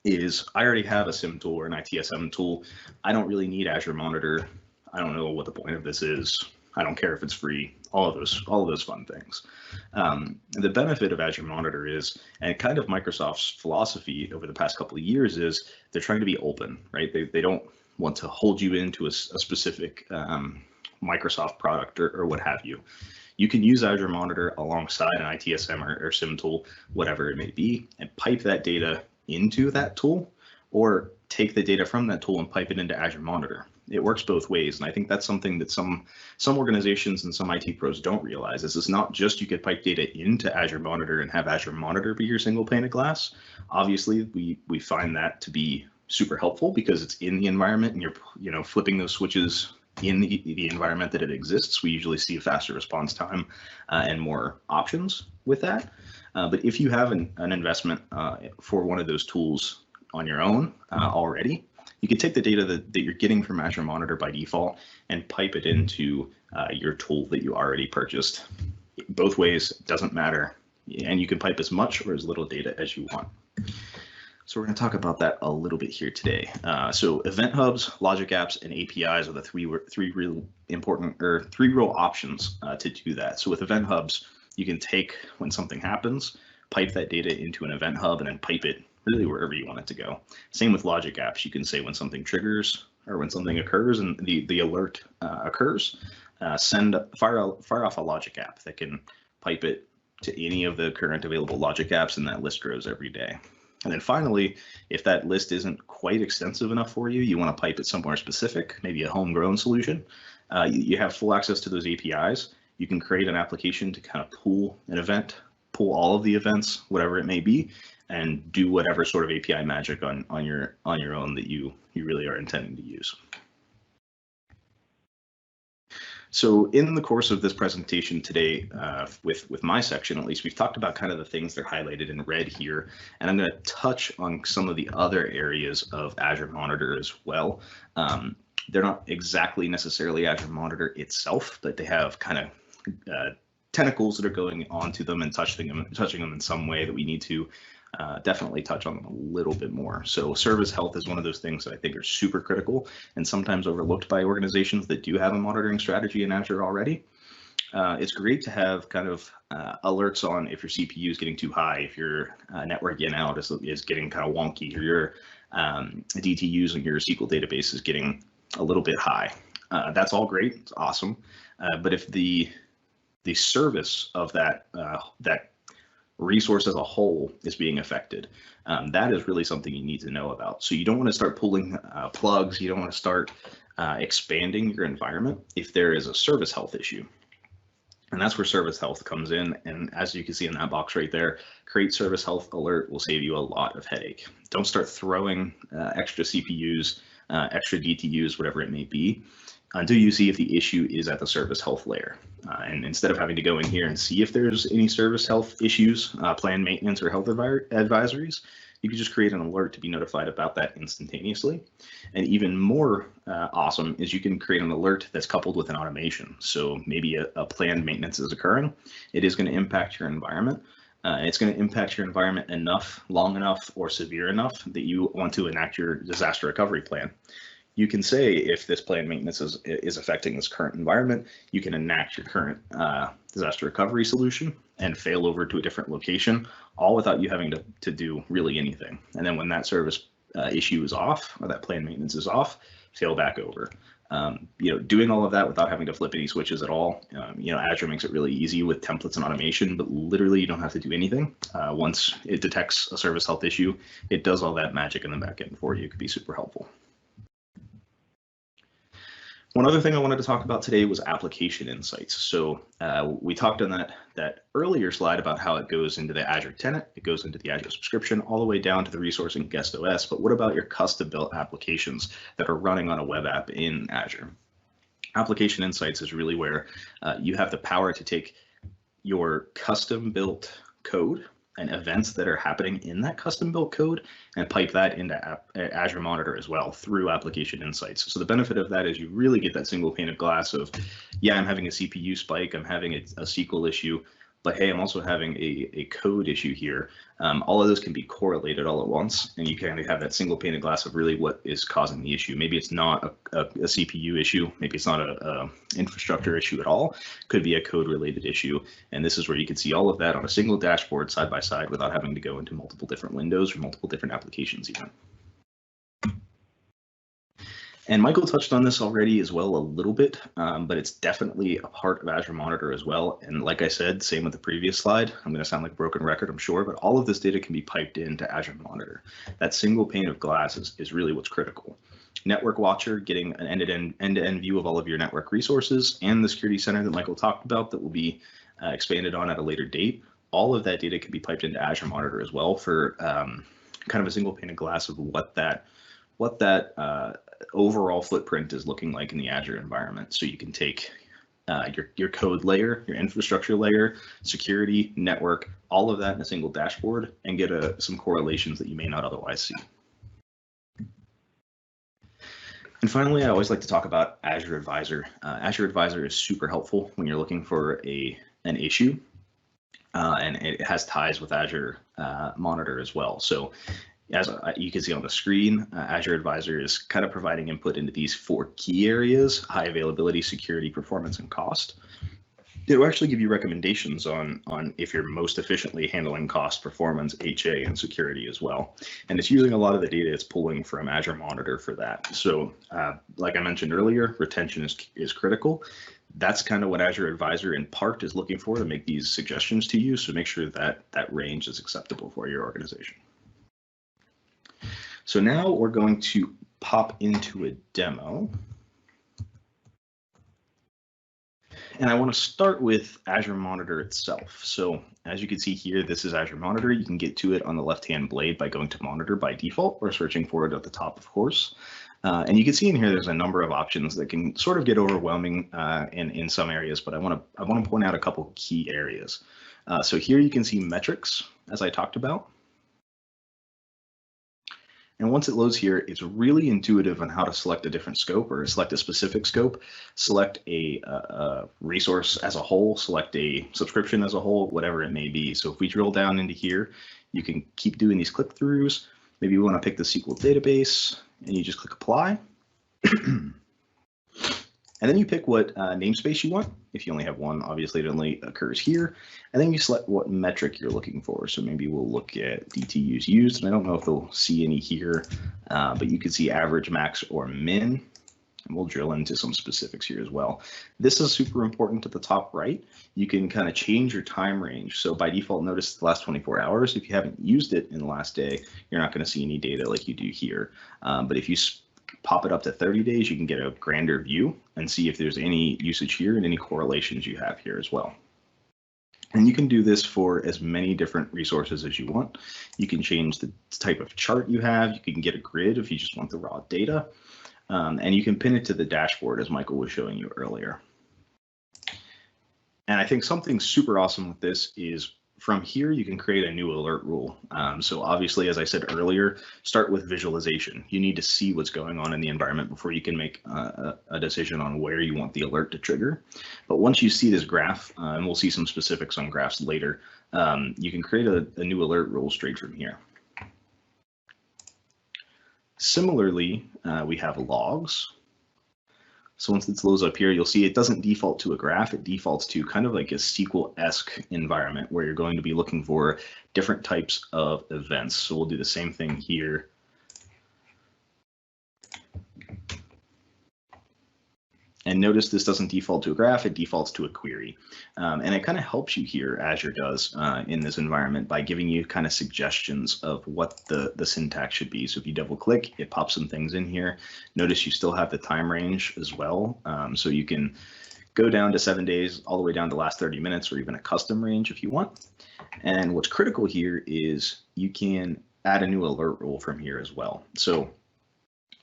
is, I already have a SIM tool or an ITSM tool. I don't really need Azure Monitor. I don't know what the point of this is. I don't care if it's free, all of those fun things. The benefit of Azure Monitor is, and kind of Microsoft's philosophy over the past couple of years is, they're trying to be open, right? They don't want to hold you into a specific Microsoft product or what have you. You can use Azure Monitor alongside an ITSM or SIM tool, whatever it may be, and pipe that data into that tool, or take the data from that tool and pipe it into Azure Monitor. It works both ways, and I think that's something that some organizations and some IT pros don't realize. This is not just you could pipe data into Azure Monitor and have Azure Monitor be your single pane of glass. Obviously, we find that to be super helpful because it's in the environment and you're flipping those switches in the environment that it exists. We usually see a faster response time and more options with that. But if you have an investment for one of those tools on your own already, you can take the data that you're getting from Azure Monitor by default and pipe it into your tool that you already purchased. Both ways, doesn't matter. And you can pipe as much or as little data as you want. So we're going to talk about that a little bit here today. So event hubs, logic apps, and APIs are the three real options to do that. So with event hubs, you can take when something happens, pipe that data into an event hub, and then pipe it really wherever you want it to go. Same with logic apps. You can say when something triggers or when something occurs and the alert occurs, fire off a logic app that can pipe it to any of the current available logic apps, and that list grows every day. And then finally, if that list isn't quite extensive enough for you, you want to pipe it somewhere specific, maybe a homegrown solution. You have full access to those APIs. You can create an application to kind of pull an event, pull all of the events, whatever it may be, and do whatever sort of API magic on your own that you really are intending to use. So in the course of this presentation today, with my section, at least, we've talked about kind of the things that are highlighted in red here, and I'm going to touch on some of the other areas of Azure Monitor as well. They're not exactly necessarily Azure Monitor itself, but they have kind of tentacles that are going onto them and touching them in some way that we need to definitely touch on them a little bit more. So service health is one of those things that I think are super critical and sometimes overlooked by organizations that do have a monitoring strategy in Azure already. It's great to have kind of alerts on if your CPU is getting too high, if your network in out is getting kind of wonky, or your DTUs in your SQL database is getting a little bit high. That's all great, it's awesome. But if the service of that resource as a whole is being affected, that is really something you need to know about. So you don't want to start pulling plugs, you don't want to start expanding your environment if there is a service health issue. And that's where service health comes in. And as you can see in that box right there, create service health alert will save you a lot of headache. Don't start throwing extra CPUs, extra DTUs, whatever it may be, until you see if the issue is at the service health layer. And instead of having to go in here and see if there's any service health issues, planned maintenance or health advisories, you can just create an alert to be notified about that instantaneously. And even more awesome is you can create an alert that's coupled with an automation. So maybe a planned maintenance is occurring. It is going to impact your environment. It's going to impact your environment enough, long enough, or severe enough that you want to enact your disaster recovery plan. You can say if this planned maintenance is affecting this current environment, you can enact your current disaster recovery solution and fail over to a different location, all without you having to do really anything. And then when that service issue is off, or that planned maintenance is off, fail back over. Doing all of that without having to flip any switches at all. Azure makes it really easy with templates and automation, but literally you don't have to do anything. Once it detects a service health issue, it does all that magic in the back end for you. It could be super helpful. One other thing I wanted to talk about today was application insights. So we talked on that earlier slide about how it goes into the Azure tenant, it goes into the Azure subscription, all the way down to the resource and guest OS. But what about your custom built applications that are running on a web app in Azure? Application insights is really where you have the power to take your custom built code and events that are happening in that custom built code and pipe that into Azure Monitor as well through application insights. So the benefit of that is you really get that single pane of glass of, yeah, I'm having a CPU spike, I'm having a SQL issue, but hey, I'm also having a code issue here. All of those can be correlated all at once, and you kind of have that single pane of glass of really what is causing the issue. Maybe it's not a CPU issue, maybe it's not a infrastructure issue at all, could be a code related issue. And this is where you can see all of that on a single dashboard side by side without having to go into multiple different windows or multiple different applications even. And Michael touched on this already as well a little bit, but it's definitely a part of Azure Monitor as well. And like I said, same with the previous slide, I'm going to sound like a broken record, I'm sure, but all of this data can be piped into Azure Monitor. That single pane of glass is really what's critical. Network Watcher, getting an end-to-end view of all of your network resources, and the Security Center that Michael talked about that will be expanded on at a later date. All of that data can be piped into Azure Monitor as well for kind of a single pane of glass of what that overall footprint is looking like in the Azure environment. So you can take your code layer, your infrastructure layer, security, network, all of that in a single dashboard and get some correlations that you may not otherwise see. And finally, I always like to talk about Azure Advisor. Azure Advisor is super helpful when you're looking for an issue, and it has ties with Azure Monitor as well. So as you can see on the screen, Azure Advisor is kind of providing input into these 4 key areas: high availability, security, performance, and cost. It will actually give you recommendations on if you're most efficiently handling cost, performance, HA, and security as well. And it's using a lot of the data it's pulling from Azure Monitor for that. So like I mentioned earlier, retention is critical. That's kind of what Azure Advisor in part is looking for to make these suggestions to you. So make sure that that range is acceptable for your organization. So now we're going to pop into a demo. And I want to start with Azure Monitor itself. So as you can see here, this is Azure Monitor. You can get to it on the left-hand blade by going to Monitor by default or searching for it at the top, of course. And you can see in here, there's a number of options that can sort of get overwhelming in some areas, but I want to point out a couple key areas. So here you can see metrics, as I talked about. And once it loads here, it's really intuitive on how to select a different scope or select a specific scope, select a resource as a whole, select a subscription as a whole, whatever it may be. So if we drill down into here, you can keep doing these click-throughs. Maybe you want to pick the SQL database and you just click apply. And then you pick what namespace you want. If you only have one, obviously it only occurs here. And then you select what metric you're looking for. So maybe we'll look at DTUs used, and I don't know if they'll see any here, but you can see average, max, or min. And we'll drill into some specifics here as well. This is super important at the top right. You can kind of change your time range. So by default, notice the last 24 hours. If you haven't used it in the last day, you're not going to see any data like you do here. But if you pop it up to 30 days, you can get a grander view and see if there's any usage here and any correlations you have here as well. And you can do this for as many different resources as you want. You can change the type of chart you have. You can get a grid if you just want the raw data. And you can pin it to the dashboard as Michael was showing you earlier. And I think something super awesome with this is from here, you can create a new alert rule. So obviously, as I said earlier, start with visualization. You need to see what's going on in the environment before you can make a decision on where you want the alert to trigger. But once you see this graph, and we'll see some specifics on graphs later, you can create a new alert rule straight from here. Similarly, we have logs. So once it loads up here, you'll see it doesn't default to a graph. It defaults to kind of like a SQL-esque environment where you're going to be looking for different types of events. So we'll do the same thing here. And notice this doesn't default to a graph, it defaults to a query. And it kind of helps you here, Azure does, in this environment by giving you kind of suggestions of what the syntax should be. So if you double click, it pops some things in here. Notice you still have the time range as well. So you can go down to 7 days, all the way down to the last 30 minutes, or even a custom range if you want. And what's critical here is you can add a new alert rule from here as well. So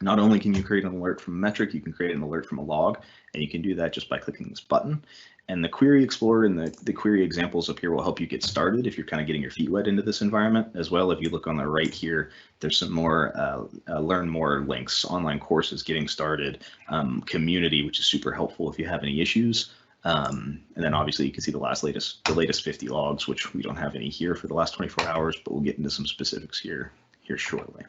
not only can you create an alert from a metric, you can create an alert from a log, and you can do that just by clicking this button. And the Query Explorer and the query examples up here will help you get started if you're kind of getting your feet wet into this environment. As well, if you look on the right here, there's some more learn more links, online courses, getting started, community, which is super helpful if you have any issues. And then obviously you can see the latest 50 logs, which we don't have any here for the last 24 hours, but we'll get into some specifics here shortly.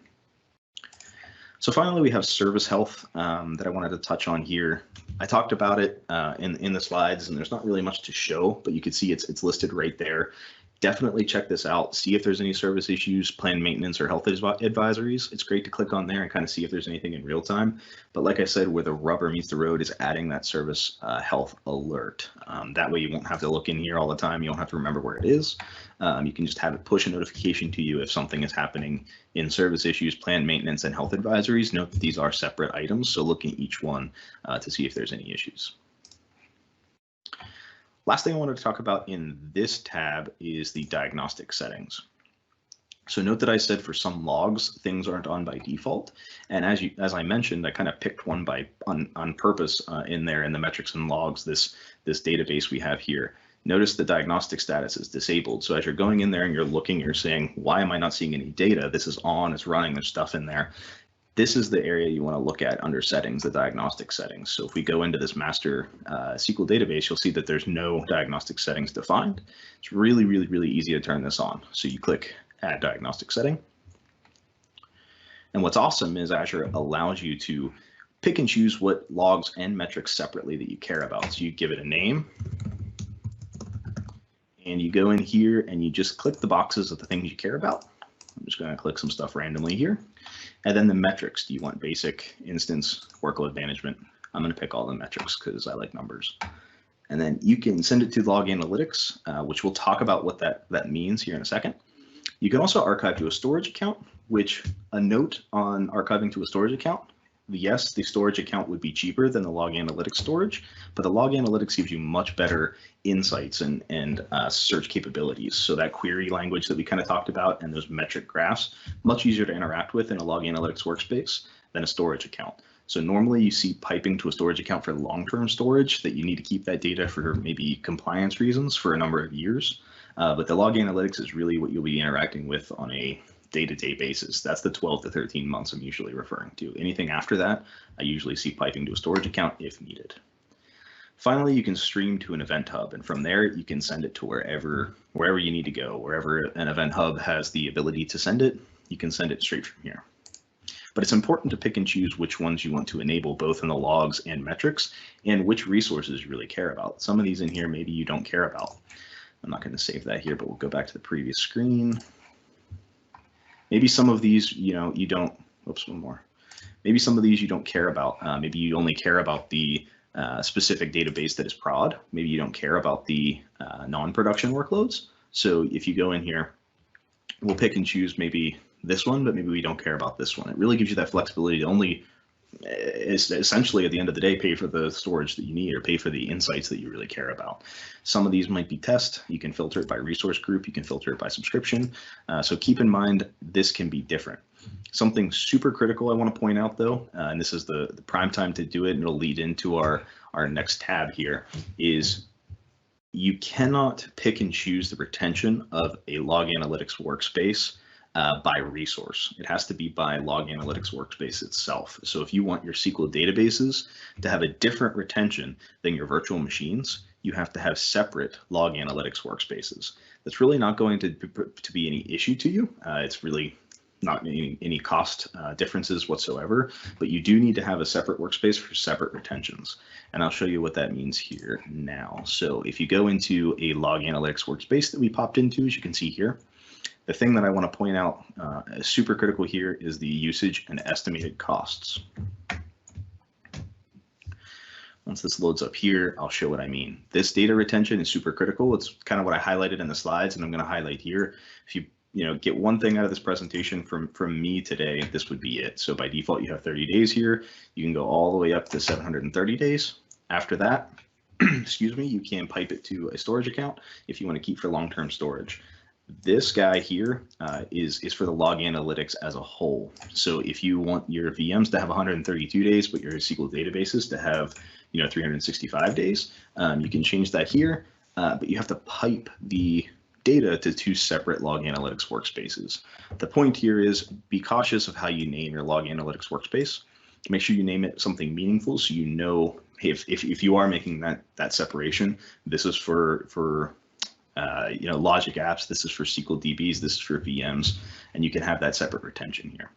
So finally, we have service health that I wanted to touch on here. I talked about it in the slides, and there's not really much to show, but you can see it's listed right there. Definitely check this out. See if there's any service issues, planned maintenance, or health advisories. It's great to click on there and kind of see if there's anything in real time. But like I said, where the rubber meets the road is adding that service health alert. That way you won't have to look in here all the time. You don't have to remember where it is. You can just have it push a notification to you if something is happening in service issues, planned maintenance, and health advisories. Note that these are separate items, so look at each one to see if there's any issues. Last thing I wanted to talk about in this tab is the diagnostic settings. So note that I said for some logs, things aren't on by default. And as I mentioned, I kind of picked one on purpose in there in the metrics and logs, this database we have here. Notice the diagnostic status is disabled. So as you're going in there and you're looking, you're saying, why am I not seeing any data? This is on, it's running, there's stuff in there. This is the area you want to look at under settings, the diagnostic settings. So if we go into this master SQL database, you'll see that there's no diagnostic settings defined. It's really, really, really easy to turn this on. So you click Add Diagnostic Setting. And what's awesome is Azure allows you to pick and choose what logs and metrics separately that you care about. So you give it a name, and you go in here and you just click the boxes of the things you care about. I'm just going to click some stuff randomly here. And then the metrics. Do you want basic, instance, workload management? I'm going to pick all the metrics because I like numbers. And then you can send it to Log Analytics, which we'll talk about what that means here in a second. You can also archive to a storage account, which a note on archiving to a storage account. Yes, the storage account would be cheaper than the Log Analytics storage, but the Log Analytics gives you much better insights and search capabilities. So that query language that we kind of talked about and those metric graphs, much easier to interact with in a Log Analytics workspace than a storage account. So normally you see piping to a storage account for long-term storage that you need to keep that data for maybe compliance reasons for a number of years. But the Log Analytics is really what you'll be interacting with on a day-to-day basis. That's the 12 to 13 months I'm usually referring to. Anything after that, I usually see piping to a storage account if needed. Finally, you can stream to an event hub, and from there you can send it to wherever you need to go. Wherever an event hub has the ability to send it, you can send it straight from here. But it's important to pick and choose which ones you want to enable, both in the logs and metrics, and which resources you really care about. Some of these in here maybe you don't care about. I'm not going to save that here, but we'll go back to the previous screen. Maybe some of these, you don't, oops, one more. Maybe some of these you don't care about. Maybe you only care about the specific database that is prod. Maybe you don't care about the non-production workloads. So if you go in here, we'll pick and choose maybe this one, but maybe we don't care about this one. It really gives you that flexibility to only essentially at the end of the day pay for the storage that you need or pay for the insights that you really care about. Some of these might be test. You can filter it by resource group. You can filter it by subscription. So keep in mind, this can be different. Something super critical I want to point out though, and this is the prime time to do it, and it'll lead into our next tab here, is you cannot pick and choose the retention of a log analytics workspace by resource. It has to be by log analytics workspace itself. So if you want your SQL databases to have a different retention than your virtual machines, you have to have separate log analytics workspaces. That's really not going to be any issue to you. It's really not any cost differences whatsoever, but you do need to have a separate workspace for separate retentions. And I'll show you what that means here now. So if you go into a log analytics workspace that we popped into, as you can see here, the thing that I want to point out is super critical here is the usage and estimated costs. Once this loads up here, I'll show what I mean. This data retention is super critical. It's kind of what I highlighted in the slides, and I'm going to highlight here. If you get one thing out of this presentation from me today, this would be it. So by default, you have 30 days here. You can go all the way up to 730 days. After that, excuse me, you can pipe it to a storage account if you want to keep for long-term storage. This guy here is for the log analytics as a whole. So if you want your VMs to have 132 days, but your SQL databases to have 365 days, you can change that here, but you have to pipe the data to two separate log analytics workspaces. The point here is be cautious of how you name your log analytics workspace. Make sure you name it something meaningful so you know, hey, if you are making that separation, this is for logic apps, this is for SQL DBs, this is for VMs, and you can have that separate retention here.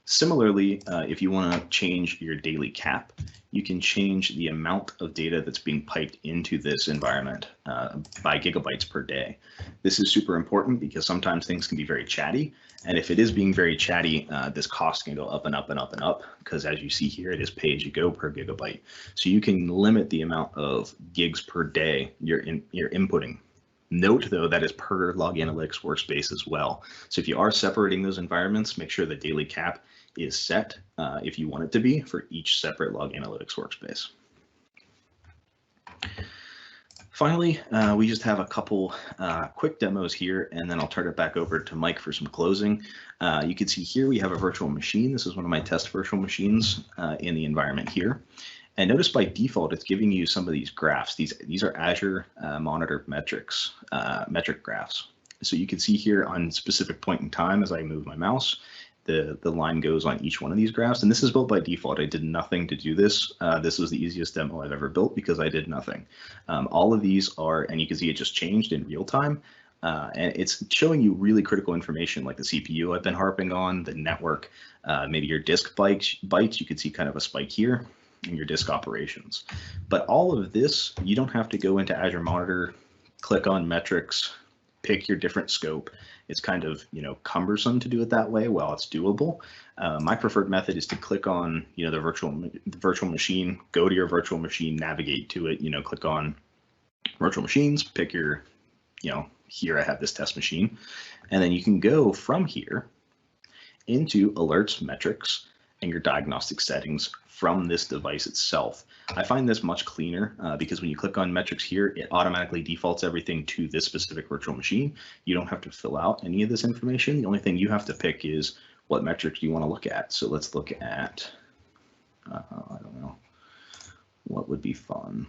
Similarly, if you want to change your daily cap, you can change the amount of data that's being piped into this environment by gigabytes per day. This is super important because sometimes things can be very chatty. And if it is being very chatty, this cost can go up and up and up and up, because as you see here, it is pay as you go per gigabyte. So you can limit the amount of gigs per day you're inputting. Note though, that is per log analytics workspace as well. So if you are separating those environments, make sure the daily cap is set if you want it to be for each separate log analytics workspace. Finally, we just have a couple quick demos here, and then I'll turn it back over to Mike for some closing. You can see here we have a virtual machine. This is one of my test virtual machines in the environment here. And notice by default, it's giving you some of these graphs. These are Azure Monitor metrics, metric graphs. So you can see here on specific point in time, as I move my mouse, the line goes on each one of these graphs. And this is built by default. I did nothing to do this. This was the easiest demo I've ever built because I did nothing. All of these are, and you can see it just changed in real time. And it's showing you really critical information like the CPU I've been harping on, the network, maybe your disk bytes. You can see kind of a spike here in your disk operations. But all of this, you don't have to go into Azure Monitor, click on metrics, pick your different scope. It's kind of cumbersome to do it that way. While it's doable, my preferred method is to click on the virtual machine, go to your virtual machine, navigate to it, click on virtual machines, pick your here I have this test machine, and then you can go from here into alerts, metrics, and your diagnostic settings from this device itself. I find this much cleaner because when you click on metrics here, it automatically defaults everything to this specific virtual machine. You don't have to fill out any of this information. The only thing you have to pick is what metrics you want to look at. So let's look at, I don't know, what would be fun.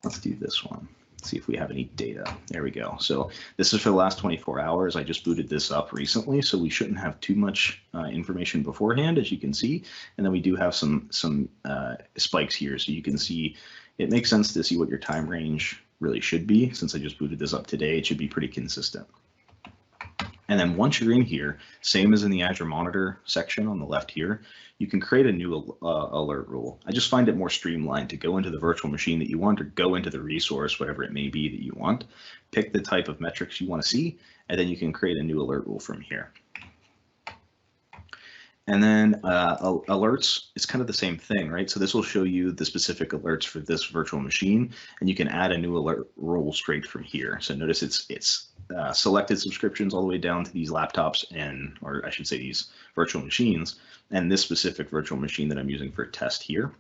Let's do this one. See if we have any data. There we go. So this is for the last 24 hours. I just booted this up recently, so we shouldn't have too much information beforehand, as you can see. And then we do have some spikes here, so you can see it makes sense to see what your time range really should be. Since I just booted this up today, it should be pretty consistent. And then once you're in here, same as in the Azure Monitor section on the left here, you can create a new alert rule. I just find it more streamlined to go into the virtual machine that you want or go into the resource, whatever it may be that you want, pick the type of metrics you want to see, and then you can create a new alert rule from here. And then alerts, it's kind of the same thing, right? So this will show you the specific alerts for this virtual machine, and you can add a new alert rule straight from here. So notice it's selected subscriptions all the way down to these laptops or I should say these virtual machines, and this specific virtual machine that I'm using for test here.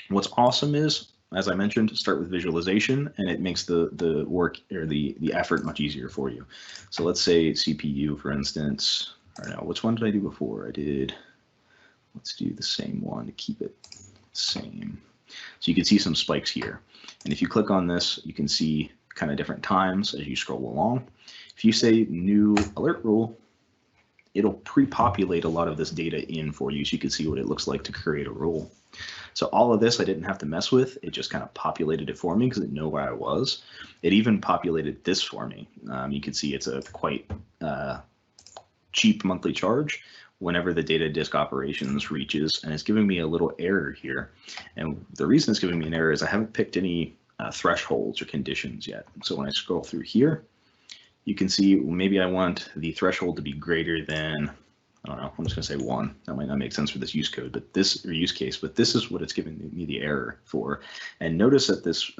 What's awesome is as I mentioned, start with visualization, and it makes the work or the effort much easier for you. So let's say CPU, for instance. I don't know, which one did I do before? Let's do the same one to keep it same. So you can see some spikes here. And if you click on this, you can see kind of different times as you scroll along. If you say new alert rule, it'll pre-populate a lot of this data in for you so you can see what it looks like to create a rule. So all of this I didn't have to mess with. It just kind of populated it for me because it knew where I was. It even populated this for me. You can see it's a quite cheap monthly charge whenever the data disk operations reaches, and it's giving me a little error here. And the reason it's giving me an error is I haven't picked any thresholds or conditions yet. So when I scroll through here, you can see maybe I want the threshold to be greater than, I don't know, I'm just gonna say 1. That might not make sense for this use code, but this, or use case, but this is what it's giving me the error for. And notice that this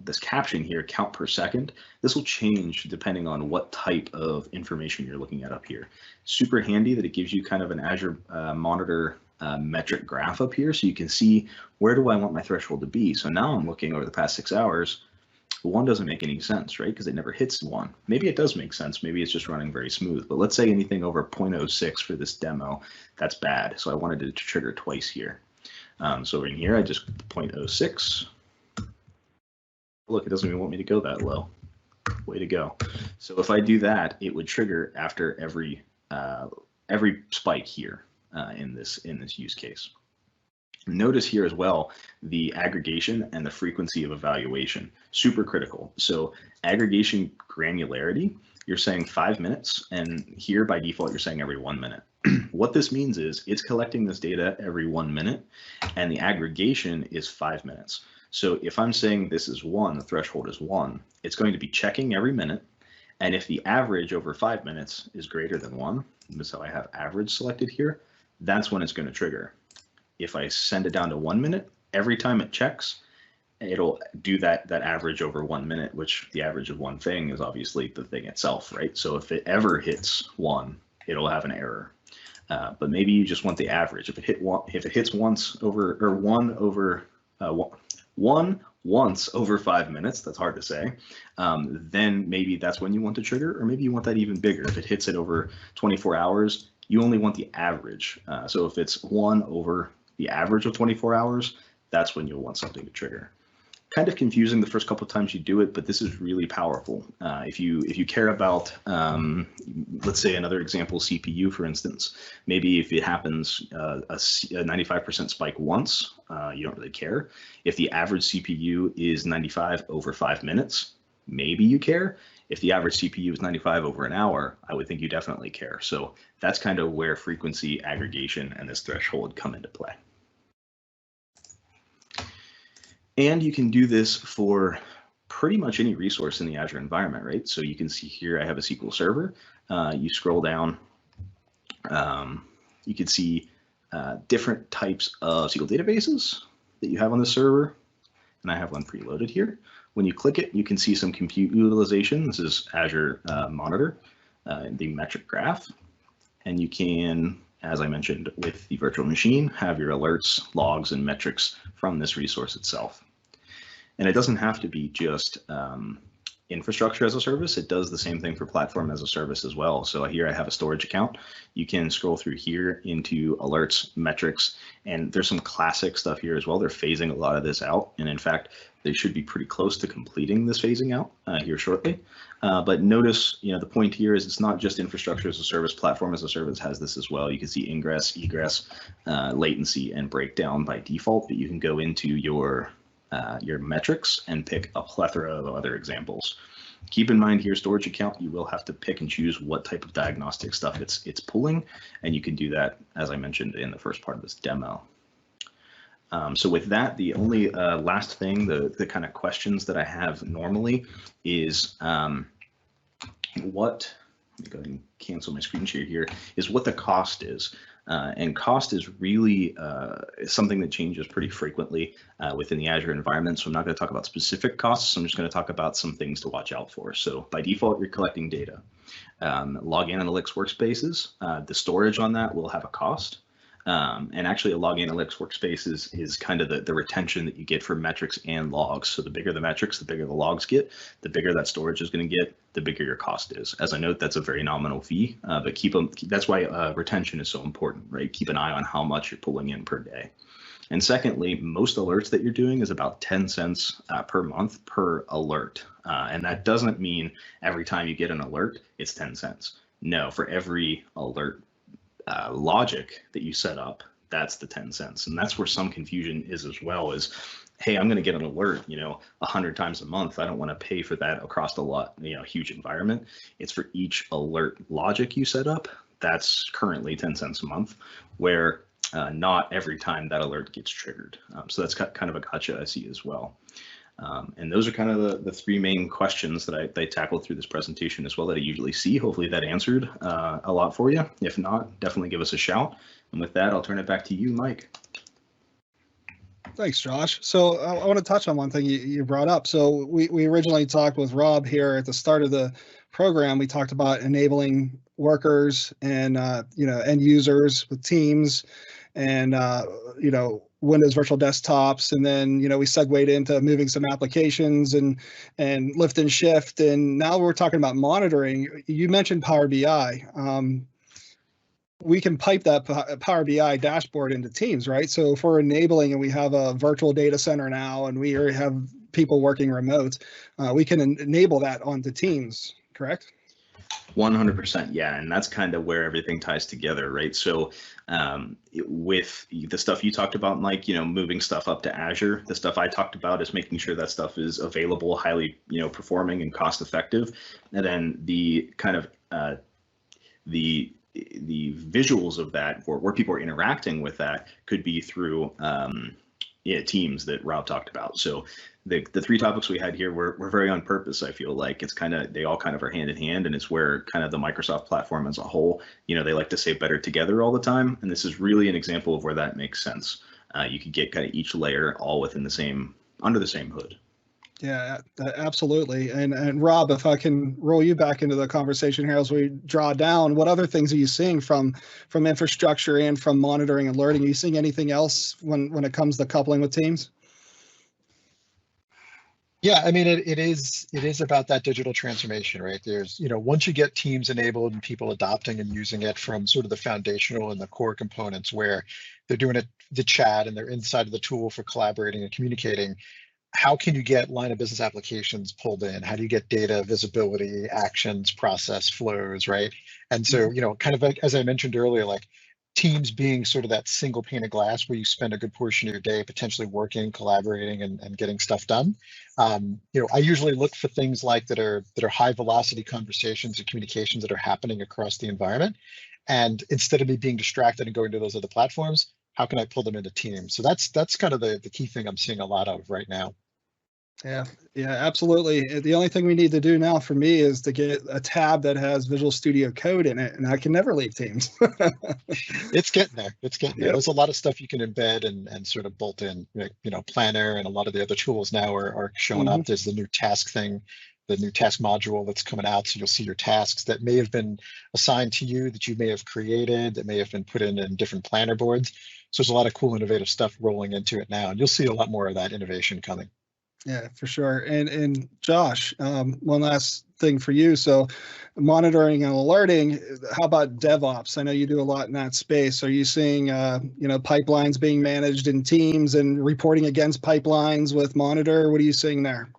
this caption here, count per second, this will change depending on what type of information you're looking at up here. Super handy that it gives you kind of an Azure Monitor metric graph up here, so you can see where do I want my threshold to be. So now I'm looking over the past 6 hours. 1 doesn't make any sense, right? Because it never hits 1. Maybe it does make sense. Maybe it's just running very smooth. But let's say anything over 0.06 for this demo, that's bad. So I wanted it to trigger twice here. So in here, I just 0.06. Look, it doesn't even want me to go that low. Way to go. So if I do that, it would trigger after every spike here in this use case. Notice here as well the aggregation and the frequency of evaluation, super critical. So aggregation granularity, you're saying 5 minutes, and here by default you're saying every 1 minute. What this means is it's collecting this data every 1 minute, and the aggregation is 5 minutes. So if I'm saying this is 1, the threshold is 1, it's going to be checking every minute, and if the average over 5 minutes is greater than 1, notice how I have average selected here, that's when it's going to trigger. If I send it down to 1 minute, every time it checks, it'll do that average over 1 minute, which the average of one thing is obviously the thing itself, right? So if it ever hits 1, it'll have an error. But maybe you just want the average. If it hits once over, or 1 over 1 once over 5 minutes, that's hard to say, then maybe that's when you want to trigger, or maybe you want that even bigger. If it hits it over 24 hours, you only want the average. So if it's 1 over the average of 24 hours, that's when you'll want something to trigger. Kind of confusing the first couple of times you do it, but this is really powerful. If you care about, let's say another example, CPU, for instance, maybe if it happens a 95% spike once, you don't really care. If the average CPU is 95 over 5 minutes, maybe you care. If the average CPU is 95 over an hour, I would think you definitely care. So that's kind of where frequency, aggregation, and this threshold come into play. And you can do this for pretty much any resource in the Azure environment, right? So you can see here I have a SQL Server. You scroll down, you can see different types of SQL databases that you have on the server. And I have one preloaded here. When you click it, you can see some compute utilization. This is Azure Monitor, the metric graph. And you can, as I mentioned with the virtual machine, have your alerts, logs, and metrics from this resource itself. And it doesn't have to be just infrastructure as a service. It does the same thing for platform as a service as well. So here I have a storage account. You can scroll through here into alerts, metrics, and there's some classic stuff here as well. They're phasing a lot of this out. And in fact, they should be pretty close to completing this phasing out here shortly. But notice, the point here is it's not just infrastructure as a service, platform as a service has this as well. You can see ingress, egress, latency, and breakdown by default, but you can go into your metrics and pick a plethora of other examples. Keep in mind here, storage account, you will have to pick and choose what type of diagnostic stuff it's pulling, and you can do that, as I mentioned in the first part of this demo. So with that, the only last thing, the kind of questions that I have normally is let me go ahead and cancel my screen share here, is what the cost is. And cost is really something that changes pretty frequently within the Azure environment. So I'm not going to talk about specific costs. I'm just going to talk about some things to watch out for. So by default, you're collecting data. Log analytics workspaces, the storage on that will have a cost. And actually a log analytics workspace is kind of the retention that you get for metrics and logs. So the bigger the metrics, the bigger the logs get, the bigger that storage is going to get, the bigger your cost is. As I note, that's a very nominal fee, but keep them. That's why retention is so important, right? Keep an eye on how much you're pulling in per day. And secondly, most alerts that you're doing is about 10 cents per month per alert. And that doesn't mean every time you get an alert, it's 10 cents. No, for every alert logic that you set up, that's the 10 cents. And that's where some confusion is as well, is, hey, I'm going to get an alert, 100 times a month. I don't want to pay for that across a huge environment. It's for each alert logic you set up. That's currently 10 cents a month, where not every time that alert gets triggered. So that's kind of a gotcha I see as well. And those are kind of the three main questions that I tackled through this presentation as well that I usually see. Hopefully that answered a lot for you. If not, definitely give us a shout. And with that, I'll turn it back to you, Mike. Thanks, Josh. So I want to touch on one thing you brought up. So we originally talked with Rob here at the start of the program. We talked about enabling workers and end users with Teams and Windows virtual desktops, and then we segued into moving some applications and lift and shift, and now we're talking about monitoring. You mentioned Power BI. We can pipe that Power BI dashboard into Teams, right? So if we're enabling and we have a virtual data center now and we already have people working remote, we can enable that onto Teams, correct? 100%, yeah, and that's kind of where everything ties together, right? So with the stuff you talked about, Mike, moving stuff up to Azure, the stuff I talked about is making sure that stuff is available, highly, performing and cost effective. And then the kind of the visuals of that, or where people are interacting with that, could be through Teams that Rob talked about. So the three topics we had here were very on purpose. I feel like it's they all kind of are hand in hand, and it's where kind of the Microsoft platform as a whole, they like to say better together all the time. And this is really an example of where that makes sense. You could get kind of each layer all within under the same hood. Yeah, absolutely. And Rob, if I can roll you back into the conversation here as we draw down, what other things are you seeing from infrastructure and from monitoring and alerting? Are you seeing anything else when it comes to coupling with Teams? Yeah, I mean, it is about that digital transformation, right? There's, once you get Teams enabled and people adopting and using it from sort of the foundational and the core components where they're doing the chat and they're inside of the tool for collaborating and communicating, how can you get line of business applications pulled in? How do you get data visibility, actions, process flows, right? And so, kind of like, as I mentioned earlier, like Teams being sort of that single pane of glass where you spend a good portion of your day potentially working, collaborating, and getting stuff done. I usually look for things like that are high velocity conversations and communications that are happening across the environment. And instead of me being distracted and going to those other platforms, how can I pull them into Teams? So that's kind of the key thing I'm seeing a lot of right now. Yeah, absolutely. The only thing we need to do now for me is to get a tab that has Visual Studio Code in it, and I can never leave Teams. It's getting there. It's getting there. Yep. There's a lot of stuff you can embed and sort of bolt in. Planner and a lot of the other tools now are showing up. There's the new task thing, the new task module that's coming out. So you'll see your tasks that may have been assigned to you, that you may have created, that may have been put in different planner boards. So there's a lot of cool, innovative stuff rolling into it now, and you'll see a lot more of that innovation coming. Yeah, for sure. And Josh, one last thing for you. So monitoring and alerting, how about DevOps? I know you do a lot in that space. Are you seeing, pipelines being managed in Teams and reporting against pipelines with Monitor? What are you seeing there?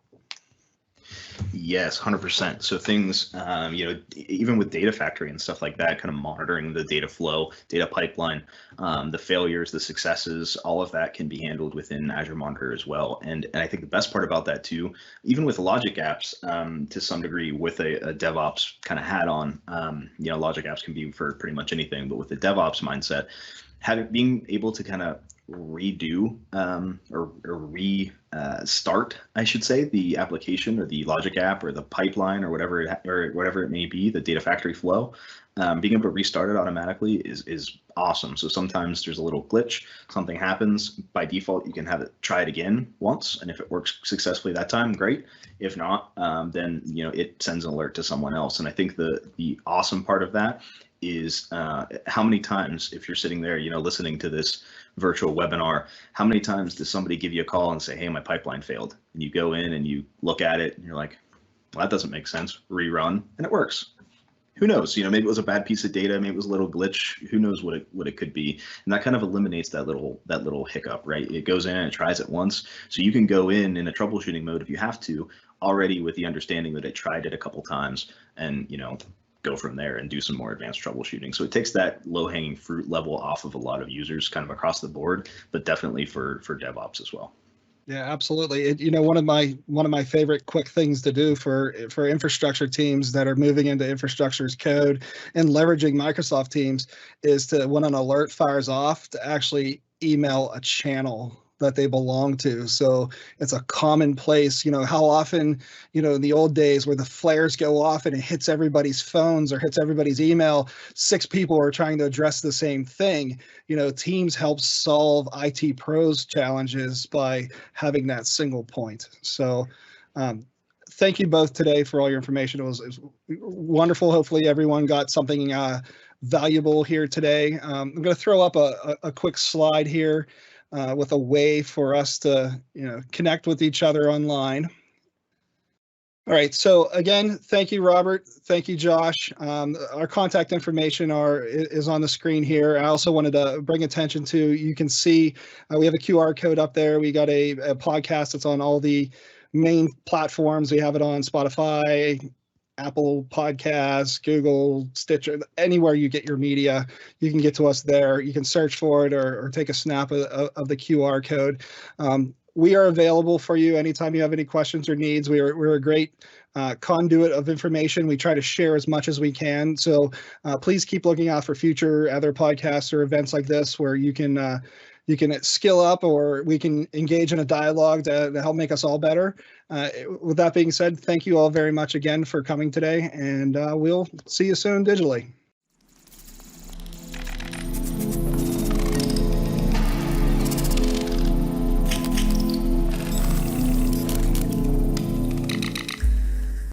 Yes, 100%. So things, even with Data Factory and stuff like that, kind of monitoring the data flow, data pipeline, the failures, the successes, all of that can be handled within Azure Monitor as well. And I think the best part about that too, even with Logic Apps, to some degree with a DevOps kind of hat on, Logic Apps can be for pretty much anything, but with the DevOps mindset, being able to kind of redo or restart, I should say, the application or the Logic app or the pipeline or whatever it may be, the Data Factory flow, being able to restart it automatically is awesome. So sometimes there's a little glitch, something happens. By default, you can have it try it again once, and if it works successfully that time, great. If not, then it sends an alert to someone else. And I think the awesome part of that is how many times, if you're sitting there, listening to this virtual webinar, how many times does somebody give you a call and say, hey, my pipeline failed? And you go in and you look at it and you're like, well, that doesn't make sense. Rerun, and it works. Who knows? Maybe it was a bad piece of data. Maybe it was a little glitch. Who knows what it could be? And that kind of eliminates that little hiccup, right? It goes in and it tries it once, so you can go in a troubleshooting mode if you have to, already with the understanding that it tried it a couple times, and go from there and do some more advanced troubleshooting. So it takes that low-hanging fruit level off of a lot of users, kind of across the board, but definitely for DevOps as well. Yeah, absolutely. One of my favorite quick things to do for infrastructure teams that are moving into infrastructure as code and leveraging Microsoft Teams is to, when an alert fires off, to actually email a channel that they belong to. So it's a common place. How often, in the old days where the flares go off and it hits everybody's phones or hits everybody's email, 6 people are trying to address the same thing. Teams help solve IT pros challenges by having that single point. So thank you both today for all your information. It was wonderful. Hopefully everyone got something valuable here today. I'm going to throw up a quick slide here with a way for us to connect with each other online. All right, so again, thank you, Robert. Thank you, Josh. Our contact information is on the screen here. I also wanted to bring attention to, you can see we have a QR code up there. We got a podcast that's on all the main platforms. We have it on Spotify, Apple Podcasts, Google, Stitcher, anywhere you get your media, you can get to us there. You can search for it or take a snap of the QR code. We are available for you anytime you have any questions or needs. We're a great conduit of information. We try to share as much as we can. So please keep looking out for future other podcasts or events like this where you can skill up, or we can engage in a dialogue to help make us all better. With that being said, thank you all very much again for coming today, and we'll see you soon digitally.